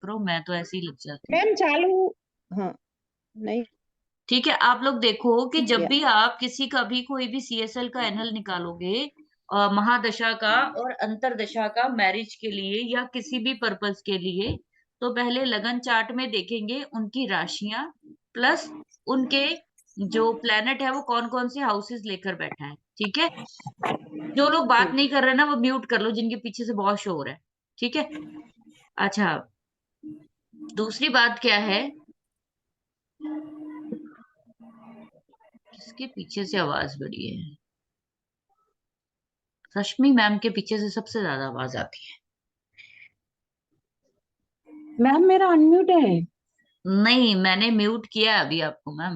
करो, मैं तो ऐसे ही लग जाती हूँ। मैम चालू, हाँ नहीं ठीक है, आप लोग देखो कि जब किया। भी आप किसी का भी कोई भी सीएसएल का एनएल निकालोगे, महादशा का और अंतरदशा का, मैरिज के लिए या किसी भी पर्पस के लिए, तो पहले लगन चार्ट में देखेंगे उनकी राशियां प्लस उनके जो प्लेनेट है वो कौन कौन से हाउसेस लेकर बैठा है। ठीक है, जो लोग बात नहीं कर रहे ना वो म्यूट कर लो, जिनके पीछे से बहुत शोर है। ठीक है। अच्छा, दूसरी बात क्या है, किसके पीछे से आवाज बड़ी है? रश्मि मैम के पीछे से सबसे ज्यादा आवाज आती है। मैम मेरा अनम्यूट है। नहीं, मैंने म्यूट किया है अभी आपको मैम,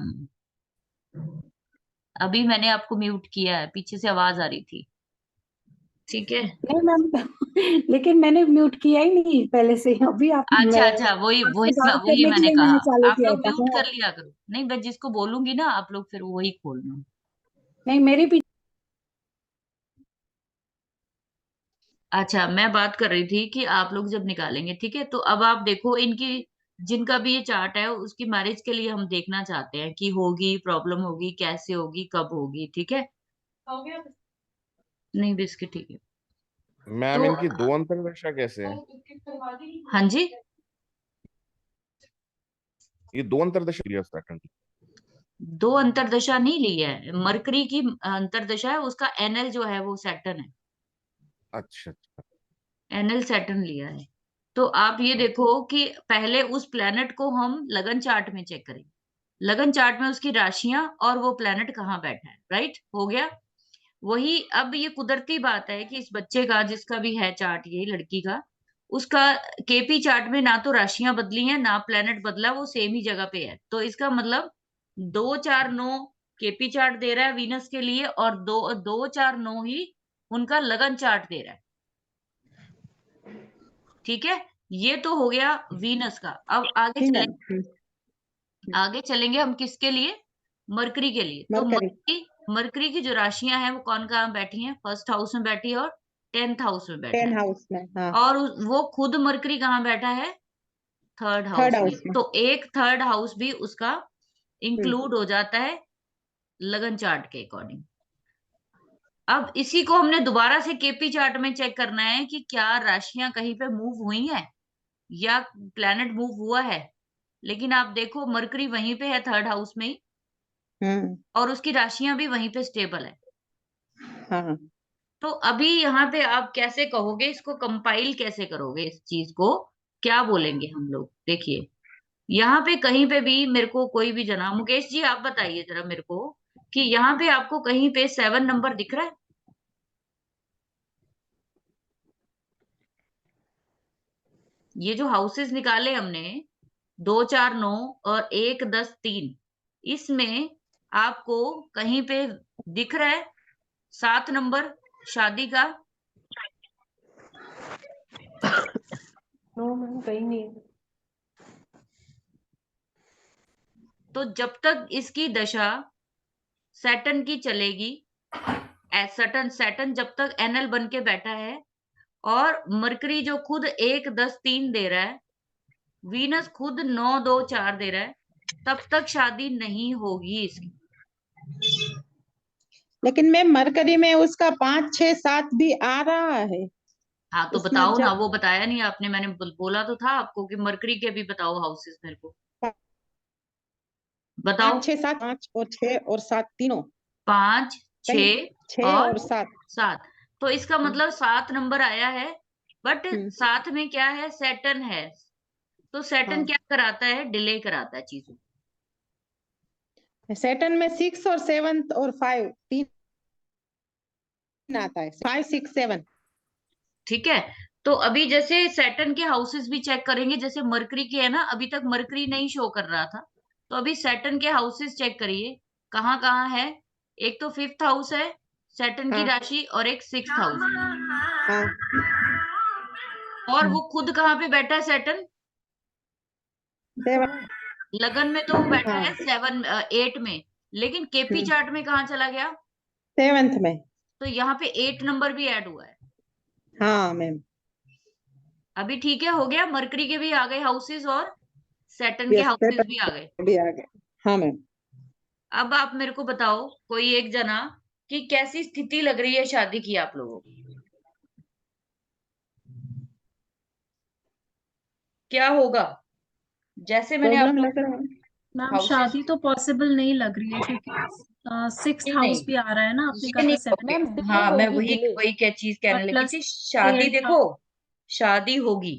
अभी मैंने आपको म्यूट किया है, पीछे से आवाज आ रही थी। ठीक है। नहीं मैम लेकिन मैंने म्यूट किया ही नहीं पहले से, अभी आप अच्छा मैं अच्छा, वही आपसे वही बात वही करने के मैंने लिए कहा, मैंने चालू आप किया लोग था। म्यूट हाँ कर लिया करो, नहीं मैं जिसको बोलूंगी ना आप लोग फिर वही खोलना। नहीं मेरे पीछे। अच्छा, मैं बात कर रही थी कि आप लोग जब निकालेंगे, ठीक है, तो अब आप देखो इनकी, जिनका भी ये चार्ट है उसकी मैरिज के लिए हम देखना चाहते हैं कि होगी, प्रॉब्लम होगी, कैसे होगी, कब होगी। ठीक है, नहीं बिस्किट, ठीक है। मैम तो इनकी दो अंतर्दशा कैसे है? हाँ जी, ये दो अंतर्दशा लिया सैटर्न की। दो अंतरदशा नहीं ली है, मरकरी की अंतरदशा है, उसका एनएल जो है वो सैटर्न है, अच्छा अच्छा। एनएल सैटर्न लिया है। तो आप ये देखो कि पहले उस प्लेनेट को हम लगन चार्ट में चेक करें, लगन चार्ट में उसकी राशियां और वो प्लेनेट कहाँ बैठा है। राइट, हो गया। वही, अब ये कुदरती बात है कि इस बच्चे का, जिसका भी है चार्ट, ये लड़की का, उसका केपी चार्ट में ना तो राशियां बदली हैं ना प्लेनेट बदला, वो सेम ही जगह पे है। तो इसका मतलब 2 4 9 केपी चार्ट दे रहा है वीनस के लिए, और 2 2 4 9 ही उनका लगन चार्ट दे रहा है। ठीक है, ये तो हो गया वीनस का। अब आगे जी चले, मैम। आगे चलेंगे हम किसके लिए, मरकरी के लिए। तो मरकरी। मरकरी, मरकरी की जो राशियां हैं वो कौन कहाँ बैठी हैं, फर्स्ट हाउस में बैठी है और 10th हाउस में बैठा 10 है। हाउस में, हाँ। और वो खुद मरकरी कहाँ बैठा है, थर्ड थर्ड हाउस में। हाउस में। तो एक थर्ड हाउस भी उसका हम्म। इंक्लूड हो जाता है लगन चार्ट के अकॉर्डिंग। अब इसी को हमने दोबारा से केपी चार्ट में चेक करना है कि क्या राशियां कहीं पे मूव हुई हैं या प्लैनेट मूव हुआ है। लेकिन आप देखो मरकरी वहीं पे है, थर्ड हाउस में ही, हम्म। और उसकी राशियां भी वहीं पे स्टेबल है। हाँ तो अभी यहाँ पे आप कैसे कहोगे, इसको कंपाइल कैसे करोगे, इस चीज को क्या बोलेंगे हम लोग? देखिए, यहाँ पे कहीं पे भी मेरे को कोई भी जना, मुकेश जी आप बताइए जरा मेरे को कि यहाँ पे आपको कहीं पे 7 नंबर दिख रहा है? ये जो हाउसेस निकाले हमने, 2 4 9 और 1 10 3, इसमें आपको कहीं पे दिख रहा है 7 नंबर शादी का? नो मैम कहीं नहीं है। तो जब तक इसकी दशा सैटर्न की चलेगी, सैटर्न सैटर्न जब तक एनएल बन के बैठा है, और मरकरी जो खुद 1 10 3 दे रहा है, वीनस खुद 9 2 4 दे रहा है, तब तक शादी नहीं होगी इसकी। लेकिन मैम मरकरी में उसका 5 6 7 भी आ रहा है हाँ तो उसमें, बताओ ना, जब वो बताया नहीं आपने, मैंने बोला तो था आपको कि मरकरी के भी बताओ हाउसेस मेरे को, बताओ। 5 6 7, 5 और 6 और 7 तीनों 5 कहीं, 6 6 और और 7। 7, तो इसका मतलब 7 नंबर आया है। बट हम्म। साथ में क्या है, सैटर्न है। तो सैटर्न हाँ क्या कराता है, डिले कराता है चीजों। सैटर्न में 6 और 7 और 5 तीन आता है, 5 6 7। ठीक है, तो अभी जैसे सैटर्न के हाउसेस भी चेक करेंगे, जैसे मरकरी के है ना, अभी तक मरकरी नहीं शो कर रहा था, तो अभी सैटर्न के हाउसेस चेक करिए कहाँ कहाँ है। एक तो 5th हाउस है सैटर्न की हाँ राशि, और एक 6th हाउस है। हाँ। और वो खुद कहाँ पे बैठा है सैटर्न, 7। लगन में तो वो बैठा हाँ। है 8 में, लेकिन केपी चार्ट में कहाँ चला गया? 7th में। तो यहाँ पे 8 नंबर भी ऐड हुआ है। हाँ मैम। अभी ठीक है, हो गया। मरकरी के भी आ गए हाउसेस और सैटर्न के यस हाउसेस भी आ गए। भी आ गए। हाँ मैम। अब आप मेरे को बताओ कोई एक जना कि कैसी स्थिति लग रही है शादी की आप लोगों को, क्या होगा? जैसे मैंने आप प्रॉब्लम लोग लग रहा है। मैम हाउसेस, शादी तो पॉसिबल नहीं लग रही है, क्योंकि सिक्स्थ नहीं हाउस नहीं, भी आ रहा है ना, आपने ये कहा नहीं था सेवन होगी। मैम डिले हाँ, मैं होगी, वही डिले। वही क्या चीज और कहने लगी प्लस थी, शादी एट्थ देखो, शादी होगी,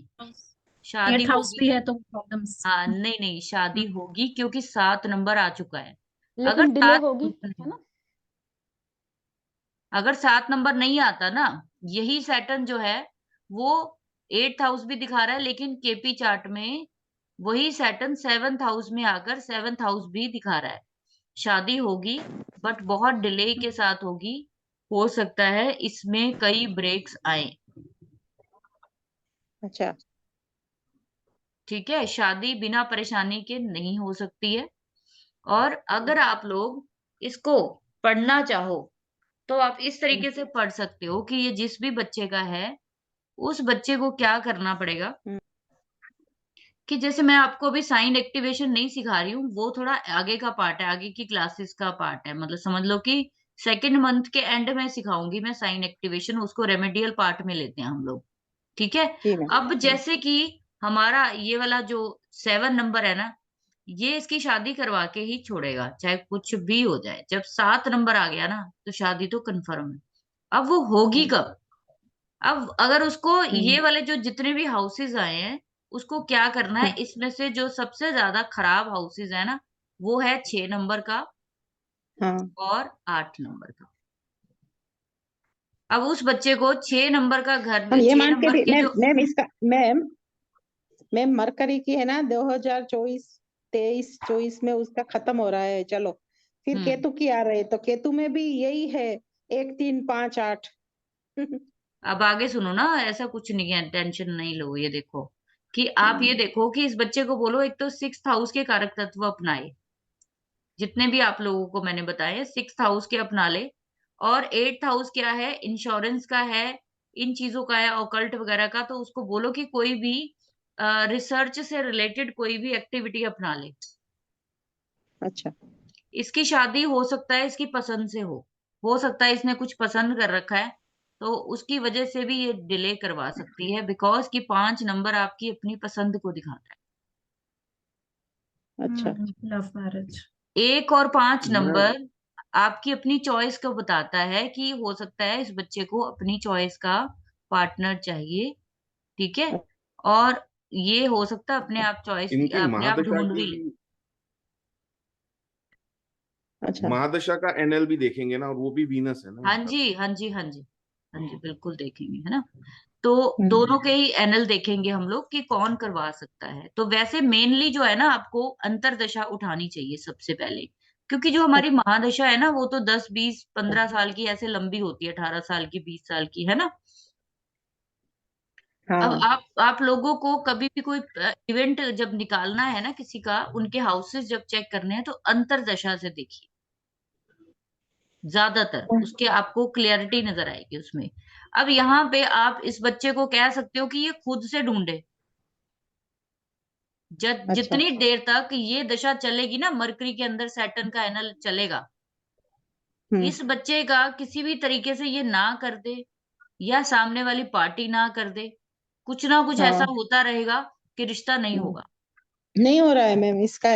शादी एट्थ हाउस होगी। भी है तो प्रॉब्लम्स। हाँ, नहीं नहीं, शादी होगी क्योंकि 7 नंबर आ चुका है। अगर लेकिन डिले सात होगी, है ना? अगर 7 नंबर नहीं आता ना, यही सैटर्न जो है वो 8th हाउस भी दिखा रहा है, लेकिन केपी चार्ट में वही सैटर्न 7th हाउस में आकर 7th हाउस भी दिखा रहा है। शादी होगी, बट बहुत डिले के साथ होगी। हो सकता है इसमें कई ब्रेक्स आए। अच्छा। ठीक है, शादी बिना परेशानी के नहीं हो सकती है। और अगर आप लोग इसको पढ़ना चाहो तो आप इस तरीके से पढ़ सकते हो कि ये जिस भी बच्चे का है, उस बच्चे को क्या करना पड़ेगा। हम्म। कि जैसे मैं आपको अभी साइन एक्टिवेशन नहीं सिखा रही हूँ, वो थोड़ा आगे का पार्ट है, आगे की क्लासेस का पार्ट है। मतलब समझ लो कि सेकेंड मंथ के एंड में सिखाऊंगी मैं साइन एक्टिवेशन, उसको रेमेडियल पार्ट में लेते हैं हम लोग। ठीक है। जी मैम। अब जैसे कि हमारा ये वाला जो 7 नंबर है ना, ये इसकी शादी करवा के ही छोड़ेगा, चाहे कुछ भी हो जाए। जब 7 नंबर आ गया ना, तो शादी तो कंफर्म है। अब वो होगी कब? अब अगर उसको ये हम्म। वाले जो जितने भी हाउसेस आए हैं, उसको क्या करना है, इसमें से जो सबसे ज्यादा खराब हाउसेस है ना, वो है 6 नंबर का हाँ और 8 नंबर का। अब उस बच्चे को 6 नंबर का हम घर, ये छह मान के नंबर भी के मैम जो, मैम इसका मैम मैम मरकरी की है ना 2024 23 24 में उसका खत्म हो रहा है, चलो। फिर हम्म, केतु की आ रहे, तो केतु में भी यही है, 1 3 5 8। अब आगे सुनो ना, ऐसा कुछ नहीं है, टेंशन नहीं लो। ये देखो कि आप ये देखो कि इस बच्चे को बोलो एक तो 6th हाउस के कारक तत्व अपनाए, जितने भी आप लोगों को मैंने बताए 6th हाउस के अपना ले। और 8th हाउस क्या है, इंश्योरेंस का है, इन चीजों का है, ऑकल्ट वगैरह का। तो उसको बोलो कि कोई भी रिसर्च से रिलेटेड कोई भी एक्टिविटी अपना ले। अच्छा। इसकी शादी हो सकता है इसकी पसंद से हो सकता है इसने कुछ पसंद कर रखा है, तो उसकी वजह से भी ये डिले करवा सकती है, बिकॉज कि 5 नंबर आपकी अपनी पसंद को दिखाता अच्छा। Love marriage. है। 1 और 5 नंबर मैं आपकी अपनी चॉइस को बताता है कि हो सकता है इस बच्चे को अपनी चॉइस का पार्टनर चाहिए। ठीक है। और ये हो सकता है अपने आप चॉइस, इनकी अपने आप महादशा ढूंढ की भी ले। अच्छा। महादशा का एनएल भी देखेंगे ना, और वो भी वीनस है ना हाँ इनका। जी, हाँ जी, हाँ जी, हाँ जी, बिल्कुल देखेंगे, है ना। तो दोनों हम्म। के ही एनल देखेंगे हम लोग कि कौन करवा सकता है। तो वैसे मेनली जो है ना, आपको अंतरदशा उठानी चाहिए सबसे पहले, क्योंकि जो हमारी महादशा है ना, वो तो 10 20 15 साल की ऐसे लंबी होती है, 18 साल की, 20 साल की, है ना। अब हाँ। आप लोगों को कभी भी कोई इवेंट जब निकालना है ना किसी का, उनके हाउसेस जब चेक करने हैं, तो अंतरदशा से देखिए, ज्यादातर उसके आपको क्लियरिटी नजर आएगी उसमें। अब यहाँ पे आप इस बच्चे को कह सकते हो कि ये खुद से ढूंढे। अच्छा। जितनी देर तक ये दशा चलेगी ना, मरकरी के अंदर सैटर्न का एनल चलेगा, हम्म। इस बच्चे का किसी भी तरीके से ये ना कर दे, या सामने वाली पार्टी ना कर दे, कुछ ना कुछ ऐसा हाँ। होता रहेगा कि रिश्ता नहीं होगा। नहीं हो रहा है मैम, इसका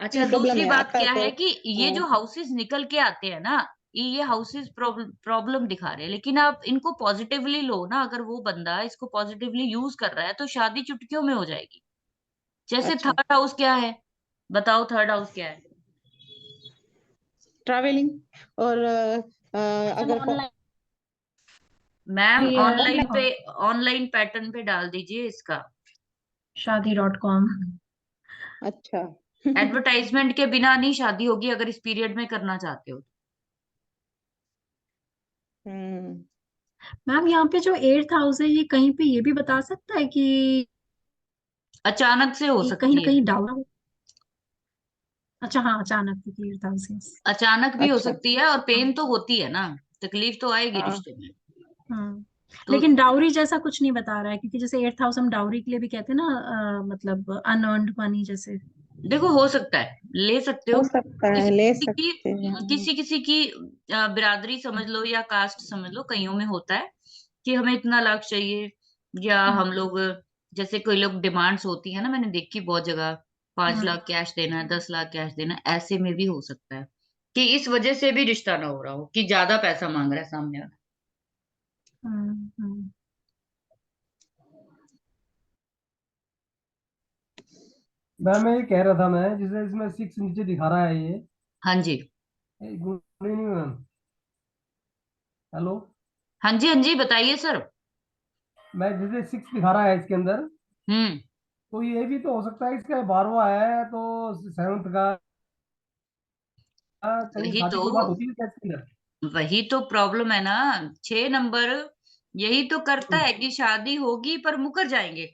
अच्छा, प्रॉब्लम दूसरी है, बात आता क्या तो। है कि ये जो हाउसेस निकल के आते हैं ना, ये हाउसेस प्रॉब्लम दिखा रहे हैं, लेकिन आप इनको पॉजिटिवली लो ना। अगर वो बंदा इसको पॉजिटिवली यूज कर रहा है, तो शादी चुटकियों में हो जाएगी। जैसे अच्छा। 3rd हाउस क्या है, बताओ 3rd हाउस क्या है? ट्रैवलिंग और मैम अगर ऑनलाइन। मैम ऑनलाइन पे, ऑनलाइन ऑनलाइन पैटर्न पे डाल दीजिए इसका। शादी.com। अच्छा। एडवर्टाइजमेंट के बिना नहीं शादी होगी, अगर इस पीरियड में करना चाहते हो। हम्म। मैम यहाँ पे जो एट्थ हाउस है, ये कहीं पे ये भी बता सकता है कि अचानक से हो ये कहीं ना सकती है, कहीं डाउन हो। अच्छा हाँ, अचानक एट्थ हाउस। अचानक भी हो अच्छा। सकती है, और पेन तो होती है ना, तकलीफ तो आएगी हाँ। रिश्ते में। हाँ। तो लेकिन डाउरी जैसा कुछ नहीं बता रहा है, क्योंकि जैसे 8,000 हम डाउरी के लिए भी कहते हैं ना, मतलब अनअर्न्ड मनी जैसे। देखो हो सकता है, ले सकते हो। हो सकता है, किसी ले किसी सकते हैं। की किसी किसी की बिरादरी समझ लो या कास्ट समझ लो, कईयों में होता है कि हमें इतना लाख चाहिए, या हम लोग जैसे कोई लोग डिमांड्स होती है ना, मैंने देखी बहुत जगह, 5 लाख कैश देना है, 10 लाख कैश देना है, ऐसे में भी हो सकता है कि इस वजह से भी रिश्ता ना हो रहा हो कि ज्यादा पैसा मांग रहा है सामने वाला। हम्म, हम्म। मैम मैं ये कह रहा था, मैं जैसे इसमें 6 नीचे दिखा रहा है ये। हाँ जी, गुड इवनिंग मैम। हेलो। हाँ जी, हाँ जी, बताइए सर। मैं जैसे 6 दिखा रहा है इसके अंदर, हम्म। तो ये भी तो हो सकता है इसका 12वां है तो 7th का कहीं वही शादी तो कोई बात होती है क्या इसके अंदर? वही तो प्रॉब्लम है ना। 6 नंबर यही तो करता है कि शादी होगी पर मुकर जाएंगे,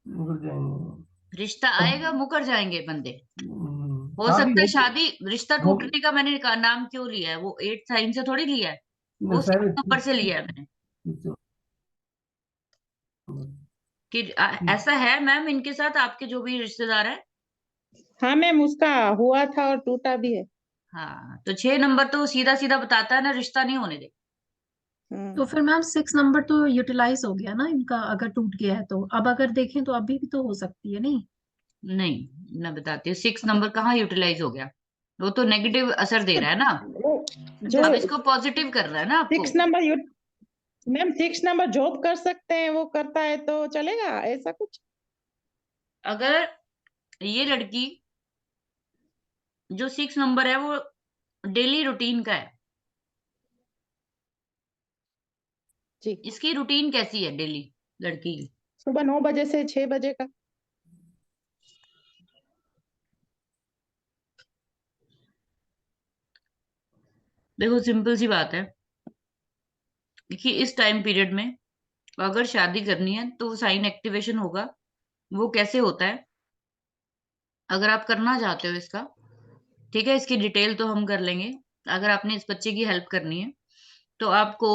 मुकर जाएंगे। रिश्ता आएगा मुकर जाएंगे बंदे। हो शादी सकता है होगी शादी, रिश्ता होगी। टूटने का मैंने नाम क्यों लिया है, वो 8 साइन से थोड़ी लिया है, वो 6 नंबर से लिया है मैंने। कि ऐसा है मैम इनके साथ, आपके जो भी रिश्तेदार है। हाँ मैम, उसका हुआ था और टूटा भी है। हाँ, तो 6 नंबर तो सीधा सीधा बताता है ना, रिश्ता नहीं होने दे। तो फिर मैम 6 नंबर तो यूटिलाइज हो गया ना इनका, अगर टूट गया है तो अब अगर देखें तो अभी भी तो हो सकती है नहीं। नहीं, मैं बताती हूँ, 6 नंबर कहाँ यूटिलाइज हो गया, वो तो नेगेटिव असर दे रहा है ना। वो जो अब इसको पॉजिटिव कर रहा है ना आपको। 6 नंबर मैम 6 नंबर जॉब कर सकते हैं, वो करता है तो चलेगा ऐसा कुछ? अगर ये लड़की जो 6 नंबर है वो डेली रूटीन का है, जी। इसकी रूटीन कैसी है डेली लड़की की? सुबह 9 बजे से 6 बजे का। देखो सिंपल सी बात है कि इस टाइम पीरियड में अगर शादी करनी है तो साइन एक्टिवेशन होगा। वो कैसे होता है, अगर आप करना चाहते हो इसका, ठीक है, इसकी डिटेल तो हम कर लेंगे। अगर आपने इस बच्चे की हेल्प करनी है तो आपको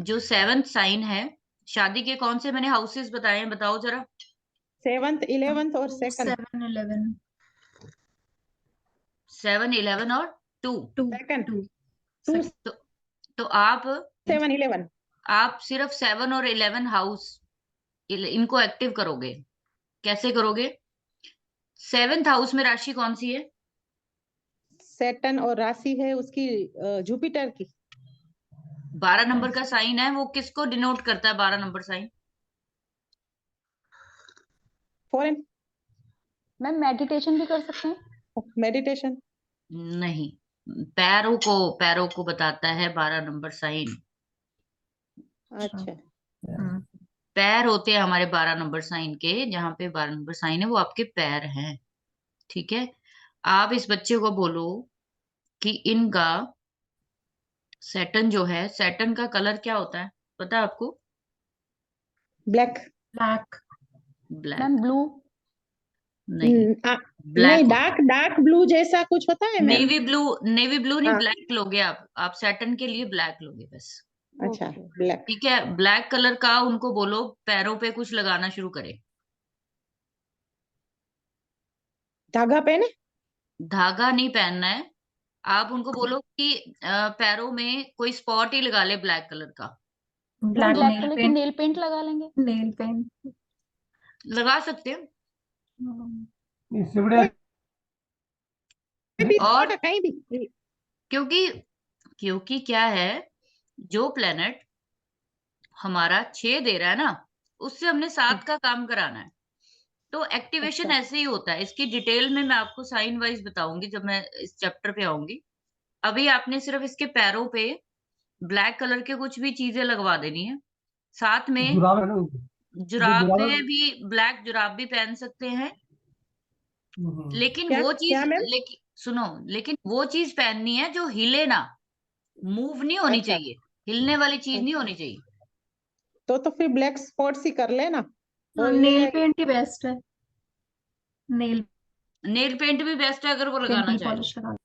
जो 7th साइन है, शादी के कौन से मैंने हाउसेस बताए हैं, बताओ जरा। 7th 11th और 2nd। 7-11 7, 11 और 2। 2 2 2 तो तो आप 7 11। सिर्फ 7 और 11 हाउस इनको एक्टिव करोगे। कैसे करोगे? 7th हाउस में राशि कौन सी है? सैटर्न और राशि है उसकी जुपिटर की। 12 नंबर का साइन है, वो किसको डिनोट करता है 12 number sign? Foreign. Ma'am meditation भी कर सकते हैं। मेडिटेशन। नहीं, पैरों को बताता है 12 नंबर साइन। अच्छा। पैर होते हैं हमारे 12 नंबर साइन के, जहां पे 12 नंबर साइन है वो आपके पैर हैं। ठीक है, आप इस बच्चे को बोलो कि इनका सैटर्न जो है, सैटर्न का कलर क्या होता है पता है आपको? Black. Black. Black ma'am blue. नहीं, नहीं, ब्लैक होता डार्क डार्क ब्लू जैसा कुछ होता है है। मैम। नेवी ब्लू नहीं, हाँ। ब्लैक लोगे आप सैटर्न के लिए ब्लैक लोगे बस। अच्छा, ओके। ब्लैक। ठीक है, ब्लैक कलर का उनको बोलो पैरों पे कुछ लगाना शुरू करे। धागा पहने। धागा नहीं पहनना है, आप उनको बोलो कि पैरों में कोई स्पॉट ही लगा ले ब्लैक कलर का। Ma'am black black nail colour की पेंट। नेल पेंट लगा लेंगे। Nail paint. लगा सकते हैं। इससे बढ़िया। कोई भी और रहेगा कहीं भी। क्योंकि क्योंकि क्या है, जो प्लेनेट हमारा 6 दे रहा है ना, उससे हमने 7 का काम कराना है। तो एक्टिवेशन अच्छा। ऐसे ही होता है, इसकी डिटेल में मैं आपको साइन वाइज बताऊंगी जब मैं इस चैप्टर पे आऊंगी। अभी आपने सिर्फ इसके पैरों पे ब्लैक कलर के कुछ भी चीजें लगवा देनी है। साथ में जुराब है ना, जैसे जुराब है। जुराबें भी, ब्लैक जुराब भी पहन सकते हैं। लेकिन क्या वो चीज, क्या मैम? लेकिन सुनो, लेकिन वो चीज पहननी है जो हिले ना, मूव नहीं होनी अच्छा। चाहिए, हिलने वाली चीज नहीं होनी चाहिए। तो फिर ब्लैक स्पॉट्स ही कर लेना, वो हाँ, ले नेल जाएगी। पेंट ही बेस्ट है। नेल नेल पेंट भी बेस्ट है अगर वो पेंट लगाना नहीं चाहे। पॉलिश करा।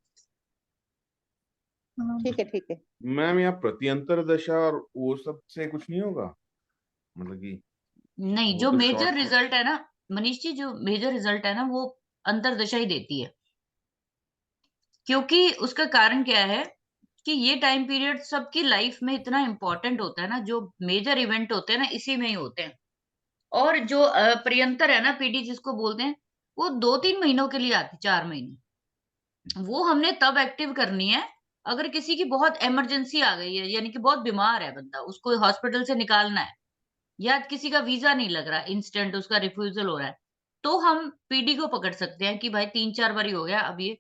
हाँ, ठीक है ठीक है। मैम यहाँ प्रत्यंतर दशा और वो सब से कुछ नहीं होगा, मतलब कि नहीं, वो जो तो मेजर शॉर्ट रिजल्ट है ना मनीष जी, जो मेजर रिजल्ट है ना वो अंतरदशा ही देती है। क्योंकि उसका कारण क्या है कि ये टाइम पीरियड सबकी लाइफ में इतना इम्पोर्टेंट होता है ना, जो मेजर इवेंट होते हैं ना इसी में ही होते हैं। और जो प्रियंतर है ना, पीडी जिसको बोलते हैं, वो 2-3 महीनों के लिए आती, 4 महीने। वो हमने तब एक्टिव करनी है अगर किसी की बहुत इमरजेंसी आ गई है, यानी कि बहुत बीमार है बंदा, उसको हॉस्पिटल से निकालना है, या किसी का वीजा नहीं लग रहा, इंस्टेंट उसका रिफ्यूजल हो रहा है, तो हम पीडी को पकड़ सकते हैं कि भाई 3-4 बार ही हो गया अब ये।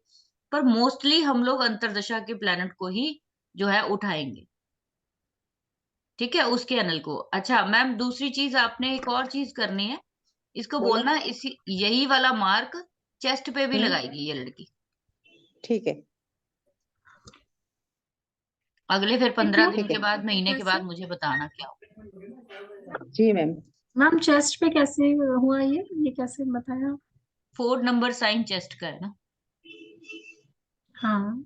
पर मोस्टली हम लोग अंतरदशा के प्लैनेट को ही जो है उठाएंगे। ठीक है, उसके एनल को। अच्छा मैम, दूसरी चीज आपने एक और चीज करनी है, इसको बोलो। बोलना इसी यही वाला मार्क चेस्ट पे भी हम्म। लगाएगी ये लड़की। ठीक है अगले फिर 15 क्यों? दिन ठीक के है बाद, महीने के कैसे? बाद मुझे बताना क्या हो। जी मैम। मैम चेस्ट पे कैसे हुआ ये कैसे बताया? 4 नंबर साइन चेस्ट का है ना, हाँ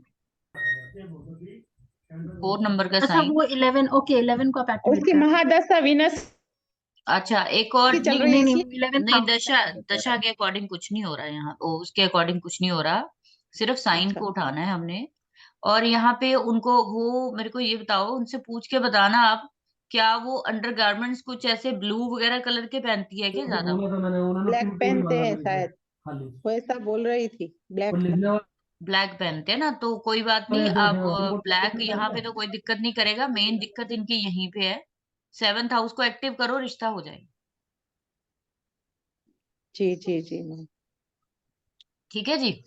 4 नंबर का अच्छा, साइन। वो 11, ओके 11 को आप एक्टिवेट उसकी कर रहे हैं। महादशा विनस अच्छा एक और की चल नहीं, रही है नहीं इसलिए। नहीं 11th नहीं, हाउस दशा एक्टिवेट कर दशा रहे के अकॉर्डिंग कुछ नहीं हो रहा है यहाँ, उसके अकॉर्डिंग कुछ नहीं हो रहा, सिर्फ साइन अच्छा को उठाना है हमने। और यहाँ पे उनको, वो मेरे को ये बताओ, उनसे पूछ के बताना आप, क्या वो अंडरगारमेंट्स कुछ ऐसे ब्लू वगैरह कलर के पहनती है क्या उनको ज्यादा? बोला था मैंने, उन्होंने ब्लैक पिंक को भी पहनते मांगा हैं मेरे से शायद, खाली। वो ऐसा बोल रही थी और ब्लैक। लिखने ब्लैक पहनते हैं ना, तो कोई बात नहीं, वाले थे अब पिंक ब्लैक को यहाँ पे तो कोई दिक्कत नहीं करेगा, मेन दिक्कत इनकी यहीं पे है। 7th हाउस को एक्टिव करो, रिश्ता हो जाएगा। जी जी जी मैम। ठीक है जी।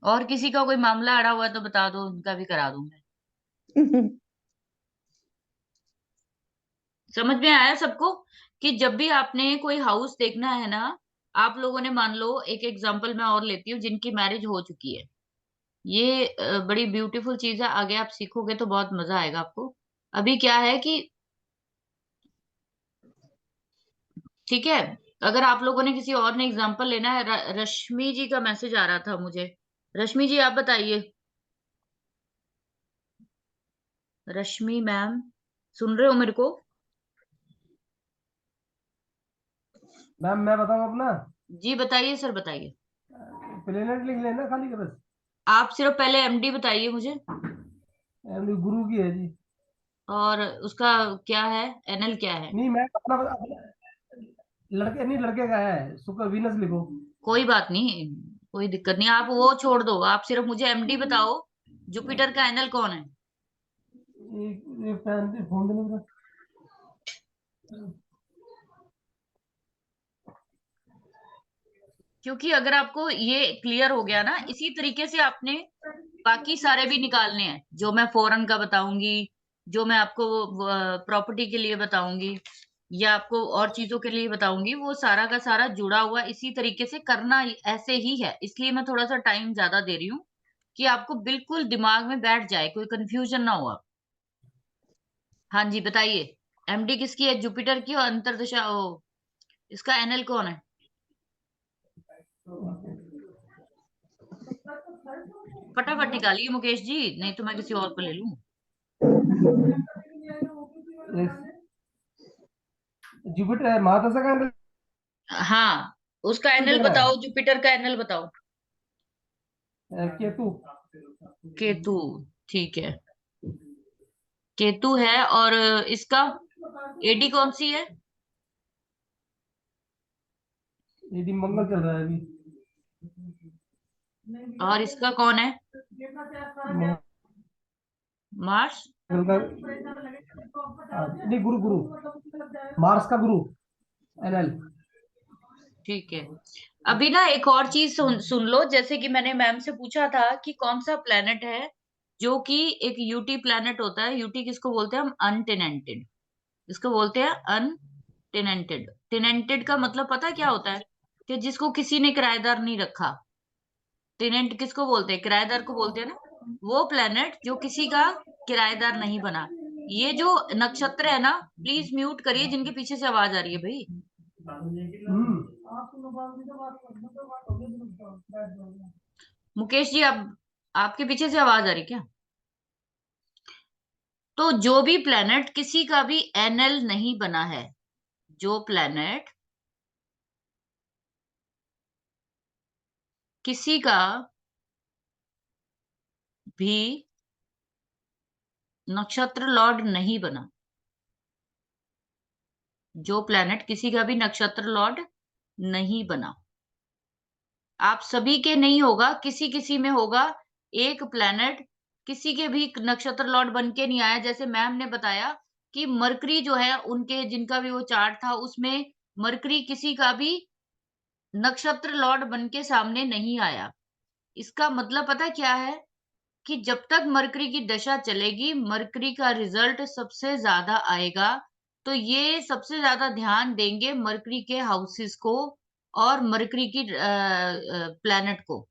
और किसी का कोई मामला अड़ा हुआ है तो बता दो, उनका भी करा दूं मैं। समझ में आया सबको कि जब भी आपने कोई हाउस देखना है ना, आप लोगों ने, मान लो एक एग्जांपल मैं और लेती हूँ, जिनकी मैरिज हो चुकी है, ये बड़ी ब्यूटीफुल चीज है, आगे आप सीखोगे तो बहुत मजा आएगा आपको। अभी क्या है कि, ठीक है, अगर आप लोगों ने, किसी और ने एग्जांपल लेना है, रश्मि जी का मैसेज आ रहा था मुझे। रश्मि जी आप बताइए। रश्मि मैम, सुन रहे हो मेरे को? मैम मैं बताऊं अपना? जी बताइए सर, बताइए। प्लेनेट लिख लेना खाली का बस। आप सिर्फ पहले एमडी बताइए मुझे, गुरु की है जी। और उसका क्या है, एनएल क्या है? नहीं मैं लड़के नहीं, लड़के का है, शुक्र वीनस लिखो। कोई बात नहीं, कोई दिक्कत नहीं, आप वो छोड़ दो, आप सिर्फ मुझे एमडी बताओ। जुपिटर का एनएल कौन है? एक फोन देने का। क्योंकि अगर आपको ये क्लियर हो गया ना, इसी तरीके से आपने बाकी सारे भी निकालने हैं, जो मैं फॉरेन का बताऊंगी, जो मैं आपको प्रॉपर्टी के लिए बताऊंगी, या आपको और चीजों के लिए बताऊंगी, वो सारा का सारा जुड़ा हुआ इसी तरीके से करना ऐसे ही है। इसलिए मैं थोड़ा सा टाइम ज्यादा दे रही हूँ कि आपको बिल्कुल दिमाग में बैठ जाए, कोई कंफ्यूजन ना हो। हाँ जी बताइए। एमडी किसकी है? जुपिटर की। और अंतरदशा इसका एनएल कौन है? फटाफट निकालिए मुकेश जी, नहीं तो मैं किसी और को ले लूं। जुपिटर महादशा का हाँ, उसका एनएल देख रहा बताओ, जुपिटर का एनएल बताओ। है केतु। केतु, ठीक है, केतु है। और इसका एडी कौन सी है? यदि मंगल चल रहा है अभी। और इसका कौन है? मंगल मार्स। का नहीं, गुरु गुरु, मार्स का गुरु एनएल। ठीक है। अभी ना एक और चीज सुन लो, जैसे कि मैंने मैम से पूछा था कि कौन सा प्लेनेट है जो कि एक यूटी प्लेनेट होता है। यूटी किसको बोलते हैं हम? अनटेनेंटेड। इसको बोलते हैं अनटेनेंटेड। टेनेंटेड का मतलब पता है क्या होता है? कि जिसको किसी ने किराएदार नहीं रखा। टेनेंट किसको बोलते हैं? किराएदार को बोलते हैं ना। वो प्लेनेट जो किसी का किराएदार नहीं बना। ये जो नक्षत्र है ना, प्लीज म्यूट करिए, जिनके पीछे से आवाज आ रही है भाई। मुकेश जी, आप, आपके पीछे से आवाज आ रही क्या? तो जो भी प्लेनेट किसी का भी एनएल नहीं बना है, जो प्लेनेट किसी का भी नक्षत्र लॉर्ड नहीं बना, जो प्लेनेट किसी का भी नक्षत्र लॉर्ड नहीं बना, आप सभी के नहीं होगा, किसी किसी में होगा। एक प्लेनेट किसी के भी नक्षत्र लॉर्ड बन के नहीं आया। जैसे मैम ने बताया कि मरकरी जो है, उनके जिनका भी वो चार्ट था उसमें मरकरी किसी का भी नक्षत्र लॉर्ड बन के सामने नहीं आया। इसका मतलब पता क्या है कि जब तक मरकरी की दशा चलेगी, मरकरी का रिजल्ट सबसे ज्यादा आएगा। तो ये सबसे ज्यादा ध्यान देंगे मरकरी के हाउसेस को और मरकरी की प्लैनेट को।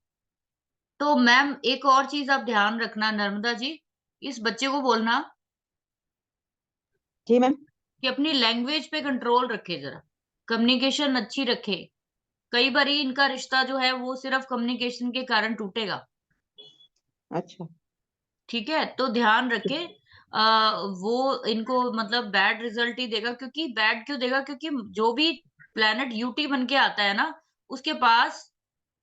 तो मैम एक और चीज आप ध्यान रखना, नर्मदा जी, इस बच्चे को बोलना जी मैम। कि अपनी लैंग्वेज पे कंट्रोल रखे, जरा कम्युनिकेशन अच्छी रखे। कई बार इनका रिश्ता जो है वो सिर्फ कम्युनिकेशन के कारण टूटेगा। अच्छा। ठीक है, तो ध्यान रखे। वो इनको मतलब बैड रिजल्ट ही देगा। क्योंकि बैड क्यों देगा? क्योंकि जो भी प्लेनेट यूटी बन के आता है ना, उसके पास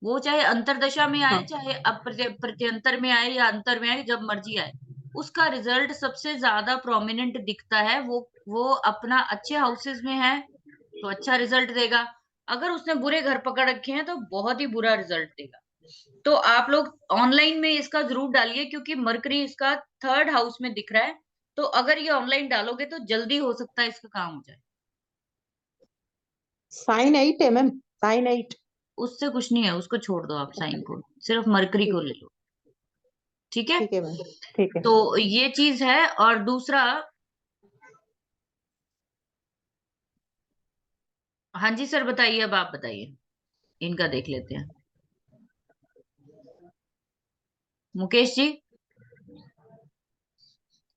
वो चाहे अंतरदशा में आए, हाँ। चाहे प्रत्यंतर में आए या अंतर में आए, जब मर्जी आए, उसका रिजल्ट सबसे ज्यादा प्रोमिनेंट दिखता है। वो अपना अच्छे हाउसेस में है तो अच्छा रिजल्ट देगा। अगर उसने बुरे घर पकड़ रखे हैं तो बहुत ही बुरा रिजल्ट देगा। तो आप लोग ऑनलाइन में इसका जरूर डालिए, क्योंकि मरकरी इसका 3rd हाउस में दिख रहा है। तो अगर ये ऑनलाइन डालोगे तो जल्दी हो सकता है इसका काम हो जाए। साइन 8 है मैम, साइन 8। उससे कुछ नहीं है, उसको छोड़ दो आप, साइन को, सिर्फ मरकरी को ठीक। ले लो। ठीक है, ठीक है मैम, ठीक है। तो ये चीज है। और दूसरा, हाँ जी सर बताइए, अब आप बताइए, इनका देख लेते हैं। मुकेश जी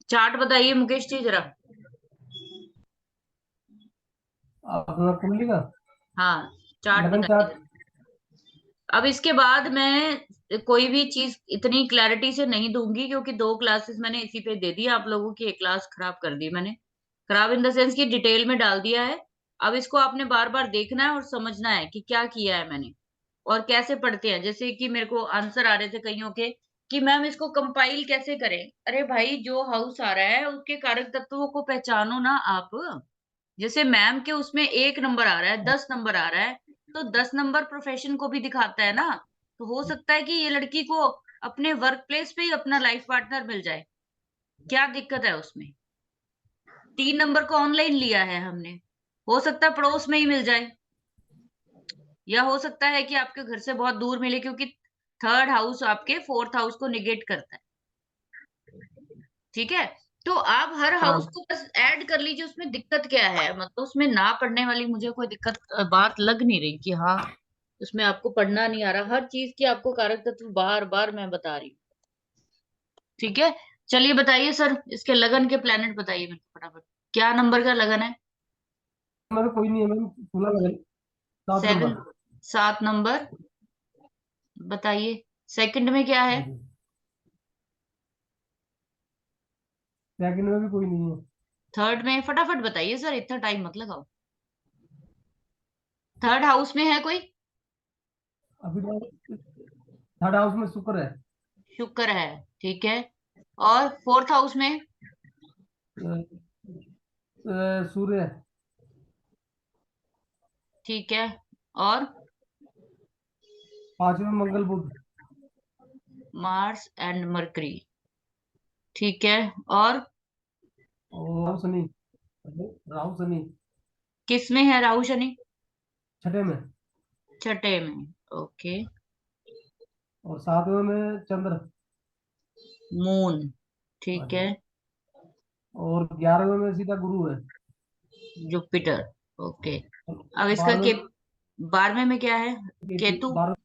चार्ट बताइए, मुकेश जी जरा। अपना कुंडली का हाँ चार्ट लगन बताइए चार्ट। जरा। अब इसके बाद मैं कोई भी चीज इतनी क्लैरिटी से नहीं दूंगी, क्योंकि 2 क्लासेस मैंने इसी पे दे दी आप लोगों की। 1 क्लास खराब कर दी मैंने, खराब इन द सेंस की डिटेल में डाल दिया है। अब इसको आपने बार बार देखना है और समझना है कि क्या किया है मैंने और कैसे पढ़ते हैं। जैसे कि मेरे को आंसर आ रहे थे कईयों के कि मैम इसको कंपाइल कैसे करें। अरे भाई, जो हाउस आ रहा है उसके कारक तत्वों को पहचानो ना आप। जैसे मैम के उसमें 1 नंबर आ रहा है, 10 नंबर आ रहा है, तो 10 नंबर प्रोफेशन को भी दिखाता है ना। तो हो सकता है कि ये लड़की को अपने वर्क प्लेस पे ही अपना लाइफ पार्टनर मिल जाए, क्या दिक्कत है उसमें? 3 नंबर को ऑनलाइन लिया है हमने, हो सकता है पड़ोस में ही मिल जाए, या हो सकता है कि आपके घर से बहुत दूर मिले, क्योंकि 3rd हाउस आपके 4th हाउस को निगेट करता है। ठीक है, तो आप हर हाउस हाँ। को बस ऐड कर लीजिए। उसमें दिक्कत क्या है? मतलब उसमें ना पढ़ने वाली मुझे कोई दिक्कत बात लग नहीं रही कि हाँ उसमें आपको पढ़ना नहीं आ रहा। हर चीज की आपको कारक तत्व बार बार मैं बता रही हूँ। ठीक है, चलिए बताइए सर, इसके लगन के प्लेनेट बताइए मेरे को फटाफट। क्या नंबर का लगन है? मेरे कोई नहीं है मैम, 16 लगन, 7 7 नंबर। 7 नंबर बताइए। सेकंड में क्या है? हाँ जी, सेकंड में भी कोई नहीं है। 3rd में? फटाफट बताइए सर, इतना टाइम मत लगाओ। 3rd हाउस में है कोई? अभी तो 3rd हाउस में शुक्र है। शुक्र है, ठीक है। और 4th हाउस में? सूर्य। ठीक है। और 5 में मंगल बुध। मार्स एंड मरकरी, ठीक है। और और राहु शनि। राहु शनि किस में है राहु शनि? 6ठे में। 6ठे में, ओके। और 7वें में चंद्र। मून, हाँ ठीक जी। है। और 11वें में सीधा गुरु है। Jupiter, okay. अब इसका 12वें के में 12वें में क्या है? केतु। केतु। 12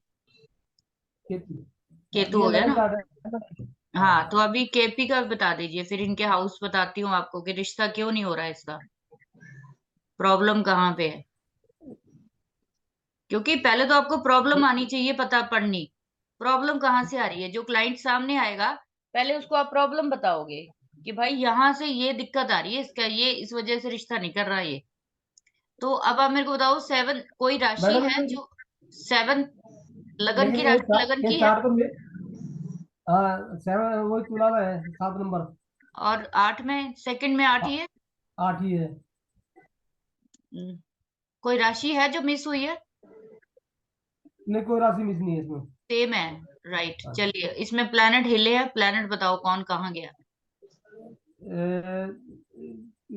केतु। हाँ, केतु ये हो गया लगन ना? चार्ट है। हाँ, हाँ। तो अभी केपी का बता दीजिए, फिर इनके हाउस बताती हूँ आपको कि रिश्ता क्यों नहीं हो रहा है इसका, प्रॉब्लम कहाँ पे है। क्योंकि पहले तो आपको प्रॉब्लम आनी चाहिए पता पड़नी, प्रॉब्लम कहाँ से आ रही है। जो क्लाइंट सामने आएगा पहले उसको आप प्रॉब्लम बताओगे कि भाई यहाँ से ये दिक्कत आ रही है, इसका ये इस वजह से रिश्ता नहीं कर रहा ये। तो अब आप मेरे को बताओ, 7 कोई राशि मैडम है जो 7 लगन लेकिन की राशि लगन ये की है, चार तो हाँ 7 वही तुलाना है, 7 नंबर और 8 में सेकंड में 8 ही है। 8 ही है। कोई राशि है जो मिस हुई है? नहीं कोई राशि मिस नहीं है इसमें। सेम है, राइट। हाँ। चलिए, इसमें प्लैनेट हिले है, प्लैनेट बताओ कौन कहाँ गया।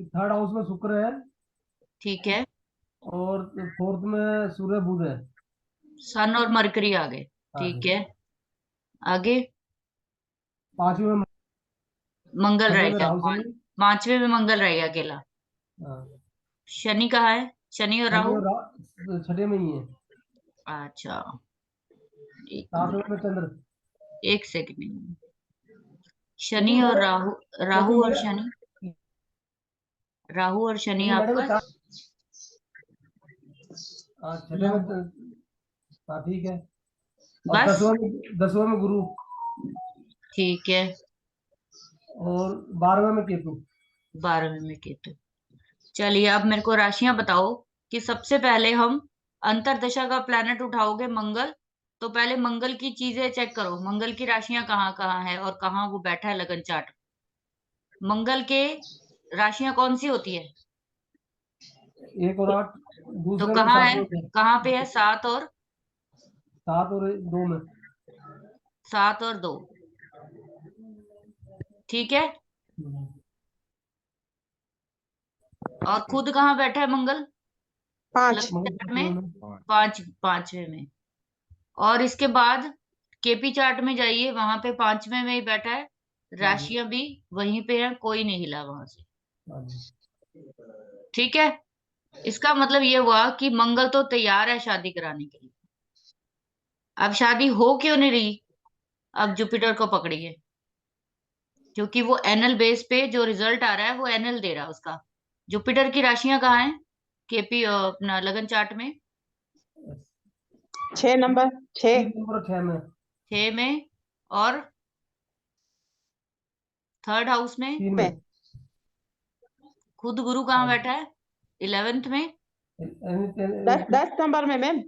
थर्ड हाउस में शुक्र है ठीक है, और फोर्थ में सूर्य बुध है। सन और मरकरी आ गए। हाँ ठीक जी। है, आगे 5वें में मंगल रह छठे में गया। राहु शनि। 5वें में मंगल रह गया अकेला। हाँ शनि कहाँ है? शनि और राहु। छठे में ही है। अच्छा, एक 7वें मिनट, में चंद्र। एक सेकंड। शनि लेकिन और मैडम राहु, लेकिन राहु और मैं शनि, राहु और शनि लेकिन मैडम आपका छठे में हाँ ठीक है। और बस। 10वें में गुरु ठीक है, और 12वें में केतु। 12वें में केतु। चलिए, अब मेरे को राशियां बताओ कि सबसे पहले हम अंतरदशा का प्लैनेट उठाओगे मंगल, तो पहले मंगल की चीजें चेक करो, मंगल की राशियां कहाँ कहाँ है और कहाँ वो बैठा है लगन चार्ट। मंगल के राशियां कौन सी होती है? 1 और 8, तो दूसरे में कहाँ 7 है, होते हैं। कहाँ पे है? 7 और 7 और 2 में। 7 और 2। ठीक है, और खुद कहाँ बैठा है मंगल? 5 लगन मंगल चार्ट 5वें में में। 5वें में। और इसके बाद केपी चार्ट में जाइए, वहां पे 5वें में ही बैठा है, राशियां भी वहीं पे है, कोई नहीं हिला वहां से। हाँ जी। ठीक है, इसका मतलब ये हुआ कि मंगल तो तैयार है शादी कराने के लिए। अब शादी हो क्यों नहीं रही? अब जुपिटर को पकड़िए, क्योंकि वो एनएल बेस पे जो रिजल्ट आ रहा है वो एनएल दे रहा है उसका। जुपिटर की राशियां कहाँ हैं केपी अपना लगन चार्ट में? 6 नंबर 6 3 नंबर 6 में। 6 में, और थर्ड हाउस में 3 में में। खुद गुरु कहाँ बैठा है? 11th में। 10 नंबर में मैम।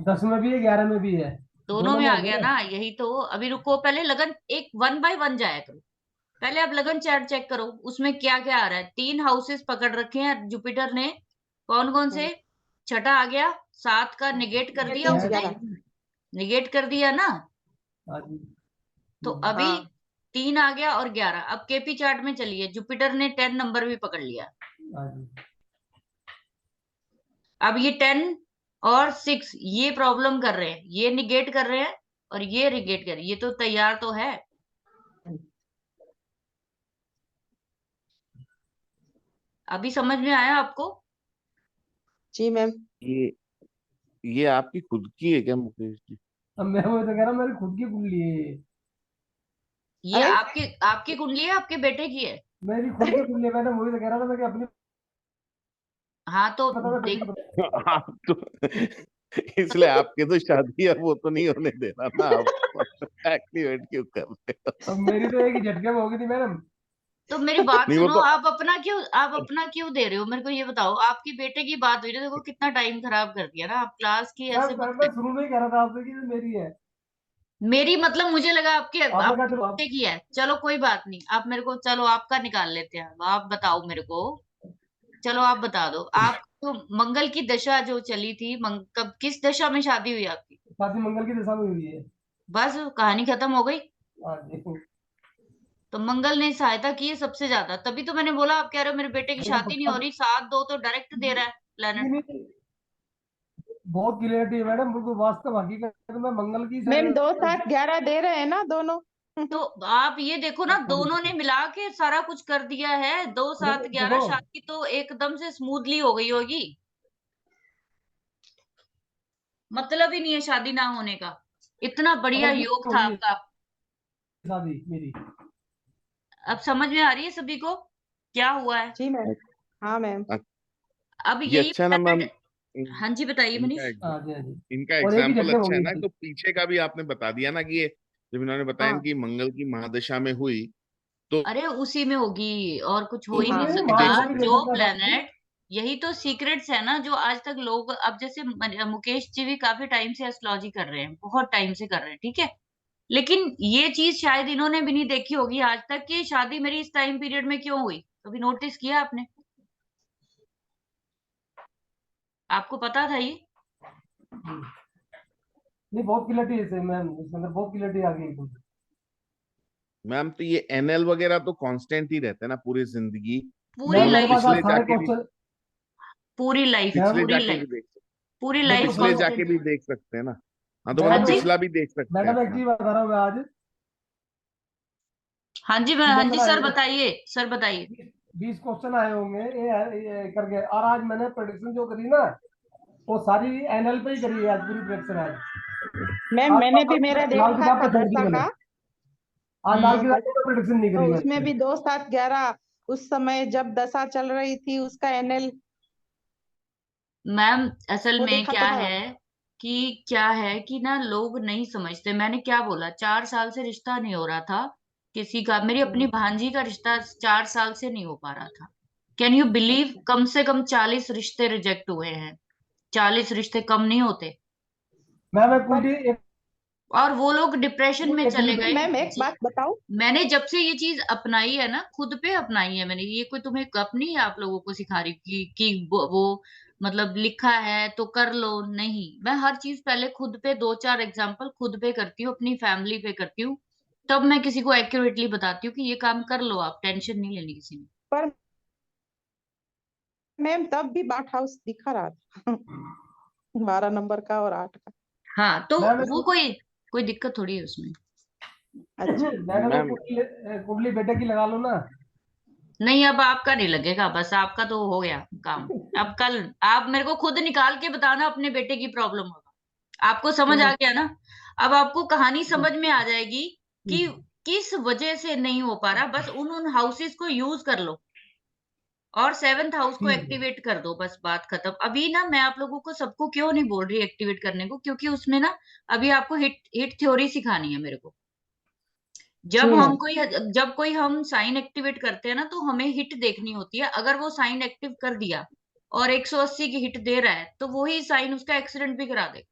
10 में भी है, 11 में भी है। दोनों दोनों में में आ हो गया गया ना, यही तो। अभी रुको, पहले लगन एक 1 बाय 1 जाया करो। पहले आप लगन चार्ट चेक करो, उसमें क्या क्या आ रहा है। 3 हाउसेस पकड़ रखे हैं जुपिटर ने, कौन कौन से? छठा आ गया, 7 का निगेट कर दिया 3 है। उसने, 11 निगेट कर दिया ना। हाँ जी। तो अभी हाँ 3 आ गया और 11। अब केपी चार्ट में चलिए, जुपिटर ने 10 नंबर भी पकड़ लिया। हाँ जी। अब ये 10 और 6 ये प्रॉब्लम कर रहे हैं, ये निगेट कर रहे हैं और ये निगेट कर रहे हैं। ये तो तैयार तो है। अभी समझ में आया आपको? जी मैम। ये ये आपकी खुद की है क्या मुकेश जी? अब मैं वो तो कह रहा हूँ मेरी खुद की कुंडली है ये। ये अरे आपकी आपकी कुंडली है, आपके बेटे की है? मेरी खुद की कुंडली है, मैंने वही तो कह रहा था मैं कि अपनी हाँ, तो पता मैं बेटी देखो, की पता। आप तो इसलिए आपके तो शादी है वो तो नहीं होने देना ना, आप एक्टिवेट क्यों कर रहे हो? अब मेरी तो एक ही झटके में हो गई थी मैडम। तो मेरी बात नहीं वो सुनो, तो आप अपना क्यों दे रहे हो मेरे को? ये बताओ, आपकी बेटे की बात हुई ना, देखो कितना टाइम खराब कर दिया ना। आप क्लास की ऐसे मत मैं कर। शुरू में ही कह रहा था आपसे कि ये मेरी है। मेरी मतलब मुझे लगा आपके आपने कहा आपके चलो बेटे की है। चलो कोई बात नहीं, आप मेरे को चलो आपका निकाल लेते हैं। आप बताओ मेरे को, चलो आप बता दो। आप तो मंगल की दशा जो चली थी, कब किस दशा में शादी हुई आपकी? शादी मंगल की दिशा में हुई है। बस कहानी खत्म हो गई। हाँ जी। तो मंगल ने सहायता की है सबसे ज्यादा, तभी तो मैंने बोला। आप कह रहे हो मेरे बेटे की शादी नहीं हो रही, 7-2 तो डायरेक्ट दे रहा है नहीं प्लेनेट। नहीं, बहुत क्लियरिटी है मैडम, बिल्कुल वास्तव हकीकत में मंगल की मैम 2 7 11 दे रहे हैं ना दोनों। तो आप ये देखो ना, दोनों ने मिला के सारा कुछ कर दिया है। 2 7 11 देखो शादी तो एकदम से स्मूथली हो गई होगी। मतलब ही नहीं है शादी ना होने का। इतना बढ़िया समझ में योग हो था गई है आपका। शादी मेरी। अब समझ में आ रही है सभी को क्या हुआ है? जी मैम। हाँ मैम। अब ये यही अच्छा है ना मैम। planet- हाँ जी, बताइए इनका मनीष। एग्जाम हाँ जी हाँ जी। इनका और एक ही एग्जाम्पल झटके में हो अच्छा है गई ना, थी। तो पीछे का भी आपने बता दिया ना कि ये जब इन्होंने बताया हाँ कि मंगल की महादशा में हुई तो अरे उसी में होगी, और कुछ हो ही हाँ, नहीं वहां सकता। से भी ले जो सकता था। प्लेनेट, यही तो सीक्रेट्स है ना जो आज तक लोग, अब जैसे मुकेश जी भी काफी टाइम से एस्ट्रोलॉजी कर रहे हैं, बहुत टाइम से कर रहे हैं, ठीक है। लेकिन ये चीज शायद इन्होंने भी नहीं देखी होगी आज तक कि शादी मेरी इस टाइम पीरियड में क्यों हुई। कभी नोटिस किया आपने? आपको पता था ये? नहीं, बहुत क्लियरिटी है इसमें मैम, इसके अंदर बहुत क्लियरिटी आ गई एकदम। मैम तो ये एनएल वगैरह तो कांस्टेंट ही रहते हैं ना पूरी जिंदगी। पूरी तो मैम हम मेरे लाइफ, पास आज पिछले सारे जाके भी क्वेश्चन, पूरी लाइफ, मैम पिछले पूरी जाके भी लाइफ, देख सकते पूरी देखो लाइफ पिछले सुनो जाके कांस्टेंट। भी देख सकते हैं ना। हाँ तो हाँ हम मैडम, जी, पिछला भी देख सकते हैं मैडम एक अपना। चीज बता रहा हूँ मैं आज हाँ जी, मैं, कि हाँ जैसे जी ना सर बताइए, सर बताइए। 20 क्वेश्चन आए होंगे ये करके, और आज मैंने प्रोडिक्शन जो करी ना वो सारी एनएल पे ही करी है, आज पूरी प्रोडिक्शन आज। मैम आज मैंने भी मेरा लाल देखा किताब था पे छोड़ दी दशा मैंने, का। आज लाल हम्म। किताब पे प्रोडिक्शन नहीं तो करी उसमें मैंने। भी 2 7 11 उस समय जब दशा चल रही थी उसका एनएल मैम असल वो में देखा क्या तो था। है कि ना लोग नहीं समझते। मैंने क्या बोला, 4 साल से रिश्ता नहीं हो रहा था किसी का। मेरी अपनी भांजी का रिश्ता 4 साल से नहीं हो पा रहा था। Can you believe? अच्छा। कम से कम 40 रिश्ते रिजेक्ट हुए हैं। 40 रिश्ते कम नहीं होते। मैम एक पर कुंडली, एक और वो लोग डिप्रेशन में एक चले कुंडली, गए। मैम एक बात बताऊं। मैंने जब से ये चीज अपनाई है ना, खुद पे अपनाई है मैंने, ये कोई तुम्हें अपनी आप लोगों को सिखा रही कि वो मतलब लिखा है तो कर लो, नहीं। मैं हर चीज पहले खुद पे 2 4 एग्जाम्पल खुद पे करती हूँ, अपनी फैमिली पे करती हूँ, तब मैं किसी को एक्यूरेटली बताती हूँ कि ये काम कर लो, आप टेंशन नहीं लेनी किसी ने। पर मैम तब भी बाट हाउस दिखा रहा था 12 नंबर का और 8 का। हाँ तो मैम वो कोई कोई दिक्कत थोड़ी है उसमें। अच्छा। मैडम एक मैम कुंडली, कुंडली बेटे की लगा लो ना। नहीं, अब आपका नहीं लगेगा, बस आपका तो हो गया काम। अब कल आप मेरे को खुद निकाल के बताना अपने बेटे की प्रॉब्लम होगा, आपको समझ आ गया ना। अब आपको कहानी समझ में आ जाएगी कि किस वजह से नहीं हो पा रहा। बस उन उन हाउसेस को यूज कर लो और 7th हाउस को ठीक है। एक्टिवेट कर दो, बस बात खत्म। अभी ना मैं आप लोगों को सबको क्यों नहीं बोल रही एक्टिवेट करने को, क्योंकि उसमें ना अभी आपको हिट हिट थ्योरी सिखानी है मेरे को। जी मैम। जब कोई हम साइन एक्टिवेट करते हैं ना, तो हमें हिट देखनी होती है। अगर वो साइन एक्टिव कर दिया और 180 की हिट दे रहा है, तो वही साइन उसका एक्सीडेंट भी करा दे।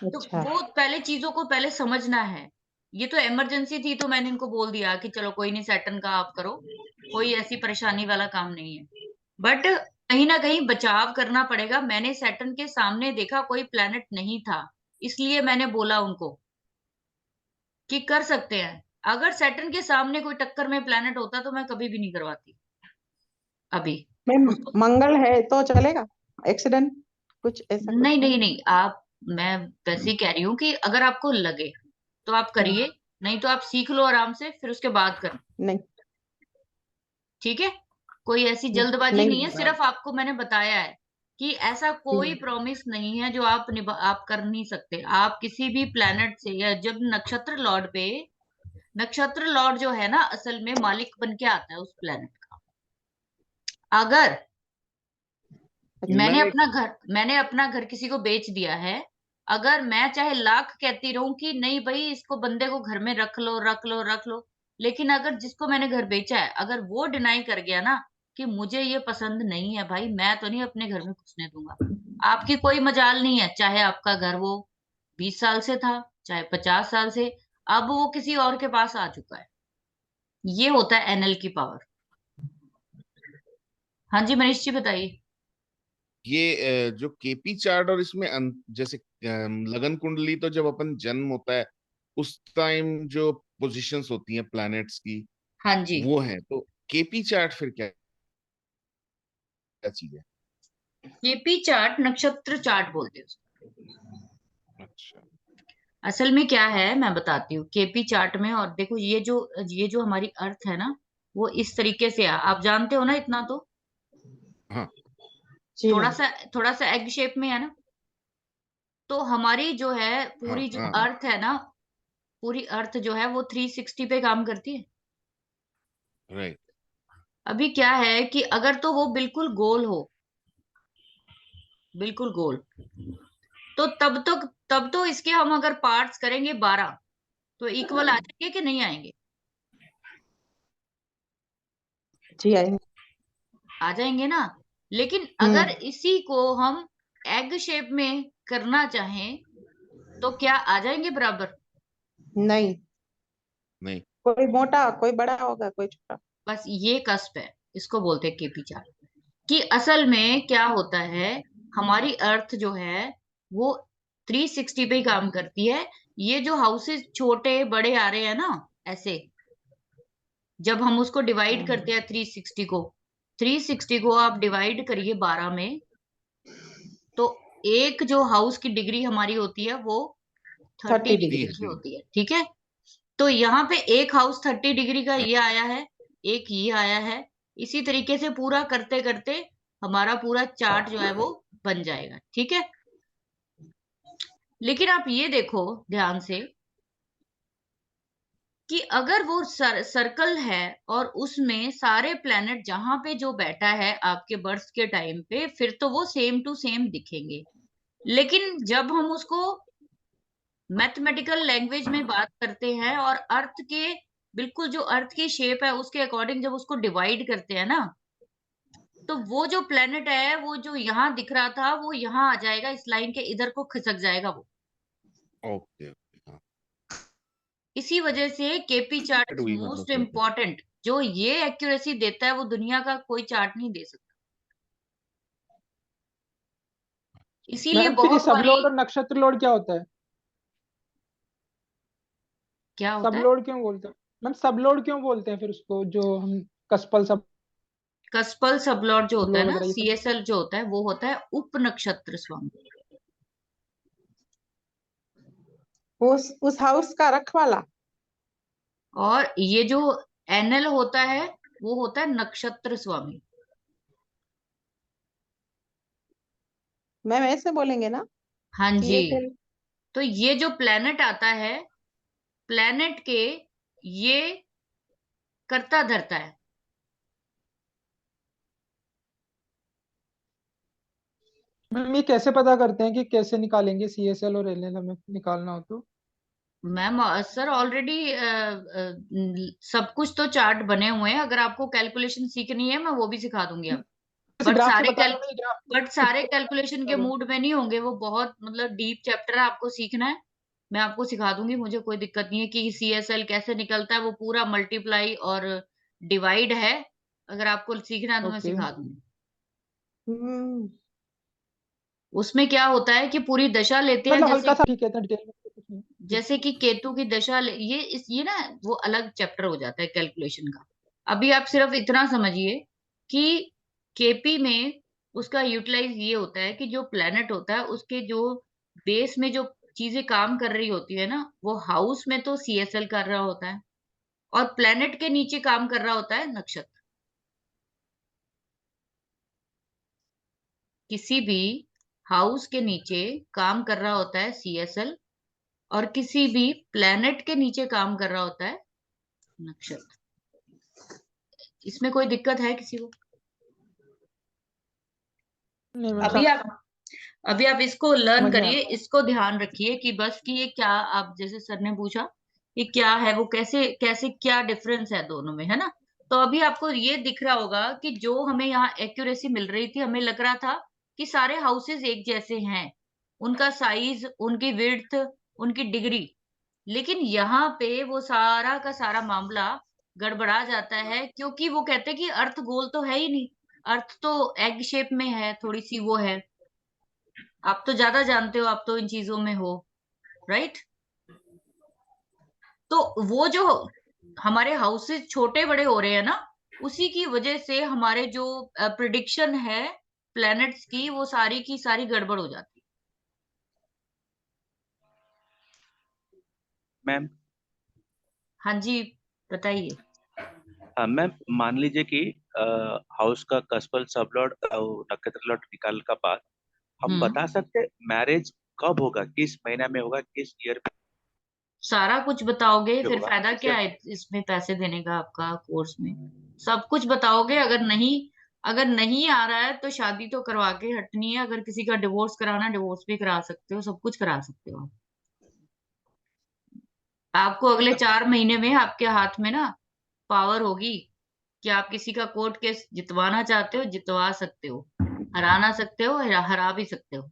तो अच्छा। वो पहले चीजों को पहले समझना है। ये तो इमरजेंसी थी तो मैंने इनको बोल दिया कि चलो कोई नहीं, सैटर्न का आप करो, कोई ऐसी परेशानी वाला काम नहीं है। बट कहीं ना कहीं बचाव करना पड़ेगा। मैंने सैटर्न के सामने देखा कोई प्लेनेट नहीं था, इसलिए मैंने बोला उनको कि कर सकते हैं। अगर सैटर्न के सामने कोई टक्कर में प्लेनेट होता तो मैं कभी भी नहीं करवाती अभी मैम उसको। मंगल है तो चलेगा एक्सीडेंट कुछ ऐसा नहीं कुछ है। नहीं नहीं, आप, मैं वैसे ही कह रही हूँ कि अगर आपको लगे तो आप करिए, नहीं तो आप सीख लो आराम से, फिर उसके बाद करना। नहीं। ठीक है, कोई ऐसी जल्दबाजी नहीं नहीं है, सिर्फ आपको मैंने बताया है कि ऐसा कोई प्रॉमिस नहीं है जो आप कर नहीं सकते। आप किसी भी प्लेनेट से, या जब नक्षत्र लॉर्ड पे, नक्षत्र लॉर्ड जो है ना असल में मालिक बन के आता है उस प्लेनेट का। अगर अच्छा। मैंने अपना घर किसी को बेच दिया है, अगर मैं चाहे लाख कहती रहूं कि नहीं भाई इसको, बंदे को घर में रख लो रख लो रख लो, लेकिन अगर जिसको मैंने घर बेचा है, अगर वो डिनाई कर गया ना कि मुझे ये पसंद नहीं है भाई, मैं तो नहीं अपने घर में घुसने दूंगा। आपकी कोई मजाल नहीं है, चाहे आपका घर वो 20 साल से था, चाहे 50 साल से, अब वो किसी और के पास आ चुका है। ये होता है एनएल की पावर। हाँ जी मनीष जी बताइए। ये जो केपी चार्ट और इसमें जैसे लगन कुंडली तो जब अपन जन्म होता है उस टाइम जो पोजीशंस होती हैं प्लैनेट्स की हाँ जी, वो है, तो केपी चार्ट फिर क्या क्या चीज है? केपी चार्ट नक्षत्र चार्ट बोलते हैं उसको। अच्छा। असल में क्या है मैं बताती हूँ केपी चार्ट में। और देखो ये जो हमारी अर्थ है ना, वो इस तरीके से है, आप जानते हो ना इतना तो। हाँ जी थोड़ा मैम। सा थोड़ा सा एग शेप में है ना। तो हमारी जो है हाँ पूरी जो हाँ। अर्थ है ना, पूरी अर्थ जो है वो 360 पे काम करती है। राइट। अभी क्या है कि अगर तो वो बिल्कुल गोल हो, बिल्कुल गोल, तो तब तो इसके हम अगर पार्ट्स करेंगे 12, तो इक्वल आ जाएंगे कि नहीं आएंगे? जी आएंगे। आ जाएंगे ना। लेकिन अगर इसी को हम एग शेप में करना चाहें तो क्या आ जाएंगे बराबर? नहीं, नहीं। कोई मोटा कोई बड़ा होगा कोई छोटा। बस ये कस्प है, इसको बोलते हैं केपी चार्ट। कि असल में क्या होता है, हमारी अर्थ जो है वो 360 पे ही काम करती है। ये जो हाउसेस छोटे बड़े आ रहे हैं ना ऐसे, जब हम उसको डिवाइड करते हैं 360 को आप डिवाइड करिए 12 में, तो एक जो हाउस की डिग्री हमारी होती है वो 30 30 डिग्री डिग्री। की होती है, ठीक है। तो यहाँ पे एक हाउस 30 डिग्री का ये आया है, एक ये आया है। इसी तरीके से पूरा करते करते हमारा पूरा चार्ट जो है वो बन जाएगा, ठीक है। लेकिन आप ये देखो ध्यान से कि अगर वो सर्कल है और उसमें सारे प्लैनेट जहां पे जो बैठा है आपके बर्थ के टाइम पे, फिर तो वो सेम टू सेम दिखेंगे। लेकिन जब हम उसको मैथमेटिकल लैंग्वेज में बात करते हैं और अर्थ के बिल्कुल जो अर्थ की शेप है उसके अकॉर्डिंग जब उसको डिवाइड करते हैं ना, तो वो जो प्लेनेट है वो जो यहाँ दिख रहा था वो यहाँ आ जाएगा, इस लाइन के इधर को खिसक जाएगा वो। ओके। हाँ, इसी वजह से केपी चार्ट But इज वही मतलब मोस्ट समझ गया। इम्पोर्टेंट। जो ये एक्यूरेसी देता है वो दुनिया का कोई चार्ट नहीं दे सकता। इसीलिए मैम फिर ये बहुत सब बारी लोड और नक्षत्र लोड क्या होता है? क्या सब होता है, लोड क्यों बोलते हैं मैम? सब लोड क्यों बोलते हैं फिर उसको, जो हम कस्पल सब कस्पल सबलॉट जो होता है लोड ना, वगैरह ये सब? सीएसएल जो होता है वो होता है उप नक्षत्र स्वामी। उस हाउस का रखवाला। और ये जो एनएल होता है वो होता है नक्षत्र स्वामी। मैम ऐसे बोलेंगे ना? हाँ जी। CSL। तो ये जो प्लेनेट आता है, प्लेनेट के ये करता धरता है। मैम ये कैसे पता करते हैं कि कैसे निकालेंगे CSL और LL हमें निकालना हो तो? मैम सर ऑलरेडी सब कुछ तो चार्ट बने हुए हैं। अगर आपको कैलकुलेशन सीखनी है मैं वो भी सिखा दूंगी आप। जैसे बट ग्राफ से सारे बता कैल रहे हो ना, ये ग्राफ बट सारे कैलकुलेशन के बता रहे हो। मूड में नहीं होंगे, वो बहुत मतलब डीप चैप्टर है, आपको सीखना है। मैं आपको सिखा दूंगी, मुझे कोई दिक्कत नहीं है कि सीएसएल कैसे निकलता है। वो पूरा मल्टीप्लाई और डिवाइड है। अगर आपको सीखना है तो मैं ओके। सिखा दूंगी। हम्म। उसमें क्या होता है कि पूरी दशा लेते हैं, मतलब जैसे हल्का सा ठीक है, इतना डिटेल में तो कुछ नहीं। जी। जैसे कि केतु की दशा ये ना वो अलग चैप्टर हो जाता है कैलकुलेशन का। अभी आप सिर्फ इतना समझिए कि केपी में उसका यूटिलाइज ये होता है कि जो प्लेनेट होता है उसके जो बेस में जो चीजें काम कर रही होती है ना, वो हाउस में तो सीएसएल कर रहा होता है और प्लेनेट के नीचे काम कर रहा होता है नक्षत्र। किसी भी हाउस के नीचे काम कर रहा होता है सीएसएल और किसी भी प्लेनेट के नीचे काम कर रहा होता है नक्षत्र। इसमें कोई दिक्कत है किसी को? नहीं मैम अभी आप अभी आप इसको लर्न समझ में आ करिए, इसको ध्यान रखिए कि बस कि ये क्या, आप जैसे सर ने पूछा कि क्या है वो, कैसे कैसे क्या डिफरेंस है दोनों में, है ना। तो अभी आपको ये दिख रहा होगा कि जो हमें यहाँ एक्यूरेसी मिल रही थी, हमें लग रहा था कि सारे हाउसेस एक जैसे हैं, उनका साइज, उनकी विड्थ, उनकी डिग्री। लेकिन यहाँ पे वो सारा का सारा मामला गड़बड़ा जाता है, क्योंकि वो कहते हैं कि अर्थ गोल तो है ही नहीं, अर्थ तो एग शेप में है, थोड़ी सी वो है। आप तो ज्यादा जानते हो, आप तो इन चीजों में हो, राइट। तो वो जो हमारे हाउसेस छोटे बड़े हो रहे हैं ना, उसी की वजह से हमारे जो प्रिडिक्शन है प्लैनेट्स की, वो सारी की सारी गड़बड़ हो जाती मैम। है। हाँ जी, बताइए। मैम मान लीजिए कि हाउस का कस्पल सबलॉट और नक्षत्र लॉट निकाल का बाद हम बता सकते मैरिज कब होगा, किस महीना में होगा, किस ईयर सारा कुछ बताओगे पे फिर होगा? फायदा क्या है इसमें पैसे देने का, आपका कोर्स में सब कुछ बताओगे। अगर नहीं आ रहा है तो शादी तो करवा के हटनी है। अगर किसी का डिवोर्स कराना, डिवोर्स भी करा सकते हो, सब कुछ करा सकते हो। आपको अगले 4 महीने में आपके हाथ में ना पावर होगी कि आप किसी का कोर्ट केस जितवाना चाहते हो, जितवा सकते हो, हराना सकते हो, हरा भी सकते हो।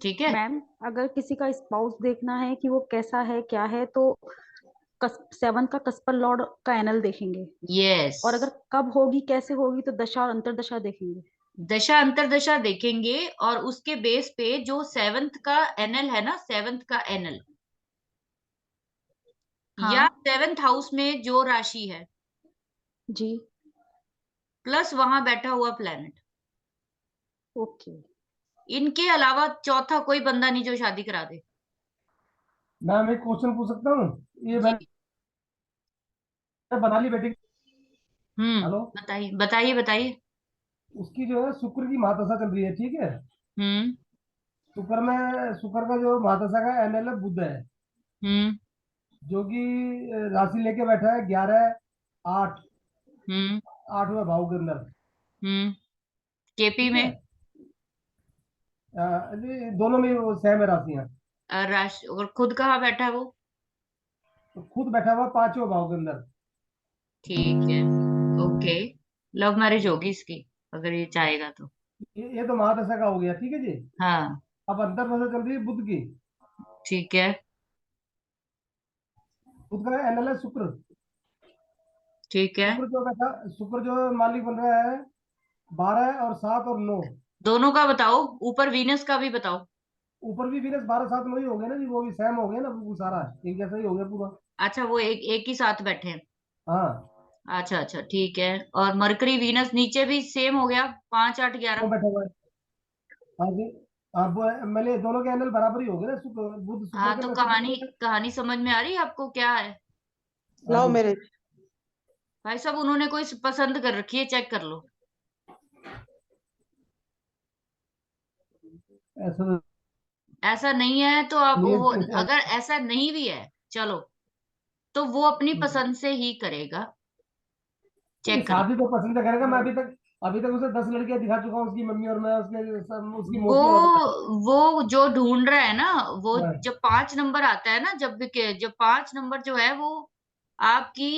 ठीक है। मैम अगर किसी का स्पाउस देखना है कि वो कैसा है क्या है, तो 7 का कस्पर लॉर्ड का एनल देखेंगे। यस। और अगर कब होगी कैसे होगी तो दशा और अंतरदशा देखेंगे। दशा अंतरदशा देखेंगे, और उसके बेस पे जो 7th का एनल है ना, 7th का एनल हाँ या 7th हाउस में जो राशि है, जी। प्लस वहां बैठा हुआ प्लेनेट, ओके। इनके अलावा चौथा कोई बंदा नहीं जो शादी करा दे। मैम एक क्वेश्चन पूछ सकता हूँ? ये जी। मैंने बना ली बेटी। हेलो। बताइए बताइए बताइए। उसकी जो है शुक्र की महादशा चल रही है, ठीक है? हम्म शुक्र का जो महादशा का एनएल है बुध है, हम्म जो कि राशि लेके बैठा है 11 8, हम्म 8वें भाव के अंदर। केपी ठीक है। में ये दोनों में वो सेम है राशियां। राशि, और खुद कहाँ बैठा है वो? तो खुद बैठा हुआ 5वें भाव के अंदर। ठीक है। ओके। लव मैरिज होगी इसकी, अगर ये चाहेगा तो। ये तो महादशा का हो गया, ठीक है जी। हाँ। अब अंतरदशा चल रही है बुध की। ठीक है। बुध का एनएल है शुक्र। ठीक है। शुक्र जो मालिक बन रहा है 12 और 7 और 9। दोनों का बताओ, ऊपर वीनस का भी बताओ। ऊपर भी वीनस 12 7 9 ही हो गए ना जी, वो भी सेम हो गया ना, बिल्कुल सारा एक जैसा ही हो गया पूरा। अच्छा, वो एक एक ही साथ बैठे हैं। हाँ अच्छा अच्छा, ठीक है। और मरकरी वीनस नीचे भी सेम हो गया, 5 8 वो 11। बैठा हुआ है। हाँ जी। अब मैंने दोनों के एनएल बराबर ही हो गए ना, बुध शुक्र हाँ, के तो में कहानी शुक्र। कहानी समझ में आ रही है आपको क्या है? हाँ लव जी। मैरिज। भाई साहब, उन्होंने कोई पसंद कर रखी है, चेक कर लो। ऐसा तो ऐसा नहीं है तो आप ये वो, अगर ऐसा नहीं भी है, चलो, तो वो अपनी पसंद से ही करेगा। चेक कर लो। शादी तो पसंद करेगा। मैं अभी तक उसे 10 लड़कियां दिखा चुका हूँ, उसकी मम्मी और मैं उसकी वो मौसी अलग वो जो ढूंढ रहा है ना, वो है। जब 5 नंबर आता है ना, जब 5 नंबर जो है वो आपकी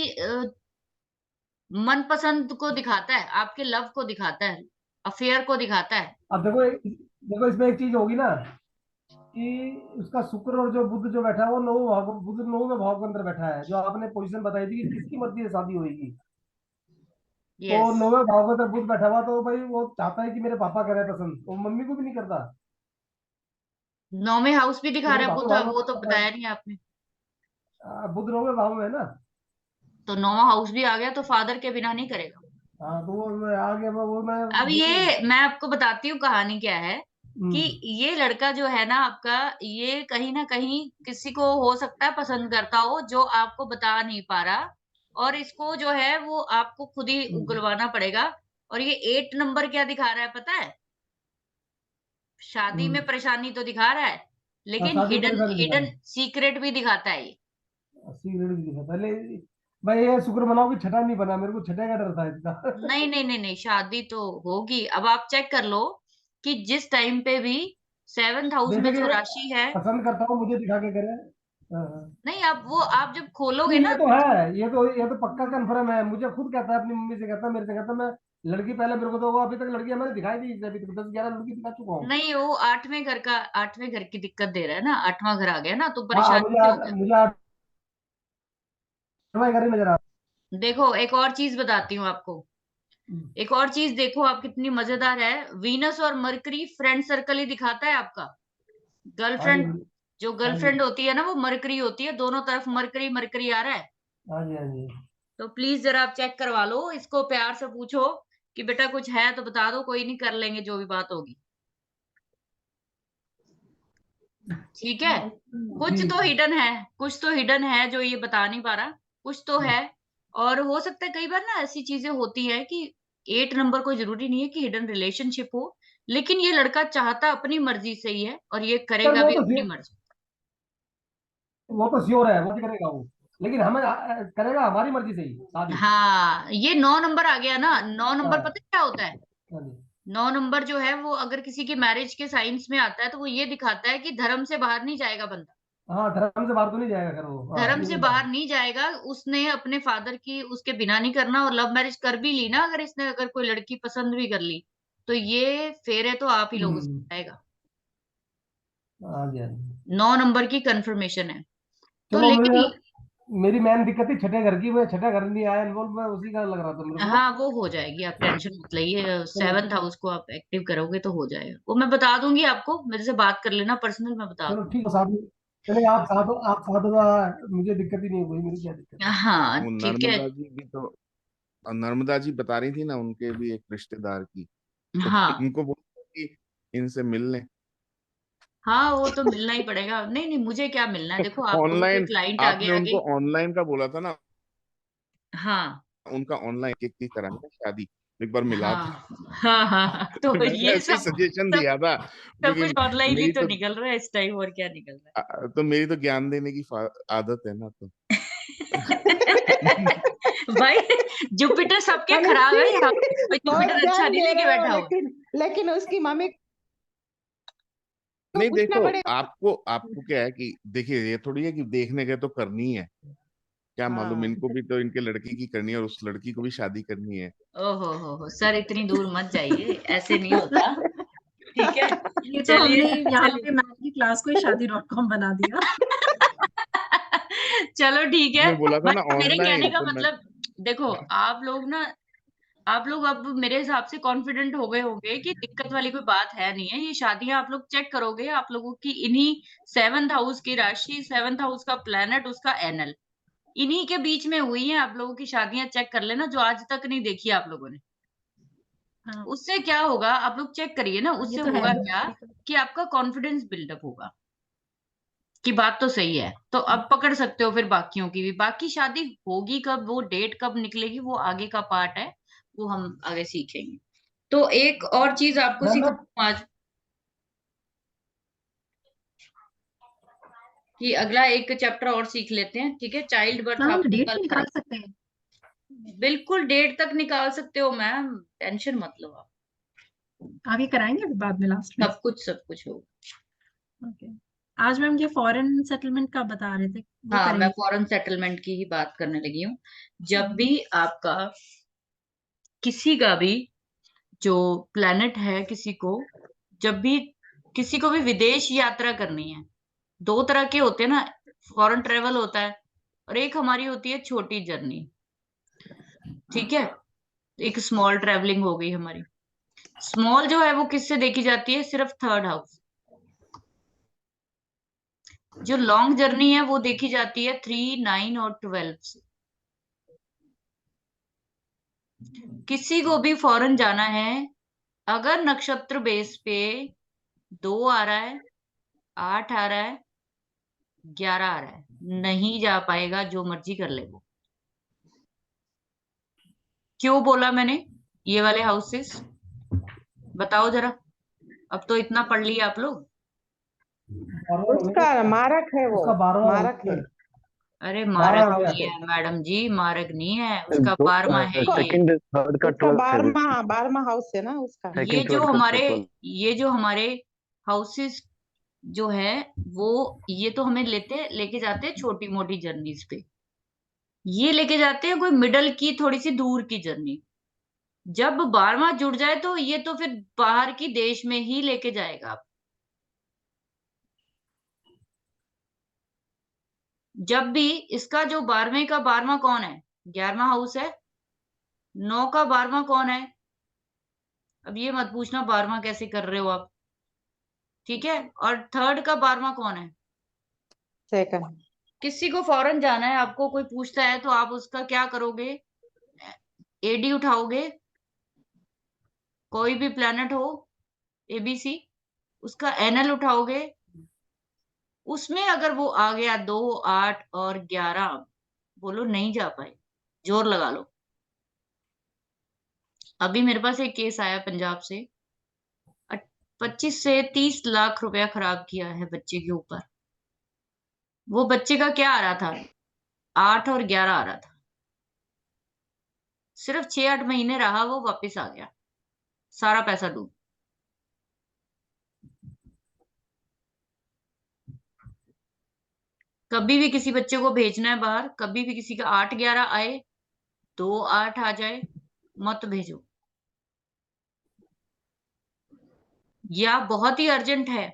मनपसंद को दिखाता है, आपके लव को दिखाता है, अफेयर को दिखाता है। अब देखो इसमें एक चीज होगी ना, कि उसका शुक्र और जो बुध जो बैठा है वो 9 भाव, बुध 9वें भाव के अंदर बैठा है, जो आपने पोजीशन बताई थी कि किसकी मर्जी से शादी होगी। तो यस। 9वें भाव के अंदर बुध बैठा हुआ, तो भाई वो चाहता है कि मेरे पापा करे पसंद, वो मम्मी को भी नहीं करता। 9वें हाउस भी दिखा क्योंकि रहा है भाव बुध, भाव वो तो में बताया नहीं आपने। बुध 9वें भाव में है ना। तो 9वां हाउस भी आ गया, तो फादर के बिना नहीं करेगा। हाँ तो वो मैं आ गया, मैं अब ये मैं आपको बताती हूँ कहानी क्या है, कि हम्म, ये लड़का जो है ना आपका, ये कहीं ना कहीं किसी को हो सकता है पसंद करता हो, जो आपको बता नहीं पा रहा, और इसको जो है वो आपको खुद ही हम्म, उगलवाना पड़ेगा। और ये 8 नंबर क्या दिखा रहा है पता है? शादी हम्म। में परेशानी तो दिखा रहा है, हाँ, लेकिन शादी में हिडन परेशानी दिखा हिडन सीक्रेट भी दिखाता है ये। रहा है, सिगरेट भी दिखा पहले। भाई ये शुक्र मनाओ कि छठा नहीं बना, मेरे को छठे का डर था इसका। नहीं नहीं नहीं नहीं, शादी तो होगी। अब आप चेक कर लो कि जिस टाइम पे भी 7th हाउस में बेशक जो ये राशि है, पसंद करता हूँ, मुझे दिखा के करे। हाँ, हाँ। नहीं, आप जब खोलोगे नहीं ना, ये तो पक्का कंफर्म है, मुझे खुद कहता है, अपनी मम्मी से कहता है, मेरे से कहता है, मैं लड़की पहले मेरे को तो वो अभी तक लड़कियां मैंने दिखाई दी, अभी तक 10 11 लड़की दिखा चुका हूँ। नहीं, वो 8वें घर की दिक्कत दे रहा है ना, 8वां घर आ गया ना, तो हाँ परेशानी से होता मुझे 8वां घर ही नजर आ है। देखो, एक और चीज बताती हूँ आपको। रहा। एक और चीज देखो आप, कितनी मजेदार है। वीनस और मरकरी फ्रेंड सर्कल ही दिखाता है आपका। हाँ जी, गर्लफ्रेंड, जो हाँ जी, गर्लफ्रेंड होती है ना, वो मरकरी होती है, दोनों तरफ मरकरी मरकरी आ रहा है। हाँ जी, हाँ जी। तो प्लीज जरा आप चेक करवा लो, इसको प्यार से पूछो कि बेटा कुछ है तो बता दो, कोई नहीं, कर लेंगे जो भी बात होगी। ठीक है। कुछ जी। तो हिडन है, कुछ तो हिडन है जो ये बता नहीं पा रहा, कुछ तो है। और हो सकता है कई बार ना ऐसी चीजें होती है कि 8 नंबर को जरूरी नहीं है कि हिडन रिलेशनशिप हो, लेकिन ये लड़का चाहता अपनी मर्जी से ही है, और ये सर करेगा भी अपनी मर्जी। वो तो श्योर है, वो भी करेगा वो, लेकिन हमें करेगा हमारी मर्जी से ही शादी। हाँ, ये 9 नंबर आ गया ना, 9 नंबर हाँ, पता है क्या होता है? हाँ जी। 9 नंबर जो है वो अगर किसी की मैरिज के साइंस में आता है, तो वो ये दिखाता है कि धर्म से बाहर नहीं जाएगा बंदा। हाँ, धर्म से बाहर तो नहीं जाएगा अगर वो, हाँ धर्म ये से नहीं बाहर जाएगा। नहीं जाएगा, उसने अपने फादर की उसके बिना नहीं करना, और लव मैरिज कर भी ली ना, अगर इसने अगर कोई लड़की पसंद भी कर ली, तो ये फेरे तो आप ही लोगों से जाएगा। हाँ जी, हाँ जी। 9 नंबर की कंफर्मेशन है। तो चलो लेकिन मेरी मेन दिक्कत थी छठे घर की, मैं छठा घर नहीं आया इन्वॉल्व, मैं उसी का लग रहा था मेरे को। हाँ, वो हो जाएगी, आप टेंशन मत लीजिए। चलो 7th हाउस को आप एक्टिव करोगे तो हो जाएगा, वो मैं बता दूंगी आपको, मेरे से बात कर लेना पर्सनल, मैं बता चलो दूंगी। ठीक है, साथ में चले, आप साथ हो तो मुझे दिक्कत ही नहीं होगी, मुझे क्या दिक्कत है। हाँ वो ठीक है। नर्मदा जी भी तो, नर्मदा जी बता रही थी ना उनके भी एक रिश्तेदार की, तो हाँ उनको बोलो कि इनसे मिल लें। हाँ, वो तो मिलना ही पड़ेगा। नहीं नहीं, मुझे क्या मिलना है, देखो आप लोगों के ऑनलाइन, क्लाइंट आगे आपने आगे। उनको ऑनलाइन का बोला था ना, हाँ उनका ऑनलाइन की करानी है शादी, एक बार मिला दो। हाँ हाँ हाँ हाँ, तो मैंने ये ऐसे ही सब सजेशन सब दिया था, सब क्योंकि कुछ ऑनलाइन ही मेरी तो तो निकल रहा है इस टाइम, और क्या निकल रहा तो मेरी तो ज्ञान देने की आदत है ना, तो है। भाई, जुपिटर सबके मनीष खराब है जी यहाँ पे, कोई बहुत जुपिटर अच्छा ज्ञान नहीं दे लेके रहे हो, बैठा हुआ। लेकिन उसकी मम्मी को नहीं पूछना देखो, पड़ेगा। आपको आपको क्या है कि देखिए, ये थोड़ी है कि देखने गए तो करनी है, क्या मालूम, हाँ इनको भी तो इनके लड़की की करनी है और उस लड़की को भी शादी करनी है। ओहो हो सर, इतनी दूर मत जाइए, ऐसे नहीं होता। ठीक है, ये तो चलिए हमने यहाँ पे चलिए। मैम की क्लास को ही शादी.com बना दिया। चलो ठीक है। आपने बोला था बट ना मेरे कहने ऑनलाइन, का तो मैं, मतलब, देखो आप लोग ना, आप लोग अब मेरे हिसाब से कॉन्फिडेंट हो गए होंगे कि दिक्कत वाली कोई बात है नहीं है। ये शादियां आप लोग चेक करोगे, आप लोगों की इन्हीं 7th हाउस की राशि, 7th हाउस का प्लेनेट, उसका एनल, इन्हीं के बीच में हुई है। आप लोगों की शादियां चेक कर लेना, जो आज तक नहीं देखी आप लोगों ने। हाँ उससे क्या होगा, आप लोग चेक करिए ना, ये उससे तो है। होगा क्या कि आपका कॉन्फिडेंस बिल्डअप होगा कि बात तो सही है। तो अब पकड़ सकते हो फिर बाकियों की भी। बाकी शादी होगी कब, वो डेट कब निकलेगी, वो आगे का पार्ट है, वो हम आगे सीखेंगे। तो एक और चीज आपको मैम मैं सिखाऊं आज, कि अगला एक चैप्टर और सीख लेते हैं, ठीक है। चाइल्ड बर्थ मैम हम आपको डेट कल भी निकाल कराएंगे। सकते हैं। बिल्कुल डेट तक निकाल सकते हो मैम, टेंशन मत लो आप, आगे कराएंगे अभी बाद में लास्ट में। सब कुछ होगा। ओके। आज मैम ये फॉरेन सेटलमेंट का बता रहे थे, वो हाँ, मैं करेंगे। फॉरेन सेटलमेंट की ही बात करने लगी हूँ। जब भी आपका किसी का भी जो प्लेनेट है, किसी को जब भी किसी को भी विदेश यात्रा करनी है, 2 तरह के होते हैं ना, फॉरेन ट्रेवल होता है, और एक हमारी होती है छोटी जर्नी, ठीक है। एक स्मॉल ट्रेवलिंग हो गई हमारी। स्मॉल जो है वो किससे देखी जाती है, सिर्फ 3rd हाउस। जो लॉन्ग जर्नी है वो देखी जाती है 3, 9 और 12 से। किसी को भी फॉरेन जाना है, अगर नक्षत्र बेस पे 2 आ रहा है, 8 आ रहा है, 11 आ रहा है, नहीं जा पाएगा, जो मर्जी कर ले वो। क्यों बोला मैंने ये वाले हाउसेस, बताओ जरा। अब तो इतना पढ़ लिया आप लोग। 12वां उसका मारक है, वो उसका 12वां मारक हाउस है। है, अरे 12 मारक हो गया। नहीं है मैडम जी, मारक नहीं है, उसका 12वां है उसको ये। सेकंड थर्ड का उसका 12th है। 12वां हाउस है ना उसका। ये सेकंड जो थर्ड का हमारे 12th। ये जो हमारे हाउसेस जो है, वो ये तो हमें लेके जाते हैं छोटी मोटी जर्नीज पे। ये लेके जाते हैं कोई मिडल की, थोड़ी सी दूर की जर्नी। जब 12वां जुड़ जाए तो ये तो फिर बाहर की देश में ही लेके जाएगा आप। जब भी इसका जो 12वें का 12वां कौन है, 11वां हाउस है। 9 का 12वां कौन है, अब ये मत पूछना 12वां कैसे कर रहे हो आप, ठीक है। और 3rd का 12वां कौन है। सेकंड। किसी को फॉरेन जाना है, आपको कोई पूछता है, तो आप उसका क्या करोगे, एडी उठाओगे, कोई भी प्लेनेट हो, एबीसी, उसका एनएल उठाओगे, उसमें अगर वो आ गया 2, 8 और 11, बोलो नहीं जा पाए, जोर लगा लो। अभी मेरे पास एक केस आया पंजाब से, 25 से 30 लाख रुपया खराब किया है बच्चे के ऊपर। वो बच्चे का क्या आ रहा था, 8 और 11 आ रहा था। सिर्फ 6-8 महीने रहा, वो वापस आ गया, सारा पैसा डूब। कभी भी किसी बच्चे को भेजना है बाहर, कभी भी किसी का 8-11 आए, 2-8 आ जाए, मत भेजो। या बहुत ही अर्जेंट है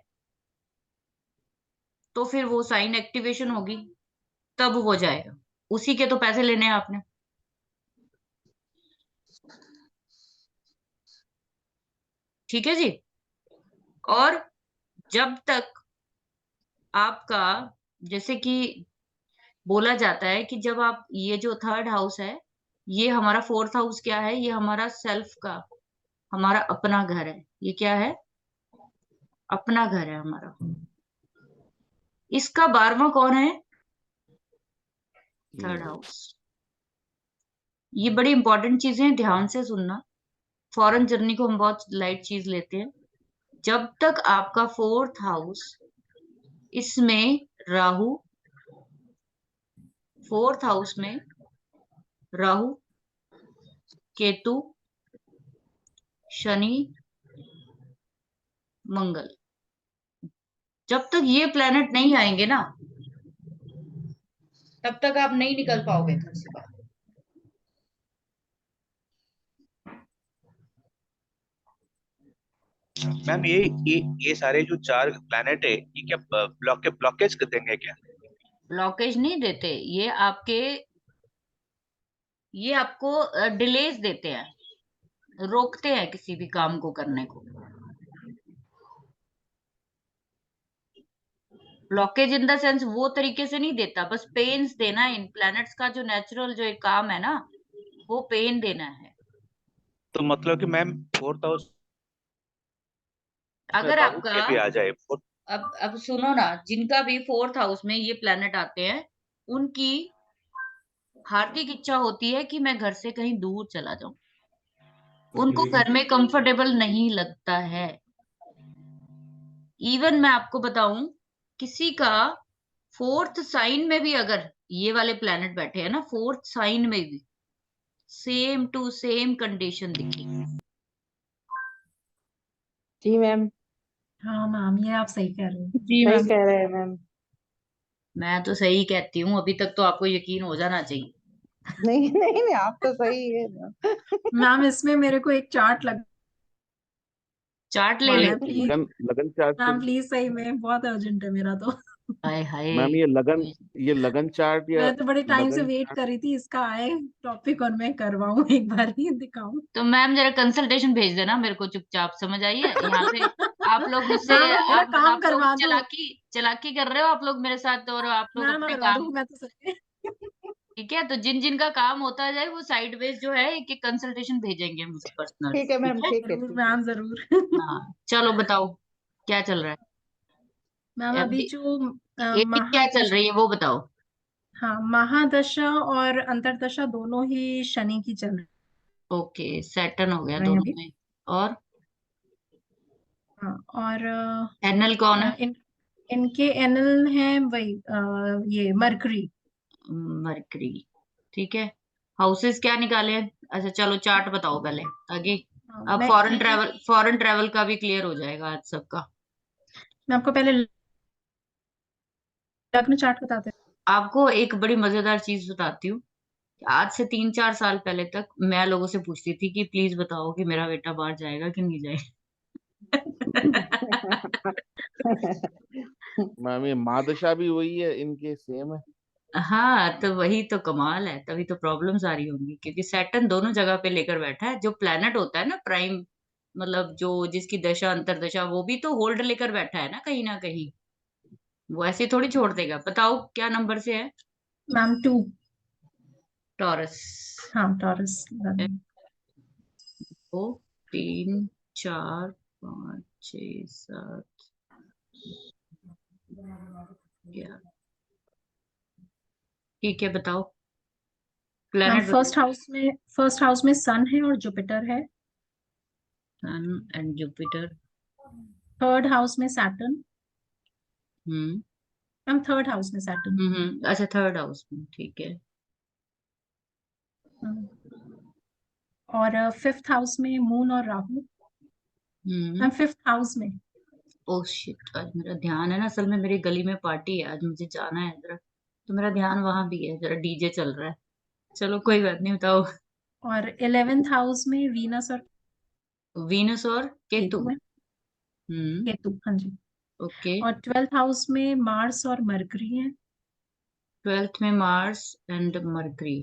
तो फिर वो साइन एक्टिवेशन होगी, तब हो जाएगा। उसी के तो पैसे लेने हैं आपने। ठीक है जी। और जब तक आपका, जैसे कि बोला जाता है कि जब आप, ये जो थर्ड हाउस है, ये हमारा फोर्थ हाउस क्या है, ये हमारा सेल्फ का, हमारा अपना घर है। ये क्या है? अपना घर है हमारा। इसका 12वां कौन है? Third house. ये बड़ी इंपॉर्टेंट चीजें हैं, ध्यान से सुनना। फॉरेन जर्नी को हम बहुत लाइट चीज लेते हैं। जब तक आपका फोर्थ हाउस, इसमें राहु, फोर्थ हाउस में राहु, केतु, शनि, मंगल, जब तक ये प्लेनेट नहीं आएंगे ना, तब तक आप नहीं निकल पाओगे घर से बाहर। मैम ये सारे जो 4 प्लैनेट है, ये क्या ब्लॉकेज कर देंगे क्या? ब्लॉकेज नहीं देते, ये आपको डिलेज देते हैं, रोकते हैं किसी भी काम को करने को। ब्लॉकेज इन द सेंस वो तरीके से नहीं देता, बस पेन्स देना है। इन प्लैनेट्स का जो नेचुरल जो एक काम है ना, वो पेन देना है। तो मतलब कि मैम 4th हाउस में अगर राहु आपका, के भी आ जाए अब सुनो ना, जिनका भी फोर्थ हाउस में ये प्लैनेट आते हैं, उनकी हार्दिक इच्छा होती है कि मैं घर से कहीं दूर चला जाऊं। उनको घर में कंफर्टेबल नहीं लगता है। इवन मैं आपको बताऊं, किसी का फोर्थ साइन में भी अगर ये वाले प्लैनेट बैठे हैं ना, फोर्थ साइन में भी सेम टू सेम कंडीशन दिखी। जी मैम, हाँ मैम, ये आप सही कह रहे हो। जी सही मैम। कह रहे हैं मैम। मैं तो सही कहती हूँ, अभी तक तो आपको यकीन हो जाना चाहिए। नहीं नहीं नहीं, आप तो सही है मैम। मैम इसमें मेरे को एक चार्ट चार्ट ले लगवाना ले। है प्लीज। लगन चार्ट से। मैम प्लीज, सही में बहुत अर्जेंट है मेरा तो। हाय हाय। मैम ये लगन चार्ट या मैं तो बड़े टाइम से लगन वेट चार्ट। कर रही थी इसका आए टॉपिक, और मैं करवाऊं एक बार ही दिखाऊं। तो मैम जरा कंसल्टेशन भेज देना मेरे को चुपचाप, समझ आई है? यहाँ पे आप लोग मुझसे, मैम आप मेरा काम आप लोग करवा दो। चालाकी कर रहे हो आप लोग मेरे साथ, और आप लोग मैम अपने करवा दो, काम। मैं तो सही। ठीक है, तो जिन जिन का काम होता जाए वो साइड बेस जो है, एक एक कंसल्टेशन भेजेंगे मुझे पर्सनल। ठीक है ठीक मैम, है। ठीक है जरूर ठीक है। मैम, जरूर। हाँ, चलो बताओ क्या चल रहा मैम है अभी अभी। जो एपी क्या चल महादशा, रही है वो बताओ। हाँ महादशा और अंतरदशा दोनों ही शनि की चल ओके, सैटर्न हो गया रही है दोनों अभी। में। और हाँ, और एनल कौन है? इनके एनल हैं वही ये मरकरी। मरकरी। ठीक है। हाउसेस क्या निकाले हैं? अच्छा चलो चार्ट बताओ पहले, ताकि अब मैं फॉरेन ट्रेवल का भी क्लियर हो जाएगा आज सबका। मैं आपको पहले लग्न चार्ट बताते हैं। आपको एक बड़ी मजेदार चीज बताती हूँ। आज से 3-4 साल पहले तक मैं लोगों से पूछती थी कि प्लीज बताओ कि मेरा बेटा बाहर जाएगा कि नहीं जाएगा। मैम ये महादशा भी वही है, इनके सेम है। हाँ, तो वही तो कमाल है, तभी तो प्रॉब्लम्स आ रही होंगी, क्योंकि सैटर्न दोनों जगह पे लेकर बैठा है। जो प्लेनेट होता है ना प्राइम, मतलब जो जिसकी दशा अंतरदशा, वो भी तो होल्ड लेकर बैठा है ना कहीं। वो ऐसे थोड़ी छोड़ देगा। बताओ क्या नंबर से है? मैम 2। टॉरस। हाँ टॉरस लग्न। 2, 3, 4, 5, 6, 7, 11। ठीक है, बताओ मैम प्लेनेट फर्स्ट हाउस में सन है और जुपिटर है। सन एंड जुपिटर। थर्ड हाउस में सैटर्न। हम्म मैम थर्ड हाउस में सैटर्न। अच्छा, थर्ड हाउस में, ठीक है। और फिफ्थ हाउस में मून और राहु। हम्म मैम फिफ्थ हाउस में। ओह शिट, आज मेरा ध्यान है ना, असल में मेरी गली में पार्टी है आज, मुझे जाना है जरा। तो मेरा ध्यान वहां भी है, जरा डीजे चल रहा है। चलो कोई बात नहीं, बताओ। और 11th हाउस में वीनस और वीनस और केतु। केतु है। हम्म। केतु, हाँ जी। ओके। और 12th हाउस में मार्स और मरकरी है। 12th में मार्स एंड मरकरी।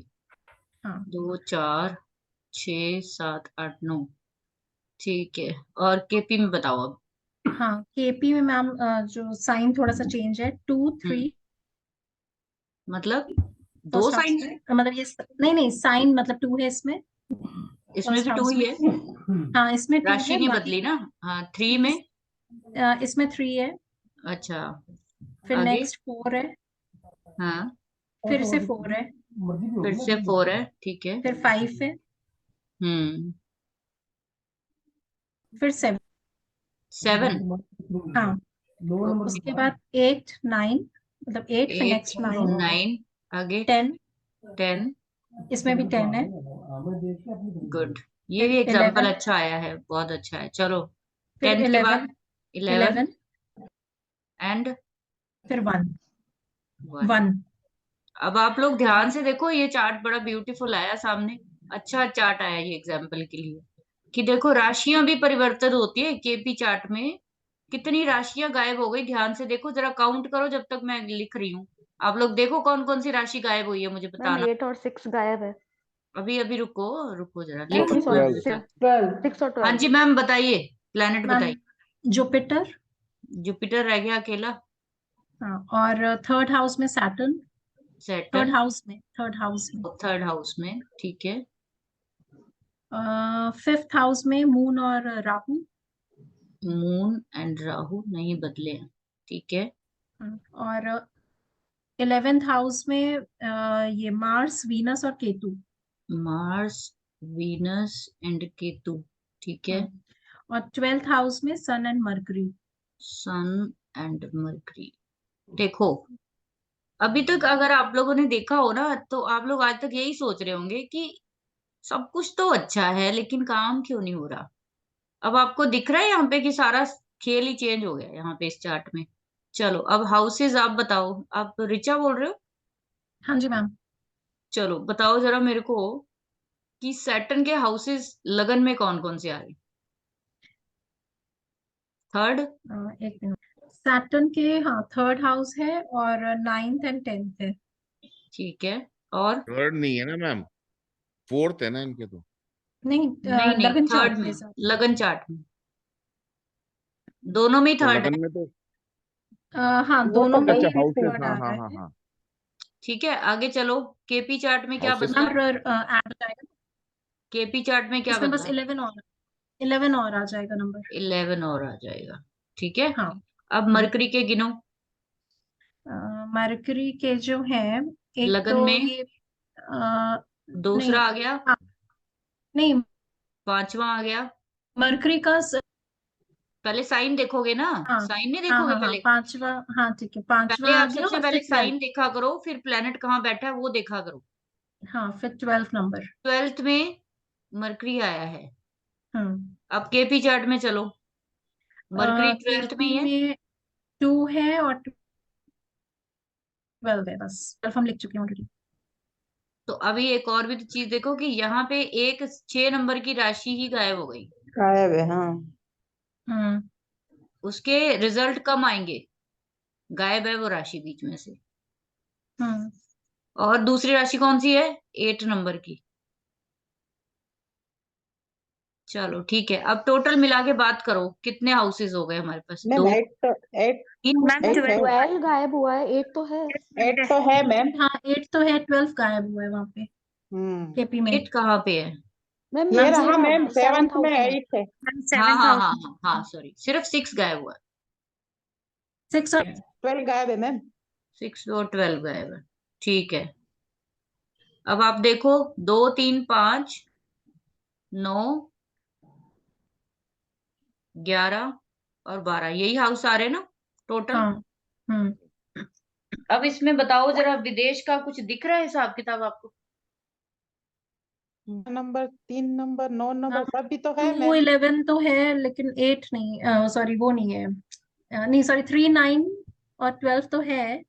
हाँ 2 4 6 7 8 9। ठीक है, और केपी में बताओ अब। हाँ। केपी में मैम जो साइन थोड़ा सा चेंज है, 2 3 मतलब 2 फर्स्ट हाउस साइन में, है? मतलब ये नहीं नहीं, साइन मतलब 2 है इसमें इसमें फर्स्ट भी 2 हाउस ही में। है। हाँ इसमें 2 राशि है, नहीं बाकी बदली ना। हाँ, 3 में। इसमें 3 है। अच्छा। फिर आगे। नेक्स्ट 4 है। हाँ, फिर से 4 है। मर्जी भी फिर होगी ना से अपनी। 4 है, ठीक है। फिर 5 है। हम्म। फिर 7। 7। हाँ लोअर नंबर उसके बाद 8 9, मतलब 8 फिर 8 नेक्स्ट 9 9। आगे 10, 10। इसमें भी 10 है। हमें देख के अपनी गुड। ये फिर भी एग्जाम्पल 11, अच्छा आया है, बहुत अच्छा है। चलो, फिर 10 के 11 बाद 11 11, एंड फिर 1 1। 1। अब आप लोग ध्यान से देखो, ये चार्ट बड़ा ब्यूटीफुल आया सामने। अच्छा चार्ट आया ये एग्जाम्पल के लिए, कि देखो राशियां भी परिवर्तित होती है केपी चार्ट में। कितनी राशियां गायब हो गई, ध्यान से देखो, जरा काउंट करो जब तक मैं लिख रही हूँ। आप लोग देखो कौन कौन सी राशि गायब हुई है, मुझे मैम बताना। 8 और 6 गायब है। अभी अभी रुको, रुको जरा लिख नहीं लो सॉरी, आप मेरे साथ। 6 और हाँ 12। जी मैम, बताइए। प्लेनेट मैम बताइए। जुपिटर। जुपिटर रह गया अकेला। हाँ और थर्ड हाउस में सैटर्न। सैटर्न। थर्ड हाउस में। थर्ड हाउस में, ठीक है। फिफ्थ हाउस में मून और राहु। मून एंड राहु नहीं बदले हैं, ठीक है। और 11th हाउस में ये मार्स वीनस और Ketu. Mars, Venus and Ketu, ठीक है। और 12th हाउस में Sun and Mercury. Sun and Mercury. देखो, अभी तक अगर आप लोगों ने देखा हो ना, तो आप लोग आज तक यही सोच रहे होंगे कि सब कुछ तो अच्छा है, लेकिन काम क्यों नहीं हो रहा। अब आपको दिख रहा है यहाँ पे कि सारा खेल ही चेंज हो गया यहाँ पे इस चार्ट में। चलो अब हाउसेस आप बताओ। आप रिचा बोल रहे हो? हाँ जी मैम। चलो बताओ जरा मेरे को, कि सैटर्न के हाउसेस लगन में कौन कौन से आ रहे? थर्ड। एक मिनट। सैटर्न के हाँ थर्ड हाउस है और 9th एंड 10th है। ठीक है। और थर्ड नहीं है ना मैम, फोर्थ है ना इनके तो। नहीं नहीं नहीं, लगन चार्ट थर्ड के में, हिसाब से। लगन चार्ट में दोनों में ही तो थर्ड लगन है। में तो हाँ वो दोनों तो में अच्छा वही ही है। हाउसेस, थर्ड हाँ आ हाँ रहा हाँ है। हाँ। ठीक है, आगे चलो। केपी चार्ट में क्या हाउसेस बदला? का नंबर ऐड हो जाएगा। केपी चार्ट में क्या इसमें बस बदला? 11 और आ जाएगा नंबर। 11 और आ जाएगा, ठीक है। हाँ। अब मरकरी के गिनो। मरकरी के जो है, एक लगन तो में ये नहीं, दूसरा आ गया, हाँ, नहीं, पांचवा आ गया। मरकरी का पहले साइन देखोगे ना, हाँ साइन नहीं हाँ देखोगे हाँ हाँ पहले? पांचवा। हाँ ठीक है, पांचवा पहले आ आप गया सबसे और फिर पहले 12। साइन देखा करो, फिर प्लेनेट कहाँ बैठा है वो देखा करो। हाँ फिर 12th नंबर। 12th में मरकरी आया है। हम्म। अब केपी चार्ट में चलो। मरकरी 12th में केपी ही है। में 2 है और 12 है, बस 12 हम लिख चुके हैं ऑलरेडी। तो अभी एक और भी तो चीज देखो, कि यहाँ पे एक 6 नंबर की राशि ही गायब हो गई। गायब है हाँ। हम्म। उसके रिजल्ट कम आएंगे, गायब है वो राशि बीच में से। हम्म। और दूसरी राशि कौन सी है? 8 नंबर की। चलो ठीक है, अब टोटल मिला के बात करो, कितने हाउसेस हो गए हमारे पास? मैम दो, एट तीन, मैम एट है। 12 गायब हुआ है, 8 तो है। 8 तो है मैम। हाँ 8 तो है, 12 गायब हुआ है वहां पे हम्म। केपी में। 8 कहाँ पे है? मैम ये मैम रहा मैम, 7 सेवंथ में हाउस में। 8 है। हाँ 7th हाँ हाउस हाँ में हाँ हाँ, सॉरी, सिर्फ 6 गायब हुआ है। 6 और 12 गायब है मैम। 6 और 12 गायब है, ठीक है। अब आप देखो, 2 3 5 9 11 और 12, यही हाउस आ रहे हैं ना टोटल। हाँ। हम्म। अब इसमें बताओ जरा, विदेश का कुछ दिख रहा है हिसाब किताब आपको? नंबर 3 नंबर 9 नंबर सब भी तो है 2 मैम। 11 तो है लेकिन 8 नहीं, सॉरी वो नहीं है। नहीं सॉरी 3 9 और 12 तो है।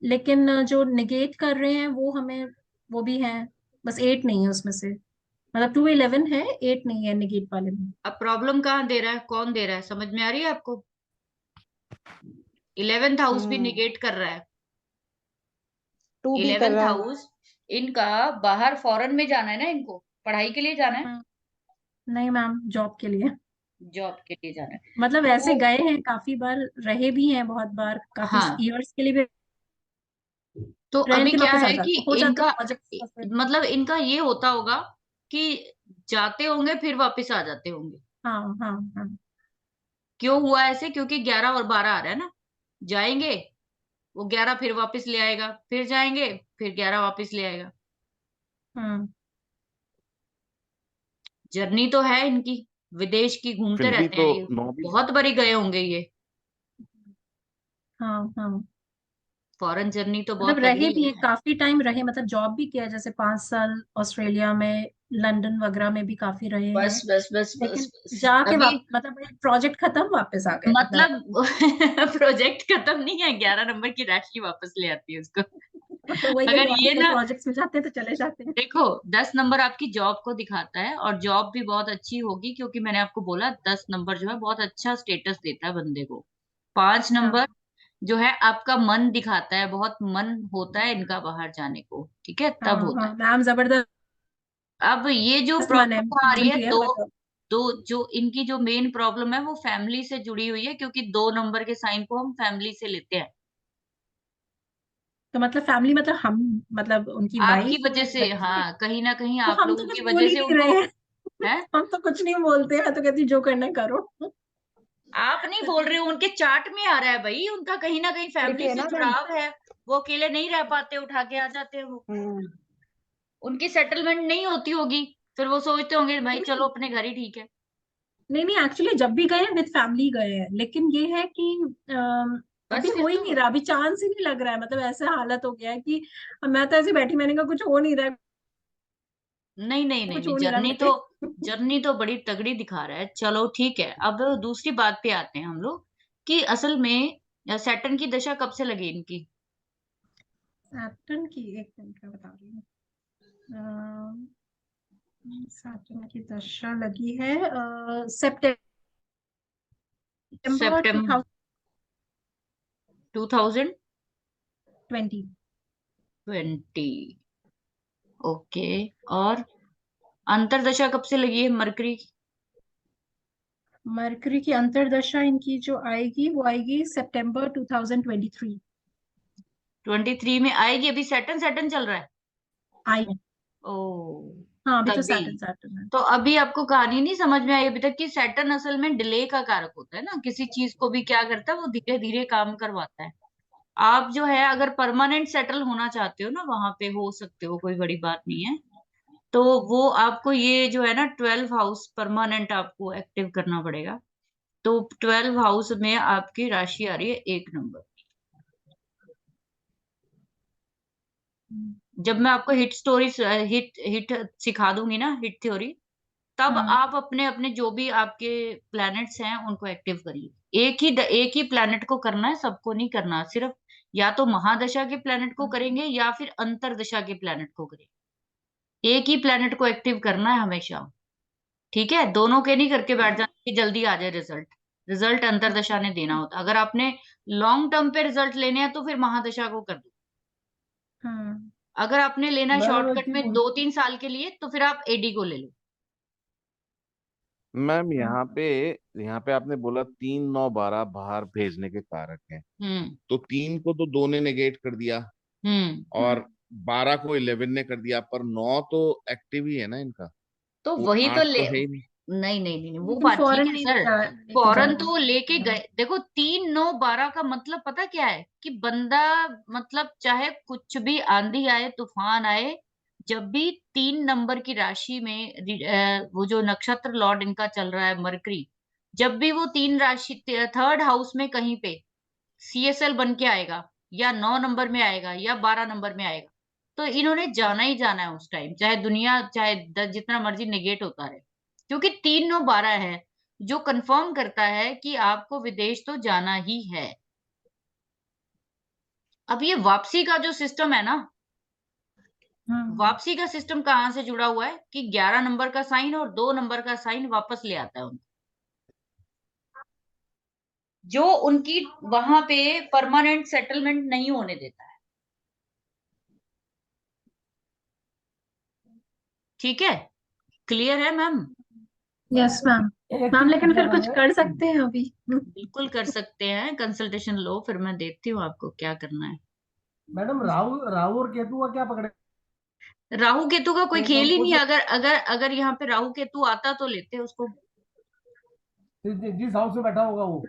लेकिन जो निगेट कर रहे हैं वो हमें, वो भी है, बस 8 नहीं है उसमें से, मतलब 2 11 है, 8 नहीं है निगेट वाले में। अब प्रॉब्लम कहाँ दे रहा है, कौन दे रहा है, समझ में आ रही है आपको? 11th हाउस भी निगेट कर रहा है। 2 भी कर 11th रहा है। हाउस इनका बाहर फॉरेन में जाना है ना, इनको पढ़ाई के लिए जाना है, नहीं मैम, जॉब के लिए। जॉब के लिए जाना है। मतलब ऐसे तो गए हैं, काफी बार रहे भी हैं, बहुत बार, काफी हाँ, इयर्स के लिए भी तो रहे हैं, अभी लेकिन क्या वापस आ है कि जाते, हो जाते इनका प्रोजेक्ट्स तो फिर। मतलब इनका ये होता होगा कि जाते होंगे फिर वापस आ जाते होंगे। हाँ हाँ हाँ। क्यों हुआ ऐसे? क्योंकि 11 और 12 आ रहा है ना, जाएंगे वो 11 फिर वापस ले आएगा, फिर जाएंगे फिर 11 वापस ले आएगा। हम्म। जर्नी तो है इनकी, विदेश की, घूमते फिर भी रहते तो हैं ये, 9 भी बहुत बारी गए होंगे ये, हाँ हाँ। फॉरेन जर्नी तो मतलब बहुत रहे तगड़ी भी हैं, है। काफी टाइम रहे, मतलब जॉब भी किया, जैसे 5 साल ऑस्ट्रेलिया में, लंदन वगैरह में भी काफी रहे हैं। बस बस बस बस लेकिन बस जाके अभी मतलब प्रोजेक्ट खत्म, वापस आ गए, मतलब मतलब प्रोजेक्ट खत्म नहीं है, 11 नंबर की राशि वापस ले आती है उसको। तो वही है, अगर ये लॉजिकल ना, प्रोजेक्ट्स में जाते हैं तो चले जाते हैं। देखो 10 नंबर आपकी जॉब को दिखाता है, और जॉब भी बहुत अच्छी होगी, क्योंकि मैंने आपको बोला 10 नंबर जो है बहुत अच्छा स्टेटस देता है बंदे को। 5 हाँ नंबर जो है आपका मन दिखाता है, बहुत मन होता है इनका बाहर जाने को, ठीक है, हाँ तब होता हाँ है। मैम, जबरदस्त अब ये जो मन है, प्रॉब्लम आ रही मन है, की है, दो बताओ। दो जो इनकी जो मेन प्रॉब्लम है वो फैमिली से जुड़ी हुई है, क्योंकि 2 नंबर के साइन को हम फैमिली से लेते हैं। तो मतलब फैमिली, मतलब हम, मतलब उनकी आपकी वाइफ वजह और से, बच्चे। हाँ, कहीं ना कहीं तो आप हम तो लोगों कुछ की बोल वजह ही से नहीं रहे उनको हैं। है। हम तो कुछ नहीं बोलते हैं, मैं तो कहती हूँ, जो करना है करो। आप नहीं बोल रहे हो, उनके चार्ट में आ रहा है भाई, उनका कहीं ना कहीं देखिए फैमिली है से ना मैम। जुड़ाव है, वो अकेले नहीं रह पाते, उठा के आ जाते हैं वो, उनकी सेटलमेंट नहीं होती होगी, फिर वो सोचते होंगे भाई चलो नहीं अपने घर ही ठीक है। नहीं नहीं, एक्चुअली जब भी गए हैं विद फैमिली गए हैं, लेकिन ये है कि बस अभी फिर हो ही नहीं तो रहा, अभी चांस ही नहीं लग रहा है, मतलब ऐसा हालत हो गया है कि मैं तो ऐसे बैठी, मैंने कहा कुछ हो नहीं रहा है, नहीं नहीं नहीं कुछ नहीं, हो नहीं रहा है जर्नी तो बड़ी तगड़ी दिखा रहा है। चलो ठीक है, अब दूसरी बात पे आते हैं हम लोग, कि असल में सैटर्न की दशा कब से लगी इनकी? सैटर्न की, एक मिनट में बता रही हूँ। सैटर्न की दशा लगी है सितंबर सितंबर 2020। 2020। ओके, और अंतरदशा कब से लगी है मरकरी की? मरकरी की अंतर्दशा इनकी जो आएगी वो आएगी सितंबर 2023। 23 में आएगी, अभी सैटर्न सैटर्न चल रहा है। आई। ओ, हाँ अभी तो तभी सैटर्न सैटर्न है। तो अभी आपको कहानी नहीं समझ में आई अभी तक कि सैटर्न असल में डिले का कारक होता है ना, किसी चीज को भी क्या करता है, वो धीरे धीरे काम करवाता है। आप जो है अगर परमानेंट सेटल होना चाहते हो ना, वहां पे हो सकते हो, कोई बड़ी बात नहीं है। तो वो आपको ये जो है ना 12 हाउस परमानेंट आपको एक्टिव करना पड़ेगा। तो 12 हाउस में आपकी राशि आ रही है 1 नंबर। जब मैं आपको हिट स्टोरी, हिट हिट सिखा दूंगी ना, हिट थ्योरी, तब हम्म आप अपने अपने जो भी आपके प्लैनेट्स हैं उनको एक्टिव करिए। एक ही प्लैनेट को करना है, सबको नहीं करना, सिर्फ या तो महादशा के प्लैनेट को करेंगे या फिर अंतरदशा के प्लैनेट को करेंगे। एक ही प्लैनेट को एक्टिव करना है हमेशा, ठीक है, दोनों के नहीं करके बैठ जाना कि जल्दी आ जाए रिजल्ट। रिजल्ट अंतरदशा ने देना होता, अगर आपने लॉन्ग टर्म पे रिजल्ट लेने हैं तो फिर महादशा को कर दो। हम्म। अगर आपने लेना है मैडम एक शॉर्टकट चीज में बोल 2-3 साल के लिए, तो फिर आप एडी को ले लो। मैम हम्म यहाँ पे आपने बोला 3 9 12 बाहर भेजने के कारक हैं। हम्म। तो 3 को तो 2 ने नेगेट कर दिया, हम्म। और 12 को 11 ने कर दिया, पर 9 तो एक्टिव ही है ना इनका। तो वो वही तो 8 ले, तो है ही नहीं। नहीं नहीं नहीं, वो लेकिन बात ठीक फॉरेन है नहीं सर, लेके जा फौरन रहे तो लेके हैं। गए। देखो 3 9 12 का मतलब पता क्या है, कि बंदा, मतलब चाहे कुछ भी आंधी आए तूफान आए, जब भी 3 नंबर की राशि में वो जो नक्षत्र लॉर्ड इनका चल रहा है मरकरी, जब भी वो 3 राशि थर्ड हाउस में कहीं पे सीएसएल बन के आएगा, या 9 नंबर में आएगा या 12 नंबर में आएगा, तो इन्होंने जाना ही जाना है उस टाइम, चाहे दुनिया, चाहे जितना मर्जी नेगेट होता रहे, क्योंकि 3 9 12 है जो कंफर्म करता है कि आपको विदेश तो जाना ही है। अब ये वापसी का जो सिस्टम है ना, हम्म, वापसी का सिस्टम कहाँ से जुड़ा हुआ है कि 11 नंबर का साइन और 2 नंबर का साइन वापस ले आता है उनको, जो उनकी वहां पे परमानेंट सेटलमेंट नहीं होने देता है। ठीक है, क्लियर है मैम? Yes ma'am. एक मैम चीज लेकिन पूछना फिर था कुछ मैं, कर सकते हैं अभी? बिल्कुल कर सकते हैं, कंसल्टेशन लो, फिर मैं देखती हूँ आपको क्या करना है। मैडम राहु राहु और केतु का क्या पकड़े? राहु केतु का कोई खेल ही कौन नहीं सा? है। अगर अगर अगर यहाँ पे राहु केतु आता तो लेते उसको। जिस हाउस में बैठा होगा वो।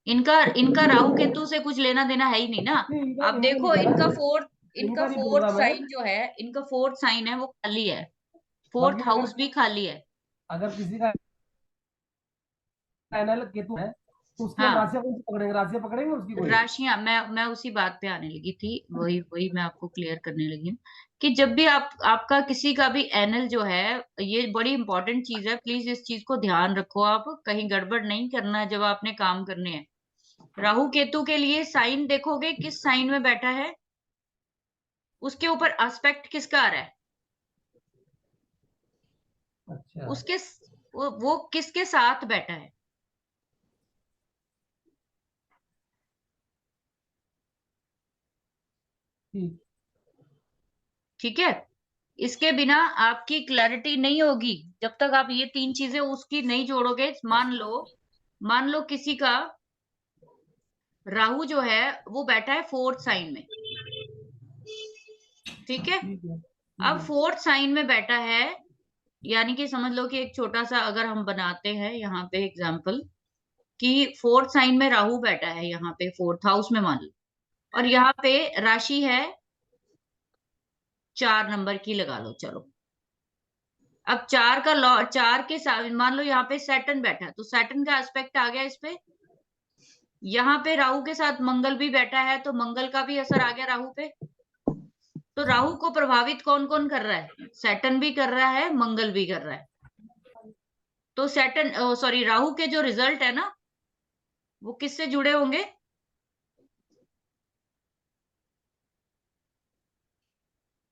इनका इनका राहु केतु से कुछ लेना देना है ही नहीं ना। नहीं, आप इनका नहीं देखो कह इनका रहा, इनका इनका नहीं बोल फोर्थ रहा मैं। साइन जो है, इनका फोर्थ साइन है वो खाली है, फोर्थ बाकी हाउस भी खाली है। अगर किसी का एनएल केतु है तो उसकी हम हाँ, राशियां कौन सी पकड़ेंगे? राशियां पकड़ेंगे उसकी कोई? राशियां, मैं उसी बात पे आने लगी थी, वही वही मैं आपको क्लियर करने लगी हूँ कि जब भी आपका किसी का भी एनएल जो है, ये बड़ी इंपॉर्टेंट चीज है, प्लीज इस चीज को ध्यान रखो। आप कहीं गड़बड़ नहीं करना है जब आपने काम करने हैं। राहु केतु के लिए साइन देखोगे किस साइन में बैठा है, उसके ऊपर एस्पेक्ट किसका आ रहा है, अच्छा, उसके वो किसके साथ बैठा है। ठीक। ठीक है, इसके बिना आपकी क्लैरिटी नहीं होगी जब तक आप ये 3 चीजें उसकी नहीं जोड़ोगे। मान लो किसी का राहु जो है वो बैठा है फोर्थ साइन में। ठीक है, ठीक है, अब फोर्थ साइन में बैठा है, यानी कि समझ लो कि एक छोटा सा अगर हम बनाते हैं यहाँ पे एग्जाम्पल, कि फोर्थ साइन में राहु बैठा है यहाँ पे फोर्थ हाउस में मान लो, और यहाँ पे राशि है 4 नंबर की लगा लो चलो। अब 4 का लॉ 4 के साथ मान लो यहाँ पे सैटर्न बैठा है, तो सैटर्न का एस्पेक्ट आ गया इस पे। यहाँ पे राहु के साथ मंगल भी बैठा है, तो मंगल का भी असर आ गया राहु पे। तो राहु को प्रभावित कौन कौन कर रहा है? सैटर्न भी कर रहा है, मंगल भी कर रहा है। तो सैटर्न सॉरी राहु के जो रिजल्ट है ना, वो किससे जुड़े होंगे?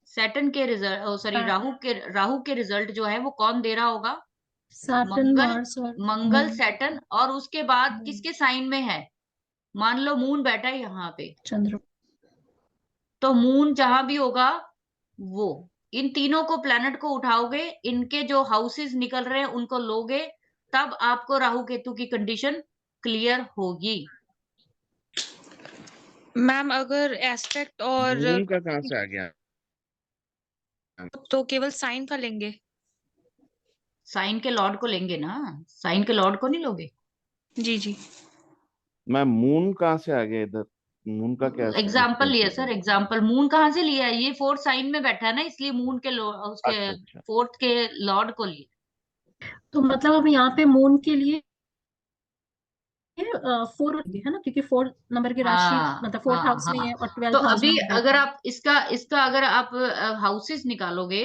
सैटर्न के रिजल्ट सॉरी राहु के रिजल्ट जो है वो कौन दे रहा होगा? सैटर्न, मंगल। मार्स और मंगल सैटर्न, और उसके बाद किसके साइन में है? मान लो मून बैठा है यहाँ पे, चंद्र। तो मून जहां भी होगा वो, इन तीनों को प्लैनेट को उठाओगे, इनके जो हाउसेस निकल रहे हैं उनको लोगे, तब आपको राहु केतु की कंडीशन क्लियर होगी। मैम अगर एस्पेक्ट और मून का कहाँ से आ गया? तो केवल साइन का लेंगे? साइन के लॉर्ड को लेंगे ना, साइन के लॉर्ड को नहीं लोगे? जी जी। मैं मून कहाँ से आ गया इधर? मून का क्या एग्जाम्पल लिया सिग्निफिकेंस सर, है? एग्जाम्पल मून कहाँ से लिया है? ये फोर्थ साइन में बैठा है ना, इसलिए मून के उसके अच्छा अच्छा। फोर्थ के लॉर्ड को लिया। तो मतलब हम यहाँ पे मून के लिए 4 है ना, क्योंकि 4 नंबर की राशि हाँ मतलब 4th हाँ हाउस में हाँ। है और तो 12th हाउस अभी में अगर बैठा है। आप इसका अगर आप हाउसेस निकालोगे,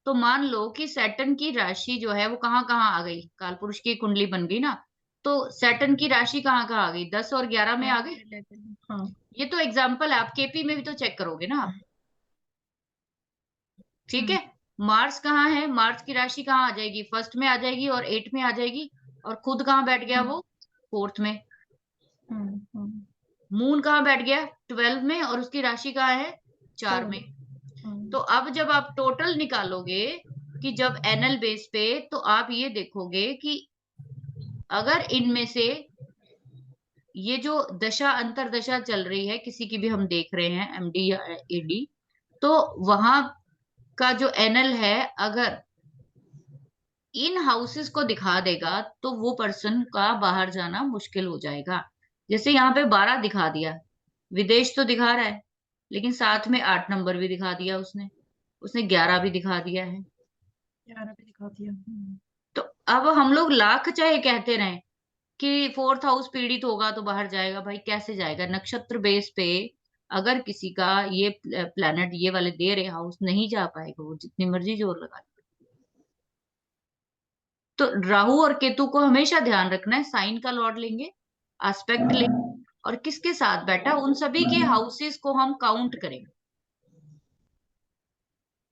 तो मान लो कि सैटर्न की राशि जो है वो कहाँ कहाँ आ गई, कालपुरुष की कुंडली बन गई ना, तो सैटर्न की राशि कहाँ कहाँ आ गई? 10 और 11 में आ गई। 11, हाँ। ये तो एग्जाम्पल है, आप केपी में भी तो चेक करोगे ना आप। ठीक है, मार्स कहाँ है? मार्स की राशि कहाँ आ जाएगी? फर्स्ट में आ जाएगी और 8 में आ जाएगी, और खुद कहाँ बैठ गया वो? फोर्थ में। मून कहाँ बैठ गया? 12 में, और उसकी राशि कहाँ है? 4 में। तो अब जब आप टोटल निकालोगे कि जब एनएल बेस पे, तो आप ये देखोगे कि अगर इनमें से ये जो दशा अंतरदशा चल रही है किसी की भी हम देख रहे हैं, एमडी या एडी, तो वहां का जो एनएल है अगर इन हाउसेस को दिखा देगा, तो वो पर्सन का बाहर जाना मुश्किल हो जाएगा। जैसे यहाँ पे 12 दिखा दिया, विदेश तो दिखा रहा है, लेकिन साथ में 8 नंबर भी दिखा दिया उसने, उसने 11 भी दिखा दिया है। 11 भी दिखा दिया। तो अब हम लोग लाख चाहे कहते रहें कि फोर्थ हाउस पीड़ित होगा तो बाहर जाएगा, भाई कैसे जाएगा? नक्षत्र बेस पे अगर किसी का ये प्लैनेट ये वाले दे रहे हाउस, नहीं जा पाएगा वो जितनी मर्जी जोर लगा। तो राहु और केतु को हमेशा ध्यान रखना है, साइन का लॉर्ड लेंगे, एस्पेक्ट लेंगे, और किसके साथ बैठा है, उन सभी के हाउसेस को हम काउंट करेंगे।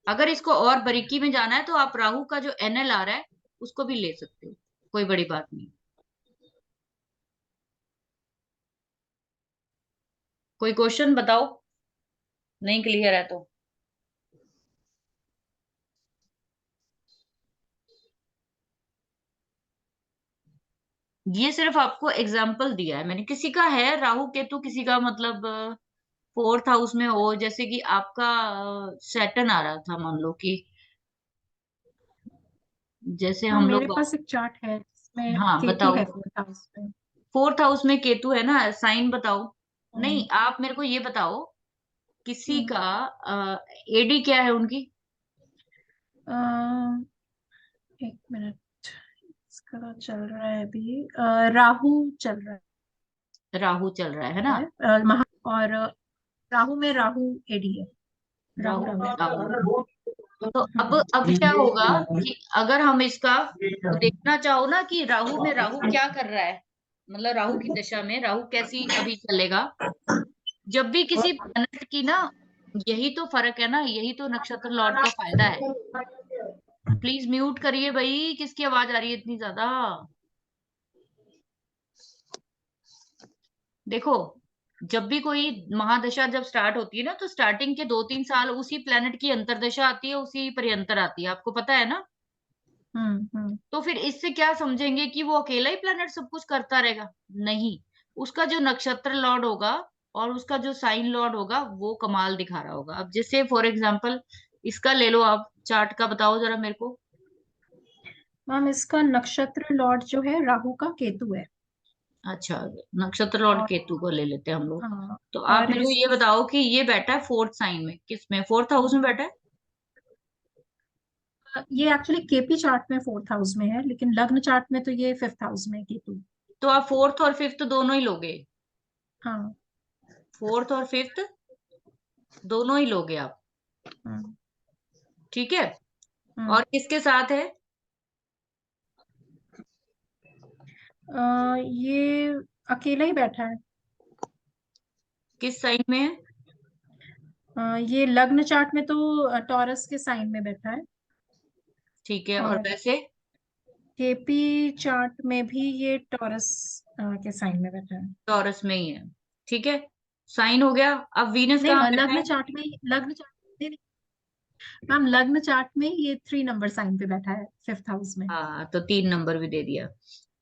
अगर इसको और बारीकी में जाना है तो आप राहु का जो एनएल आ रहा है उसको भी ले सकते हो, कोई बड़ी बात नहीं। कोई क्वेश्चन बताओ, नहीं क्लियर है तो। ये सिर्फ आपको एग्जाम्पल दिया है मैंने, किसी का है राहु केतु, किसी का मतलब फोर्थ हाउस में हो, जैसे कि आपका सैटर्न आ रहा था, मान लो कि जैसे हाँ हम मेरे लोग। पास एक चार्ट है जिसमें हाँ केतु बताओ। है फोर्थ हाउस में। फोर्थ हाउस में केतु है ना, साइन बताओ। नहीं, हम्म, आप मेरे को ये बताओ, किसी हम्म, का एडी क्या है उनकी। अ, एक मिनट, इसका चल रहा है अभी राहु चल रहा राहु चल रहा है ना। है और राहु में राहु एडी है। राहु राहु राहु में राहु। तो अब हम्म, क्या होगा कि अगर हम इसका देखना चाहो ना कि राहु में राहु क्या कर रहा है, मतलब राहु की दशा में राहु कैसी अभी चलेगा। जब भी किसी प्लैनेट की ना, यही तो फर्क है ना, यही तो नक्षत्र लॉर्ड का फायदा है। प्लीज म्यूट करिए भाई, किसकी आवाज आ रही है इतनी ज्यादा। देखो, जब भी कोई महादशा जब स्टार्ट होती है ना, तो स्टार्टिंग के 2-3 साल उसी प्लेनेट की अंतरदशा आती है, उसी पर्यंतर आती है, आपको पता है ना। हम्म। तो फिर इससे क्या समझेंगे कि वो अकेला ही प्लेनेट सब कुछ करता रहेगा। नहीं, उसका जो नक्षत्र लॉर्ड होगा और उसका जो साइन लॉर्ड होगा वो कमाल दिखा रहा होगा। अब जैसे फॉर एग्जाम्पल इसका ले लो, आप चार्ट का बताओ जरा मेरे को। मैम इसका नक्षत्र लॉर्ड जो है राहु का केतु है। अच्छा, नक्षत्र लॉर्ड और केतु को ले लेते हैं हम लोग। हाँ, तो आप और मेरे को इस ये बताओ कि ये बैठा है फोर्थ साइन में, किस में, फोर्थ हाउस में बैठा है। ये एक्चुअली केपी चार्ट में फोर्थ हाउस में है, लेकिन लग्न चार्ट में तो ये फिफ्थ हाउस में है केतु। तो आप फोर्थ और फिफ्थ दोनों ही लोगे। हाँ। फोर्थ और फिफ्थ दोनों ही लोगे आप, हम्म, ठीक है। हम्म। और किसके साथ है। ये अकेला ही बैठा है। किस साइन में है। ये लग्न चार्ट में तो टॉरस के साइन में बैठा है। ठीक है, और और वैसे केपी चार्ट में भी ये टॉरस के साइन में बैठा है। टॉरस में ही है, ठीक है। साइन हो गया। अब वीनस नहीं कहाँ बैठा लग्न है। चार्ट में, लग्न चार्ट नहीं, नहीं, मैम लग्न चार्ट में ये 3 नंबर साइन पे बैठा है फिफ्थ हाउस में। हाँ, तो 3 नंबर भी दे दिया।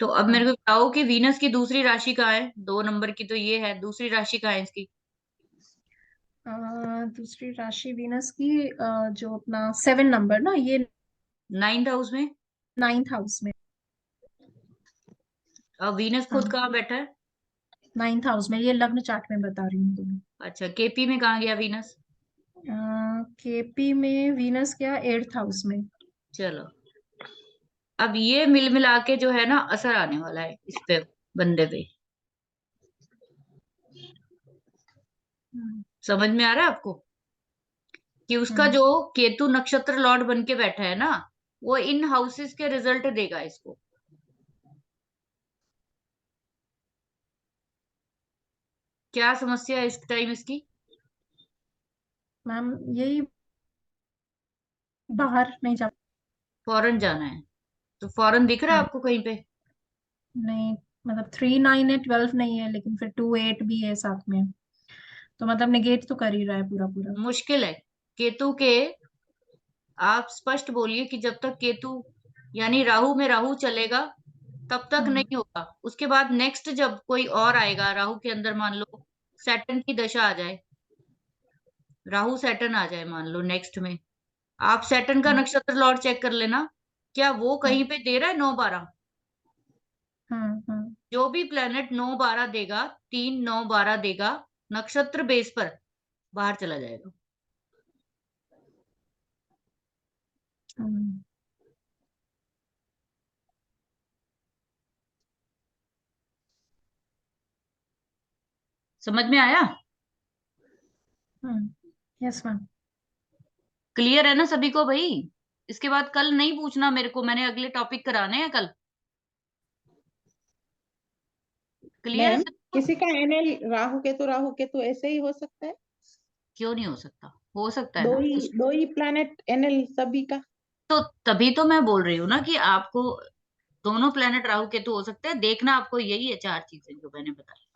तो अब मेरे हाँ। को बताओ कि वीनस की दूसरी राशि कहाँ है, 2 नंबर की तो ये है, दूसरी राशि कहाँ है इसकी। दूसरी राशि वीनस की जो अपना 7 नंबर ना, ये 9th हाउस में। 9th हाउस में। अब वीनस खुद हाँ कहाँ बैठा है। 9th हाउस में, ये लग्न चार्ट में बता रही हूँ तुम्हें। अच्छा, केपी में कहाँ गया वीनस। केपी में वीनस क्या 8th हाउस में। चलो, अब ये मिल मिला के जो है ना असर आने वाला है इस पे, बंदे पे। हम्म, समझ में आ रहा है आपको कि उसका हम्म, जो केतु नक्षत्र लॉर्ड बन के बैठा है ना, वो इन हाउसेस के रिजल्ट देगा इसको। क्या समस्या है इस टाइम इसकी। मैम यही बाहर नहीं जा। फॉरेन जाना है, तो फॉरेन दिख रहा है हाँ आपको कहीं पे। नहीं, मतलब 3 9 है, 12 नहीं है, लेकिन फिर 2 8 भी है साथ में, तो मतलब नेगेट तो कर ही रहा है पूरा पूरा। मुश्किल है केतु के। आप स्पष्ट बोलिए कि जब तक केतु यानी राहु में राहु चलेगा तब तक हम्म, नहीं होगा। उसके बाद नेक्स्ट जब कोई और आएगा राहु के अंदर, मान लो सैटर्न की दशा आ जाए, राहु सैटर्न आ जाए मान लो नेक्स्ट में, आप सैटर्न का हम्म, नक्षत्र लॉर्ड चेक कर लेना, क्या वो हम्म, कहीं पे दे रहा है 9-12। हम्म, जो भी प्लेनेट 9-12 देगा, 3 9 12 देगा, नक्षत्र बेस पर बाहर चला जाएगा। हम्म, समझ में आया। Yes ma'am. क्लियर है ना सभी को भाई। इसके बाद कल नहीं पूछना मेरे को, मैंने अगले टॉपिक कराने हैं कल। क्लियर है मैम सबको? किसी का एनएल राहु केतु ऐसे ही हो सकता है? क्यों नहीं हो सकता है ना। दो ही प्लैनेट एनएल सभी का? तो तभी तो मैं बोल रही हूँ ना कि आपको दोनों प्लेनेट राहु केतु हो सकते हैं। देखना आपको यही है 4 चीजें जो मैंने बताई।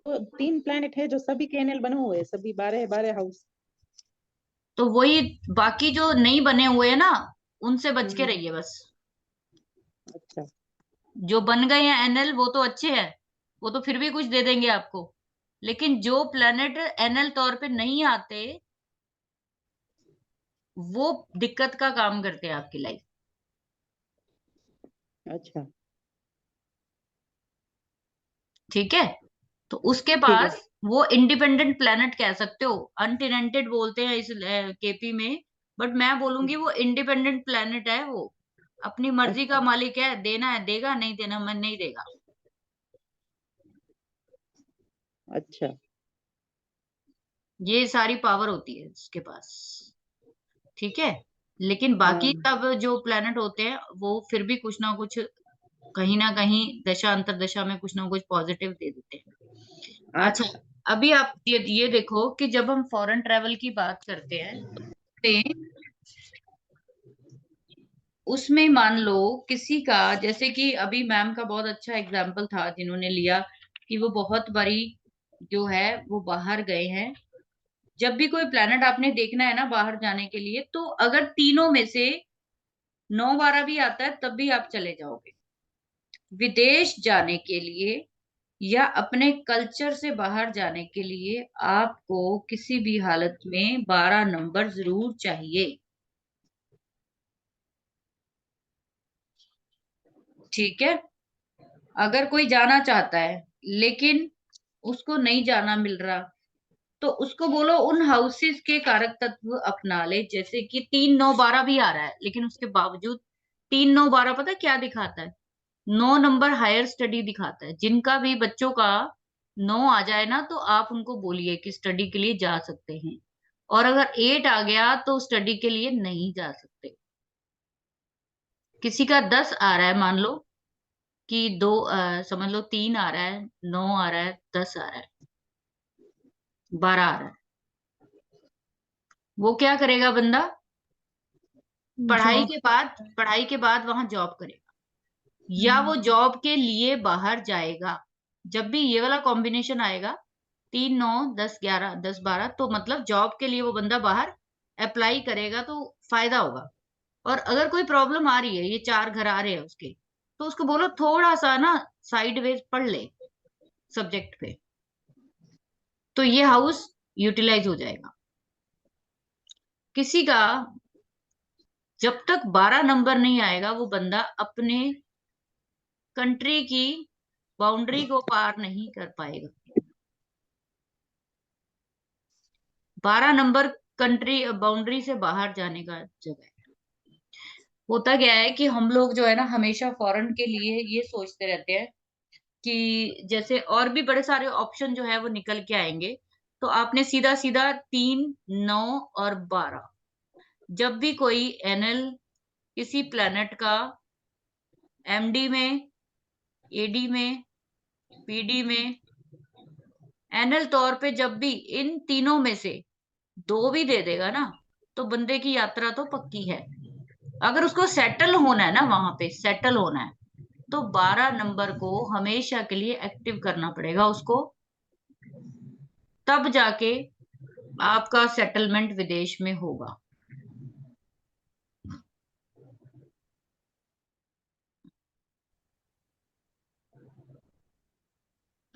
तो 3 प्लैनेट है जो सभी के एनएल बने हुए हैं, सभी 12 हाउस। तो वही बाकी जो नहीं बने हुए हैं ना, उनसे बच के हम्म, रहिए बस। अच्छा जो बन गए हैं एनएल वो तो अच्छे हैं, वो तो फिर भी कुछ दे देंगे आपको। लेकिन जो प्लेनेट एनएल तौर पे नहीं आते, वो दिक्कत का काम करते हैं आपकी लाइफ। अच्छा ठीक है। तो उसके ठीक है। पास वो इंडिपेंडेंट प्लेनेट कह सकते हो, अनटेनेंटेड बोलते हैं इस केपी में। बट मैं बोलूंगी वो इंडिपेंडेंट प्लेनेट है। वो अपनी मर्जी का अच्छा मालिक है, देना है देगा, नहीं देना मन नहीं देगा। अच्छा ये सारी पावर होती है उसके पास। ठीक है। लेकिन बाकी हाँ सब जो प्लेनेट होते हैं वो फिर भी कुछ ना कहीं दशा अंतरदशा में कुछ ना कुछ पॉजिटिव दे देते हैं। अच्छा, अच्छा अभी आप ये देखो कि जब हम फॉरेन ट्रेवल की बात करते हैं तो उसमें मान लो किसी का, जैसे कि अभी मैम का बहुत अच्छा एग्जाम्पल था जिन्होंने लिया कि वो बहुत बारी जो है वो बाहर गए हैं। जब भी कोई प्लेनेट आपने देखना है ना बाहर जाने के लिए, तो अगर तीनों में से 9-12 भी आता है तब भी आप चले जाओगे। विदेश जाने के लिए या अपने कल्चर से बाहर जाने के लिए आपको किसी भी हालत में 12 नंबर जरूर चाहिए। ठीक है। अगर कोई जाना चाहता है लेकिन उसको नहीं जाना मिल रहा, तो उसको बोलो उन हाउसेस के कारक तत्व अपना ले। जैसे कि 3-9-12 भी आ रहा है लेकिन उसके बावजूद 3-9-12 पता है क्या दिखाता है? 9 नंबर हायर स्टडी दिखाता है। जिनका भी बच्चों का 9 आ जाए ना, तो आप उनको बोलिए कि स्टडी के लिए जा सकते हैं। और अगर 8 आ गया तो स्टडी के लिए नहीं जा सकते। किसी का 10 आ रहा है, मान लो कि समझ लो 3 आ रहा है, 9 आ रहा है, 10 आ रहा है, 12 आ रहा है, वो क्या करेगा बंदा? जॉब। पढ़ाई के बाद वहां जॉब करेगा, या वो हम्म। जॉब के लिए बाहर जाएगा। जब भी ये वाला कॉम्बिनेशन आएगा 3-9-10-11 10-12, तो मतलब जॉब के लिए वो बंदा बाहर अप्लाई करेगा तो फायदा होगा। और अगर कोई प्रॉब्लम आ रही है, ये 4 घर आ रहे हैं उसके, तो उसको बोलो थोड़ा सा ना साइडवेज पढ़ ले सब्जेक्ट पे, तो ये हाउस यूटिलाइज हो जाएगा। किसी का जब तक 12 नंबर नहीं आएगा वो बंदा अपने कंट्री की बाउंड्री को पार नहीं कर पाएगा। 12 नंबर कंट्री बाउंड्री से बाहर जाने का जगह है। होता क्या है कि हम लोग जो है ना हमेशा फॉरेन के लिए ये सोचते रहते हैं कि जैसे और भी बड़े सारे ऑप्शन जो है वो निकल के आएंगे। तो आपने सीधा सीधा 3, 9 और 12, जब भी कोई एनएल किसी प्लेनेट का एमडी में, एडी में, पीडी में, एनएल तौर पे जब भी इन तीनों में से 2 भी दे देगा ना, तो बंदे की यात्रा तो पक्की है। अगर उसको सेटल होना है ना, वहां पे सेटल होना है, तो 12 नंबर को हमेशा के लिए एक्टिव करना पड़ेगा उसको। तब जाके आपका सेटलमेंट विदेश में होगा।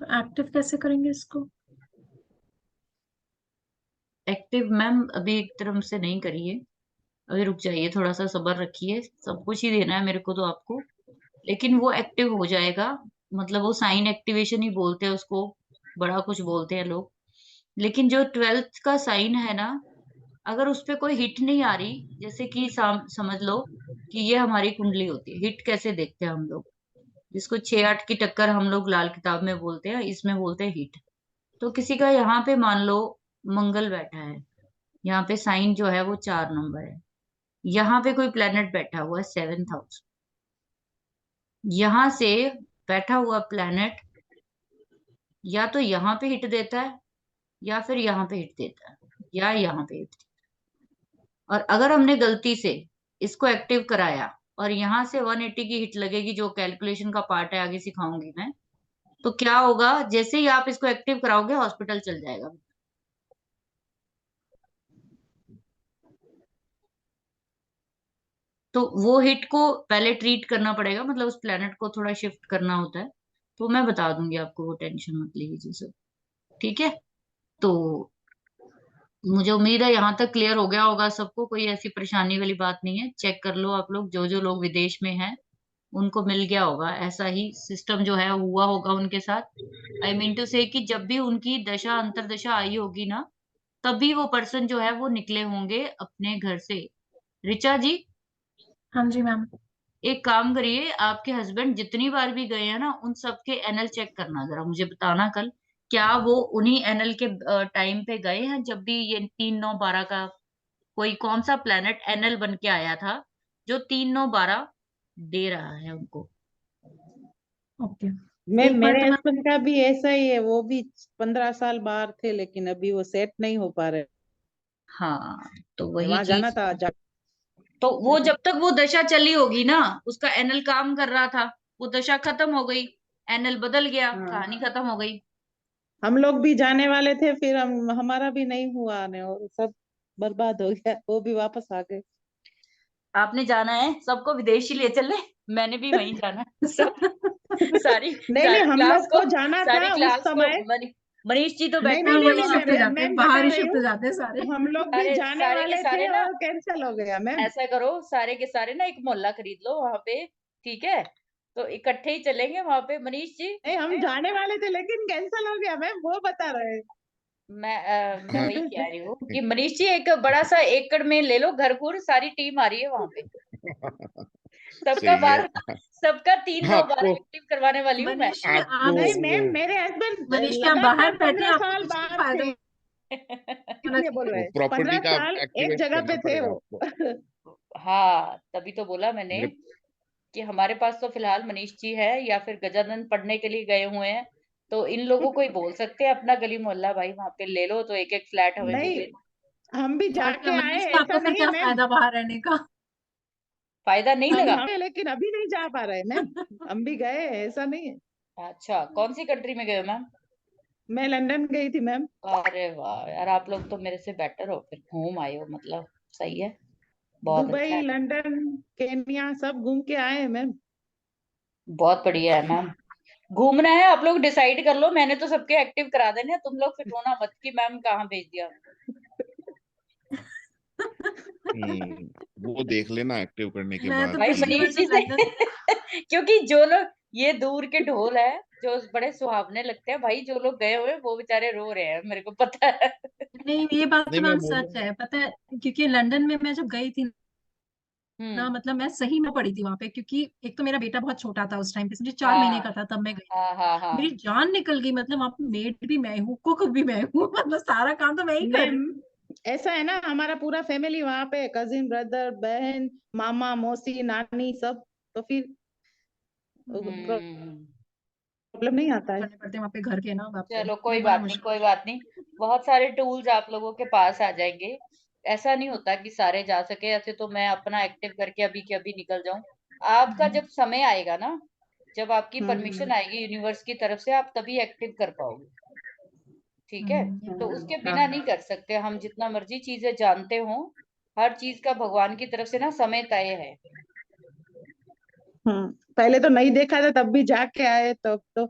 तो एक्टिव कैसे करेंगे इसको? एक्टिव मैम अभी एक तरफ से नहीं करिए, अभी रुक जाइए, थोड़ा सा सब्र रखिए। सब कुछ ही देना है मेरे को तो आपको, लेकिन वो एक्टिव हो जाएगा। मतलब वो साइन एक्टिवेशन ही बोलते हैं उसको, बड़ा कुछ बोलते हैं लोग। लेकिन जो 12th का साइन है ना, अगर उस पे कोई हिट नहीं आ रही, जैसे कि समझ लो कि ये हमारी कुंडली होती है। हिट कैसे देखते हैं हम लोग? जिसको 6-8 की टक्कर हम लोग लाल किताब में बोलते हैं, इसमें बोलते हैं हिट। तो किसी का यहाँ पे मान लो मंगल बैठा है, यहाँ पे साइन जो है वो 4 नंबर है, यहाँ पे कोई प्लेनेट बैठा हुआ है 7th हाउस, यहाँ से बैठा हुआ प्लैनेट या तो यहाँ पे हिट देता है या फिर यहाँ पे हिट देता है या यहाँ पे हिट देता है। और अगर हमने गलती से इसको एक्टिव कराया और यहाँ से 180 की हिट लगेगी, जो कैलकुलेशन का पार्ट है, आगे सिखाऊंगी मैं, तो क्या होगा, जैसे ही आप इसको एक्टिव कराओगे हॉस्पिटल चल जाएगा। तो वो हिट को पहले ट्रीट करना पड़ेगा, मतलब उस प्लेनेट को थोड़ा शिफ्ट करना होता है। तो मैं बता दूंगी आपको, वो टेंशन मत लीजिए सब, ठीक है। तो मुझे उम्मीद है यहाँ तक क्लियर हो गया होगा सबको, कोई ऐसी परेशानी वाली बात नहीं है। चेक कर लो आप लोग, जो जो लोग विदेश में हैं उनको मिल गया होगा, ऐसा ही सिस्टम जो है हुआ होगा उनके साथ। आई मीन टू से कि जब भी उनकी दशा अंतरदशा आई होगी ना, तभी वो पर्सन जो है वो निकले होंगे अपने घर से। ऋचा जी, हाँ जी मैम। एक काम करिए, आपके हस्बैंड जितनी बार भी गए हैं ना, उन सबके एनएल चेक करना, जरा मुझे बताना कल, क्या वो उन्हीं एनएल के टाइम पे गए हैं जब भी ये 3 9 12 का कोई कौन सा प्लेनेट एनएल बन के आया था जो 3 9 12 दे रहा है उनको। ओके। मैं एक बार मेरे तो मैम, हस्बैंड का भी ऐसा ही है, वो भी 15 साल बाहर थे, लेकिन अभी वो सेट नहीं हो पा रहे। हाँ, तो वही वहां जाना चीज। था तो वो जब तक वो दशा चली होगी ना, उसका एनएल काम कर रहा था, वो दशा खत्म हो गई, एनएल बदल गया, हाँ, कहानी खत्म हो गई। हम लोग भी जाने वाले थे, फिर हमारा भी नहीं हुआ आने, और सब बर्बाद हो गया, वो भी वापस आ गए। आपने जाना है सबको विदेश ही ले चले, मैंने भी वहीं जाना है सब। सारी नहीं नहीं, सारी हम क्लास लोग को को जाना सारी था उस क्लास को समय। मनीष जी तो नहीं बैठे नहीं मैम हुए नहीं हैं वही नहीं, वहां शिफ्ट हो पे। जाते हैं, मैं बाहर बता ही रही शिफ्ट हो हूँ, जाते हैं सारे। हम लोग भी अरे जाने सारे के वाले सारे थे ना, और कैंसिल हो गया मैम। ऐसा करो, सारे के सारे ना एक मोहल्ला खरीद लो वहां पे, ठीक है, तो इकट्ठे ही चलेंगे वहां पे। मनीष जी, नहीं, हम जाने वाले थे लेकिन कैंसिल हो गया मैम, वो बता रहे मैं हाँ वही कह रही हूँ कि मनीष जी एक बड़ा सा एकड़ में ले लो घर को, सारी टीम आ रही है वहां पे, सबका सही है। बार, सबका 3 9 12 आपको एक्टिव करवाने वाली हूँ मैं। मनीष जी आप आपको नहीं वो मैम, मेरे हस्बैंड मनीष जी आप लगातार बाहर बैठे हैं, 15 आपको साल कुछ नहीं बाहर फायदा थे, होना इसलिए बोल वो रहे हैं, प्रॉपर्टी 15 का साल एक एक्टिवेट जगह करना पे थे पड़ेगा वो। आपको। हाँ, तभी तो बोला मैंने मेरे कि हमारे पास तो फिलहाल मनीष जी है, या फिर गजानंद पढ़ने के लिए गए हुए हैं, तो इन लोगों को ही बोल सकते हैं अपना गली मोहल्ला भाई वहां पे ले लो, तो एक एक फ्लैट हमें भी नहीं, दे दो। हम भी बट जाके आए, मनीष जी ऐसा आपको फिर नहीं है क्या मैम। फायदा बाहर रहने का? फायदा नहीं लगा? हम लेकिन अभी नहीं जा पा रहे मैम, हम भी गए, ऐसा नहीं है। अच्छा, कौन सी कंट्री में गए हो मैम? मैं लंदन गई थी मैम। अरे वाह यार, आप लोग तो मेरे से बेटर हो, फिर घूम आए हो, मतलब सही है, बहुत अच्छा दुबई, है, लंदन, केन्या सब घूम के आए हैं मैम। बहुत बढ़िया है मैम। घूमना है आप लोग डिसाइड कर लो, मैंने तो सबके एक्टिव करा देने हैं, तुम लोग फिर रोना मत कि मैम कहाँ भेज दिया। वो देख लेना एक्टिव करने के मैं तो बाद भाई कि पिछली बार मनीष जब जी से लंदन, क्योंकि जो लोग, ये दूर के ढोल है जो बड़े सुहावने लगते हैं भाई, जो लोग गए हुए हैं, वो बेचारे रो रहे हैं, मेरे को पता है। नहीं ये बात नहीं तो मैं मैम बोलूँ। सच है, पता है, क्योंकि लंदन में मैं जब गई थी ना, हम्म। मतलब मैं सही में पड़ी थी वहां पे, क्योंकि एक तो मेरा बेटा बहुत छोटा था उस टाइम पे, समझे 4 महीने का हाँ था तब मैं गई। हाँ हाँ हाँ। मेरी जान निकल गई, मतलब वहां पे मेड भी मैं हूँ, कुक भी मैं हूँ, मतलब सारा काम तो मैं ही कर मैम रही हूँ। ऐसा है ना, हमारा पूरा फैमिली वहां पे, कजिन, ब्रदर, बहन, मामा, मौसी, नानी सब, तो फिर हम्म। प्रॉब्लम नहीं आता है। करने पड़ते हैं वहां पे घर के ना, बाप रे, चलो वो कोई बड़ा बात नहीं, मुश्किल। कोई बात नहीं, बहुत सारे टूल्स आप लोगों के पास आ जाएंगे। ऐसा नहीं होता कि सारे जा सके, ऐसे तो मैं अपना एक्टिव करके अभी के अभी निकल जाऊं। आपका जब समय आएगा ना, जब आपकी परमिशन आएगी यूनिवर्स की तरफ से, आप तभी एक्टिव कर पाओगे, ठीक है। ये तो तो है। उसके हाँ। बिना नहीं कर सकते हम, जितना मर्जी चीजें जानते हो, हर चीज का भगवान की तरफ से ना समय तय है। पहले तो नहीं देखा था, तब भी जाके आए, तब तो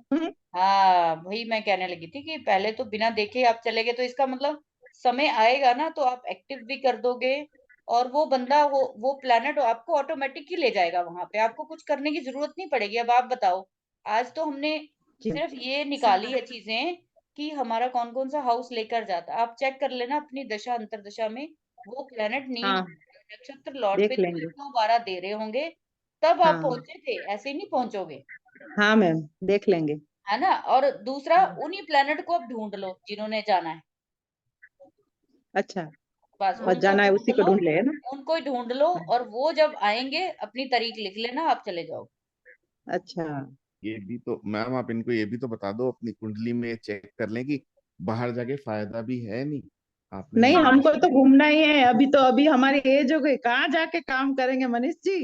हाँ, वही मैं कहने लगी थी कि पहले तो बिना देखे आप चले गए, तो इसका मतलब समय आएगा ना तो आप एक्टिव भी कर दोगे, और वो बंदा, वो प्लेनेट आपको ऑटोमेटिक ही ले जाएगा वहां पे, आपको कुछ करने की जरूरत नहीं पड़ेगी। अब आप बताओ, आज तो हमने जी। सिर्फ ये सही निकाली बात है चीजें कि हमारा कौन कौन सा हाउस लेकर जाता है, आप चेक कर लेना अपनी दशा अंतरदशा में, वो प्लेनेट नीच हाँ, नक्षत्र लॉर्ड पे देख जो लेंगे। 8 9 12 दे रहे होंगे, तब आप हाँ पहुंचे थे, ऐसे ही नहीं पहुंचोगे, हाँ मैम, देख लेंगे। है ना। और दूसरा, उन्हीं प्लेनेट को अब ढूंढ लो जिन्होंने जाना है, अच्छा, बस बस उनको जाना है उसी ढूंढ को लो, ढूंढ ले, है ना। उनको ही ढूंढ लो, और वो जब आएंगे अपनी तारीख लिख लेना, आप चले जाओ। अच्छा ये भी तो मैम, आप इनको ये भी तो बता दो, अपनी कुंडली में चेक कर लें कि बाहर जाके फायदा भी है नहीं। आपने नहीं, मुझे हमको ऐसे तो घूमना ही है। अभी हमारी एज हो गई, कहाँ जाके काम करेंगे मनीष जी।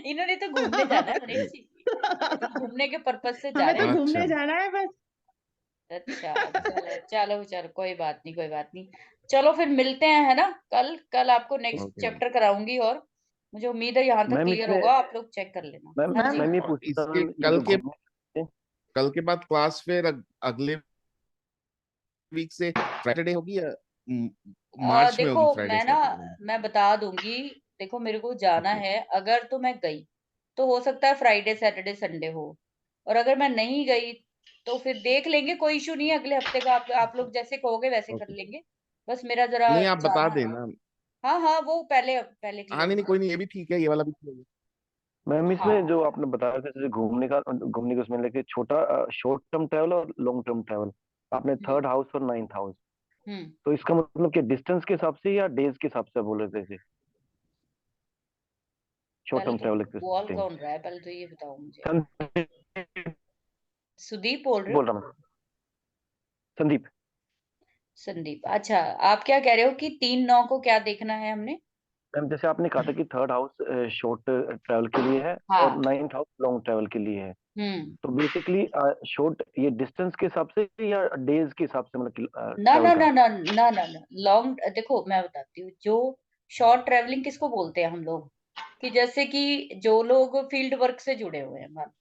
इन्होंने तो घूमने जाना है मनीष जी, ये तो घूमने के पर्पज से जा हमें रहे तो हैं। अच्छा, घूमने जाना है बस। अच्छा चलो चलो चलो, कोई बात नहीं कोई बात नहीं। चलो फिर मिलते हैं, है ना, कल कल आपको नेक्स्ट ओके मैम। चैप्टर कराऊंगी, और मुझे उम्मीद है यहाँ तक मैम क्लियर इसमें होगा, आप लोग चेक कर लेना। मैम हाँ जी। मैम ये और पूछता था इसके मैम, ये जो घूमने कल के बाद क्लास फिर अगले वीक से फ्राइडे होगी या मार्च में देखो होगी, फ्राइडे मैं ना, सैटरडे? मैं बता दूंगी। देखो मेरे को जाना ओके। है, अगर तो मैं गई तो हो सकता है फ्राइडे सैटरडे संडे हो, और अगर मैं नहीं गई तो फिर देख लेंगे, कोई इशू नहीं है, अगले हफ्ते का आप लोग जैसे कहोगे वैसे कर ओके, लेंगे। बस मेरा जरा नहीं आप बता जाना है। देना। हाँ हाँ, वो पहले पहले हाँ, क्लियर नहीं नहीं, कर। कोई नहीं, ये भी ठीक है, ये वाला भी ठीक है। मैम इसमें हाँ। जो आपने बताया था, जैसे घूमने का उसमें लेके छोटा शॉर्ट टर्म ट्रैवल और लॉन्ग टर्म ट्रैवल, आपने हम्म थर्ड हाउस और नाइन्थ हाउस, हम्म। तो इसका मतलब कि डिस्टेंस के हिसाब से या डेज के हिसाब से बोल रहे थे, शॉर्ट पहले टर्म तो ट्रैवल बॉल के? कौन रहा है, पहले तो ये बताओ मुझे। संदीप सुदीप बोल रहे बोल हो? रहा हूँ, संदीप। संदीप, अच्छा। आप क्या कह रहे हो कि 3/9 को क्या देखना है हमने? मैम जैसे आपने कहा था कि थर्ड हाउस शॉर्ट ट्रैवल के लिए है और हाँ। नाइन्थ हाउस लॉन्ग ट्रैवल के लिए है, हम्म। तो बेसिकली शॉर्ट ये डिस्टेंस के हिसाब से या डेज के हिसाब से, मतलब ना ट्रैवल ना का? ना ना ना ना ना, लॉन्ग, देखो मैं बताती हूँ, जो शॉर्ट ट्रेवलिंग किसको बोलते हैं हम लोग, कि जैसे कि जो लोग फील्ड वर्क से जुड़े हुए हैं, मान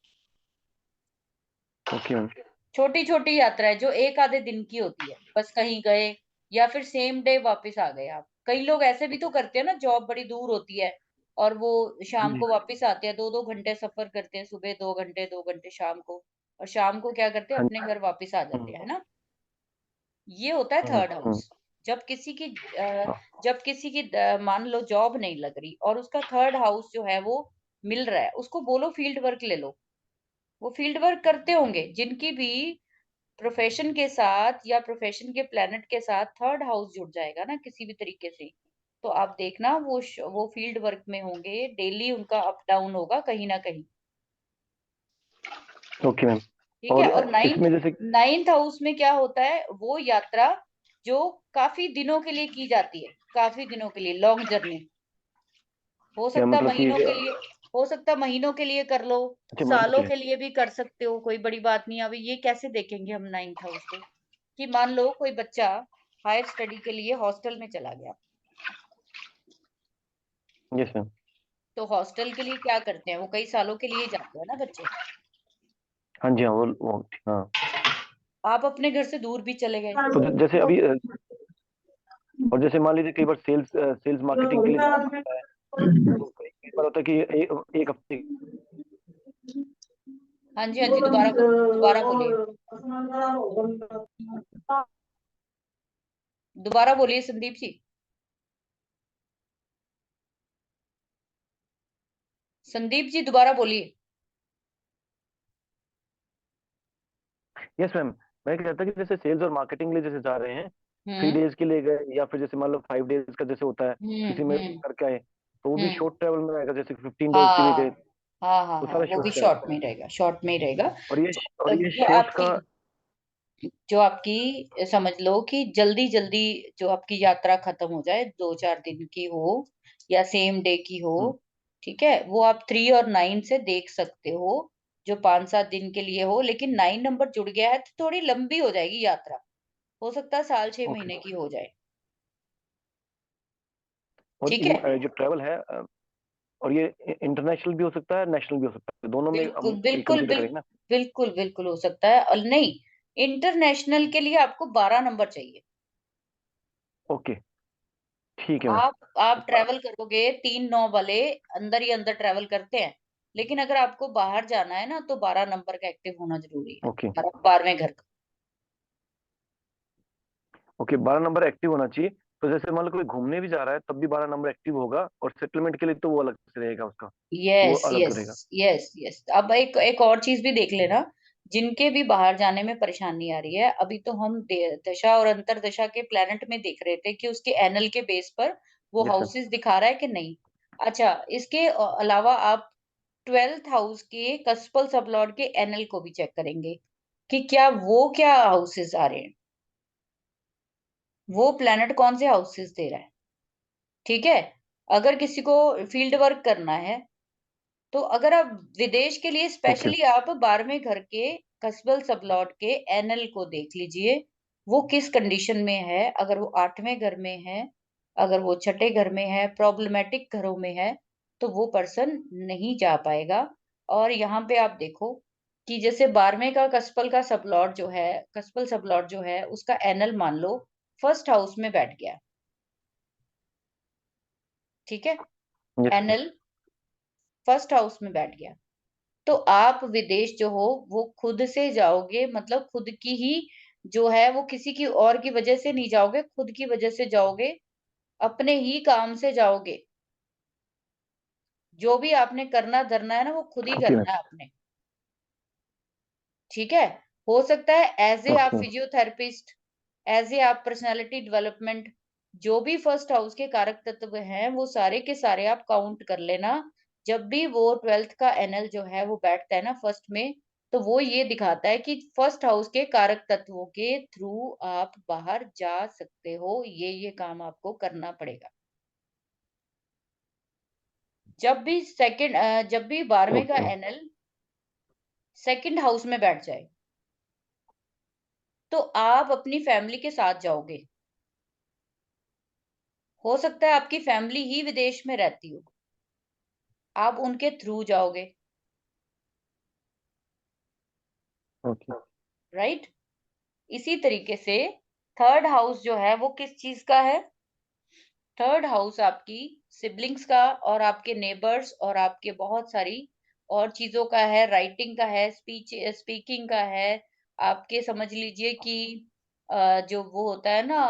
ओके मैम। छोटी छोटी यात्राएं जो एक आधे दिन की होती है, बस कहीं गए या फिर सेम डे वापस आ गए। आप कई लोग ऐसे भी तो करते हैं ना, जॉब बड़ी दूर होती है और वो हाँ शाम जी। को वापस आते हैं, 2-2 घंटे सफर करते हैं, सुबह 2 घंटे 2 घंटे शाम को, और शाम को क्या करते हैं, हाँ अपने जी। घर वापस आ जाते हम्म, हैं, है ना। ये होता है थर्ड हम्म, हाउस। जब किसी की हाँ, जब किसी की मान लो जॉब नहीं लग रही और उसका थर्ड हाउस जो है वो मिल रहा है, उसको बोलो फील्ड वर्क ले लो। वो फील्ड वर्क करते होंगे जिनकी भी प्रोफेशन के साथ या प्रोफेशन के प्लेनेट के साथ थर्ड हाउस जुड़ जाएगा ना किसी भी तरीके से, तो आप देखना वो फील्ड वर्क में होंगे, डेली उनका अप डाउन होगा कहीं ना कहीं। Okay ma'am. ठीक है। और और नाइन्थ इसमें जैसे नाइन्थ हाउस में क्या होता है, वो यात्रा जो काफी दिनों के लिए की जाती है, काफी दिनों के लिए लॉन्ग जर्नी, हो क्या सकता है मतलब कि महीनों के लिए, हो सकता है महीनों के लिए कर लो, अच्छा महीनों के सालों लिए? के लिए भी कर सकते हो, कोई बड़ी बात नहीं। अभी ये कैसे देखेंगे हम नाइन्थ हाउस को, कि मान लो कोई बच्चा हायर स्टडी के लिए हॉस्टल में चला गया, यस मैम। तो हॉस्टल के लिए क्या करते हैं, वो कई सालों के लिए जाते हैं ना बच्चे। हाँ जी, हाँ वो हाँ। आप अपने घर से दूर भी चले गए, तो जैसे अभी और जैसे मान लीजिए कई बार सेल्स मार्केटिंग के लिए जाना पड़ता है, तो कई बार होता है कि एक हफ्ते। हाँ जी दोबारा बोलिए, दोबारा बोलिए संदीप जी, संदीप जी दोबारा बोलिए। यस मैम, मैं कह रहा था कि जैसे सेल्स और मार्केटिंग के लिए जैसे जा रहे हैं, थ्री हम्म डेज के लिए गए या फिर जैसे मान लो 5 डेज का जैसे होता है, किसी में हम्म। करके आए, तो वो भी हम्म। शॉर्ट ट्रेवल में आएगा, जैसे 15 डेज के लिए हाँ गए, हाँ तो हाँ, सारा वो भी शॉर्ट ट्रेवल। शॉर्ट में ही रहेगा, शॉर्ट में ही रहेगा। और ये तो जो शॉर्ट आपकी का। जो आपकी समझ लो कि जल्दी जल्दी जो आपकी यात्रा खत्म हो जाए, 2-4 दिन की हो या सेम डे की हो, हम्म, ठीक है, वो आप 3 और 9 से देख सकते हो। जो 5-7 दिन के लिए हो, लेकिन 9 नंबर जुड़ गया है तो थोड़ी लंबी हो जाएगी यात्रा, हो सकता है साल 6 महीने ओके। की हो जाए। और ठीक है। जो ट्रेवल है और ये इंटरनेशनल भी हो सकता है, नेशनल भी हो सकता है, दोनों में बिल्कुल हम ये बिल्कुल कंसीडर करेंगे ना? बिल्कुल बिल्कुल हो सकता है, और नहीं, इंटरनेशनल के लिए आपको 12 नंबर चाहिए। ओके, ठीक है मैम। आप ट्रेवल करोगे 3-9 वाले, अंदर ही अंदर ट्रेवल करते हैं, लेकिन अगर आपको बाहर जाना है ना तो 12 नंबर का एक्टिव होना जरूरी है, ओके 12वें घर का। ओके, 12 नंबर एक्टिव होना चाहिए। तो जैसे मान लो कोई घूमने भी जा रहा है तब भी 12 नंबर एक्टिव होगा, और सेटलमेंट के लिए तो वो अलग से रहेगा उसका, वो यस अलग यस रहेगा। Yes yes. अब एक एक और चीज भी देख लेना, जिनके भी बाहर जाने में परेशानी आ रही है, अभी तो हम दशा और अंतरदशा के प्लेनेट में देख रहे थे कि उसके एनल के बेस पर वो यस मैम। हाउसेस दिखा रहा है कि नहीं। अच्छा, इसके अलावा आप 12th हाउस के कस्पल सबलॉर्ड के एनएल को भी चेक करेंगे कि क्या हाउसेस आ रहे हैं, वो प्लैनेट कौन से हाउसेस दे रहा है। ठीक है, अगर किसी को फील्ड वर्क करना है तो अगर आप विदेश के लिए स्पेशली आप 12वें घर के कस्बल सबलॉर्ड के एनएल को देख लीजिए, वो किस कंडीशन में है। अगर वो 8वें घर में है, अगर वो छठे घर में है, प्रॉब्लमेटिक घरों में है, तो वो पर्सन नहीं जा पाएगा। और यहाँ पे आप देखो कि जैसे 12वें का कस्पल सबलॉर्ड जो है उसका एनएल मान लो फर्स्ट हाउस में बैठ गया। ठीक है, एनएल फर्स्ट हाउस में बैठ गया, तो आप विदेश जो हो वो खुद से जाओगे, मतलब खुद की ही जो है वो किसी की और की वजह से नहीं जाओगे, खुद की वजह से जाओगे, अपने ही काम से जाओगे। जो भी आपने करना धरना है ना वो खुद ही करना है आपने। ठीक है, हो सकता है एज ए आप फिजियोथेरेपिस्ट, एज ए आप पर्सनालिटी डेवलपमेंट, जो भी फर्स्ट हाउस के कारक तत्व हैं वो सारे के सारे आप काउंट कर लेना। जब भी वो 12th का एनएल जो है वो बैठता है ना फर्स्ट में, तो वो ये दिखाता है कि फर्स्ट हाउस के कारक तत्वों के थ्रू आप बाहर जा सकते हो, ये काम आपको करना पड़ेगा। जब भी 12वें का एनएल सेकंड हाउस में बैठ जाए तो आप अपनी फैमिली के साथ जाओगे। हो सकता है आपकी फैमिली ही विदेश में रहती हो, आप उनके थ्रू जाओगे। राइट, इसी तरीके से थर्ड हाउस जो है वो किस चीज का है। थर्ड हाउस आपकी सिबलिंग्स का और आपके नेबर्स और आपके बहुत सारी और चीजों का है, राइटिंग का है, स्पीकिंग का है। आपके समझ लीजिए कि जो वो होता है ना,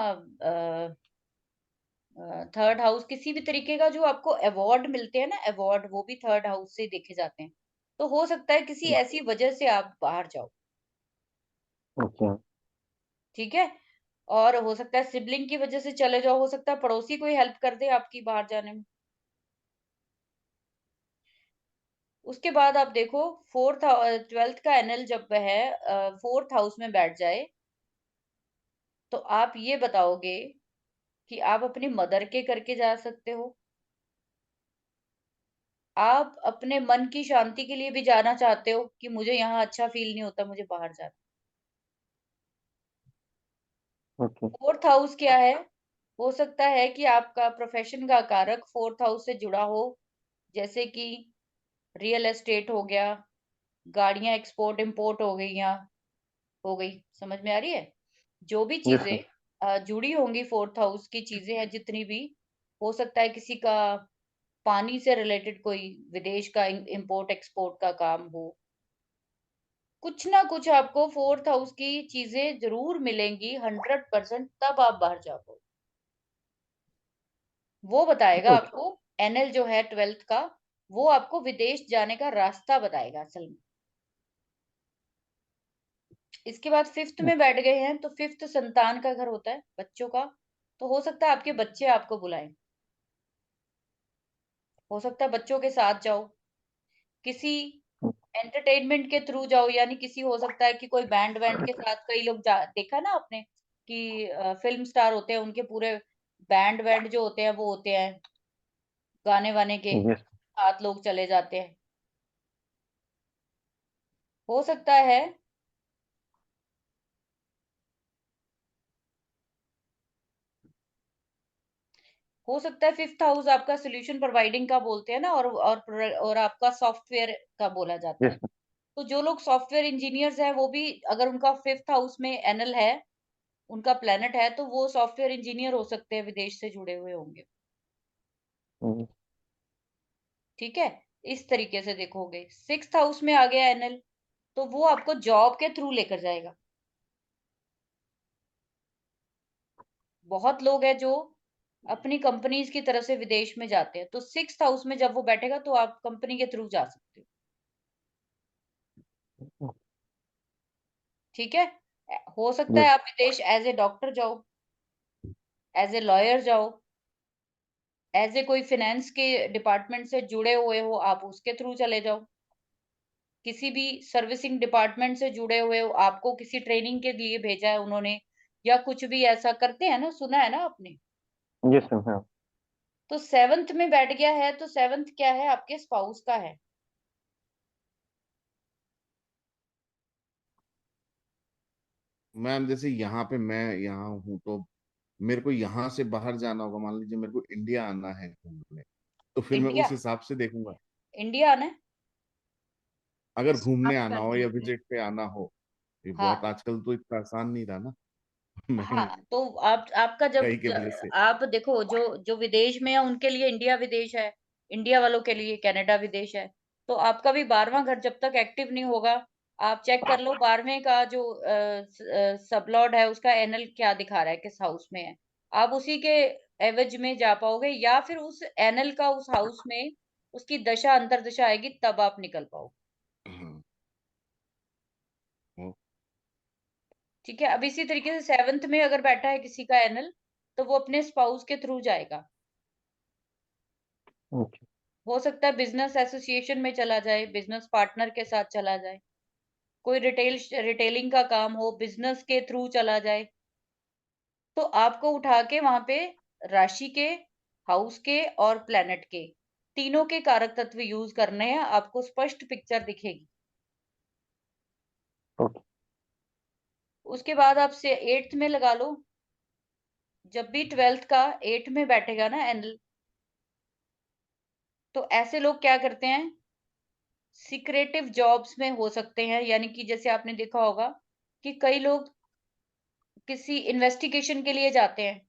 थर्ड हाउस किसी भी तरीके का जो आपको अवार्ड मिलते हैं ना, अवार्ड वो भी थर्ड हाउस से देखे जाते हैं। तो हो सकता है किसी ऐसी वजह से आप बाहर जाओ। ठीक है, और हो सकता है सिबलिंग की वजह से चले जाओ, हो सकता है पड़ोसी कोई हेल्प कर दे आपकी बाहर जाने में। उसके बाद आप देखो 12th का एनएल जब है 4th हाउस में बैठ जाए, तो आप ये बताओगे कि आप अपनी मदर के करके जा सकते हो, आप अपने मन की शांति के लिए भी जाना चाहते हो कि मुझे यहाँ अच्छा फील नहीं होता, मुझे बाहर जाना। फोर्थ हाउस क्या है, हो सकता है कि आपका प्रोफेशन का कारक फोर्थ हाउस से जुड़ा हो, जैसे कि रियल एस्टेट हो गया, गाड़ियां एक्सपोर्ट इंपोर्ट हो गई, समझ में आ रही है। जो भी चीजें जुड़ी होंगी फोर्थ हाउस की चीजें हैं जितनी भी, हो सकता है किसी का पानी से रिलेटेड कोई विदेश का इंपोर्ट एक्सपोर्ट का काम हो, कुछ ना कुछ आपको फोर्थ हाउस की चीजें जरूर मिलेंगी 100%, तब आप बाहर जा पाओ। वो बताएगा आपको, एनएल जो है 12th का, वो आपको विदेश जाने का रास्ता बताएगा असल में। इसके बाद 5th में बैठ गए हैं, तो 5th संतान का घर होता है, बच्चों का। तो हो सकता है आपके बच्चे आपको बुलाएं, हो सकता है बच्चों के साथ जाओ, किसी एंटरटेनमेंट के थ्रू जाओ, यानी किसी हो सकता है कि कोई बैंड वैंड के साथ, कई लोग देखा ना आपने कि फिल्म स्टार होते हैं, उनके पूरे बैंड वैंड जो होते हैं वो होते हैं गाने वाने के साथ, लोग चले जाते हैं। हो सकता है फिफ्थ हाउस आपका सोल्यूशन प्रोवाइडिंग का बोलते हैं ना, और आपका सॉफ्टवेयर का बोला जाता है। तो जो लोग सॉफ्टवेयर इंजीनियर्स हैं वो भी, अगर उनका 5th हाउस में एनएल है, उनका प्लेनेट है, तो वो सॉफ्टवेयर इंजीनियर हो सकते हैं, विदेश से जुड़े हुए होंगे। ठीक है, इस तरीके से देखोगे। 6th हाउस में आ गया एनएल, तो वो आपको जॉब के थ्रू लेकर जाएगा। बहुत लोग हैं जो अपनी कंपनीज की तरफ से विदेश में जाते हैं, तो 6th हाउस में जब वो बैठेगा तो आप कंपनी के थ्रू जा सकते हो। ठीक है, हो सकता है आप विदेश एज ए डॉक्टर जाओ, एज ए लॉयर जाओ, एज ए कोई फाइनेंस के डिपार्टमेंट से जुड़े हुए हो, आप उसके थ्रू चले जाओ। किसी भी सर्विसिंग डिपार्टमेंट से जुड़े हुए हो, आपको किसी ट्रेनिंग के लिए भेजा है उन्होंने, या कुछ भी ऐसा करते हैं ना, सुना है ना आपने। Yes ma'am. हाँ तो 7th में बैठ गया है, तो 7th क्या है, आपके स्पाउस का है। मैम जैसे यहाँ पे मैं यहाँ हूँ तो मेरे को यहाँ से बाहर जाना होगा, मान लीजिए मेरे को इंडिया आना है घूमने, तो फिर मैं इंडिया, उस हिसाब से देखूंगा। इंडिया आना है। अगर घूमने आप आना कर हो या दीजिए। विजिट पे आना हो, ये बहुत हाँ आजकल तो इतना आसान नहीं रहा ना। हाँ, महंगाई तो आपका जब की वजह से। आप देखो, जो जो विदेश में है उनके लिए इंडिया विदेश है, इंडिया वालों के लिए कनाडा विदेश है। तो आपका भी 12वां घर जब तक एक्टिव नहीं होगा, आप चेक कर लो 12वें का जो सबलॉर्ड है उसका एनल क्या दिखा रहा है, किस हाउस में है। आप उसी के एवज में जा पाओगे, या फिर उस एनल का उस हाउस में उसकी दशा अंतर्दशा आएगी, तब आप निकल पाओगे। हाँ, वो- ठीक है। अब इसी तरीके से 7th में अगर बैठा है किसी का एनल, तो वो अपने स्पाउस के थ्रू जाएगा। ओके। हो सकता है बिजनेस एसोसिएशन में चला जाए, बिजनेस पार्टनर के साथ चला जाए, कोई रिटेलिंग का काम हो, बिजनेस के थ्रू चला जाए। तो आपको उठा के वहां पे राशि के, हाउस के और प्लेनेट के, तीनों के कारक तत्व यूज करने हैं, आपको स्पष्ट पिक्चर दिखेगी। ओके। उसके बाद आप से 8th में लगा लो। जब भी 12th का 8 में बैठेगा ना एनल, तो ऐसे लोग क्या करते हैं, सीक्रेटिव जॉब्स में हो सकते हैं। यानी कि जैसे आपने देखा होगा कि कई लोग किसी इन्वेस्टिगेशन के लिए जाते हैं,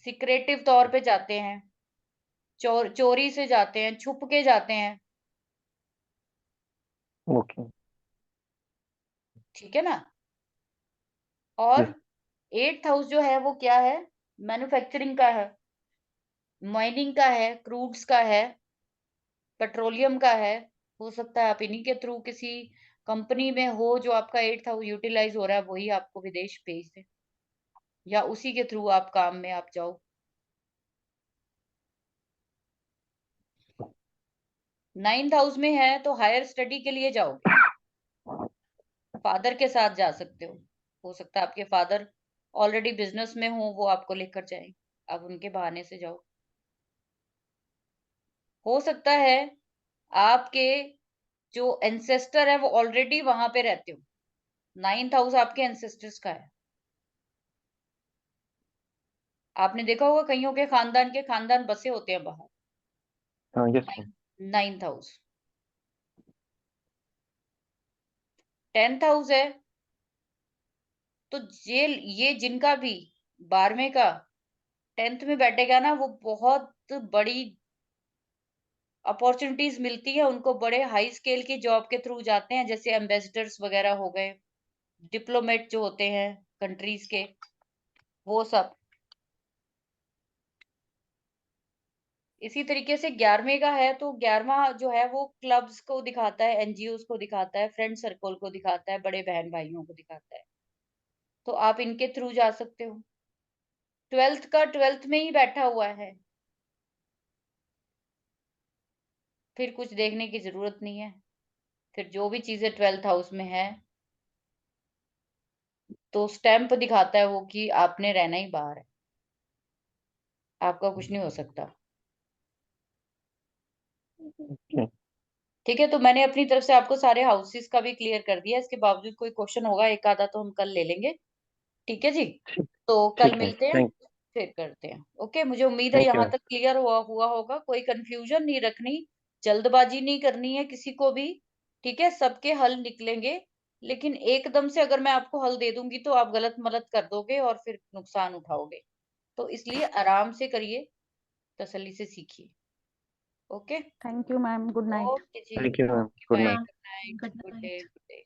सीक्रेटिव तौर पे जाते हैं, चोरी से जाते हैं, छुप के जाते हैं। ओके। ठीक है ना। और यस। 8th हाउस जो है वो क्या है, मैन्युफैक्चरिंग का है, माइनिंग का है, क्रूड्स का है, पेट्रोलियम का है। हो सकता है आप इन्हीं के थ्रू किसी कंपनी में हो, जो आपका 8th हाउस यूटिलाइज हो रहा है, वही आपको विदेश भेज दे, या उसी के थ्रू आप काम में आप जाओ। 9th हाउस में है तो हायर स्टडी के लिए जाओगे, फादर के साथ जा सकते हो सकता है आपके फादर ऑलरेडी बिजनेस में हो, वो आपको लेकर जाए, आप उनके बहाने से जाओ। हो सकता है आपके जो एंसेस्टर है वो ऑलरेडी वहां पे रहते हो, 9th हाउस आपके एंसेस्टर्स का है। आपने देखा होगा कईयों के खानदान बसे होते हैं बाहर। हाँ yes ma'am. 9th house. 10th house है, तो ये जिनका भी 12वें का 10th में बैठेगा ना, वो बहुत बड़ी अपॉर्चुनिटीज मिलती है उनको, बड़े हाई स्केल की जॉब के थ्रू जाते हैं, जैसे एम्बेसडर्स वगैरह हो गए, डिप्लोमेट जो होते हैं कंट्रीज के, वो सब। इसी तरीके से 11वें का है, तो 11वां जो है वो क्लब्स को दिखाता है, एनजीओस को दिखाता है, फ्रेंड सर्कल को दिखाता है, बड़े बहन भाइयों को दिखाता है। तो आप इनके थ्रू जा सकते हो। 12th का 12th में ही बैठा हुआ है, फिर कुछ देखने की जरूरत नहीं है। फिर जो भी चीजें 12th हाउस में है, तो स्टैंप दिखाता है वो कि आपने रहना ही बाहर है, आपका कुछ नहीं हो सकता। ओके। ठीक है, तो मैंने अपनी तरफ से आपको सारे हाउसेस का भी क्लियर कर दिया। इसके बावजूद कोई क्वेश्चन होगा एक आधा तो हम कल ले लेंगे। ठीक है जी। ठीक। तो कल ठीक है। मिलते हैं, फिर करते हैं। ओके, मुझे उम्मीद है थैंक यू यहाँ मैम। तक क्लियर हुआ होगा। कोई कंफ्यूजन नहीं रखनी, जल्दबाजी नहीं करनी है किसी को भी। ठीक है, सबके हल निकलेंगे, लेकिन एकदम से अगर मैं आपको हल दे दूंगी तो आप गलत मलत कर दोगे और फिर नुकसान उठाओगे। तो इसलिए आराम से करिए, तसल्ली से सीखिए। Okay. Thank you ma'am, good night. Okay जी। Thank you ma'am. Okay, good bye, night. हाँ, good night, good good night. Day.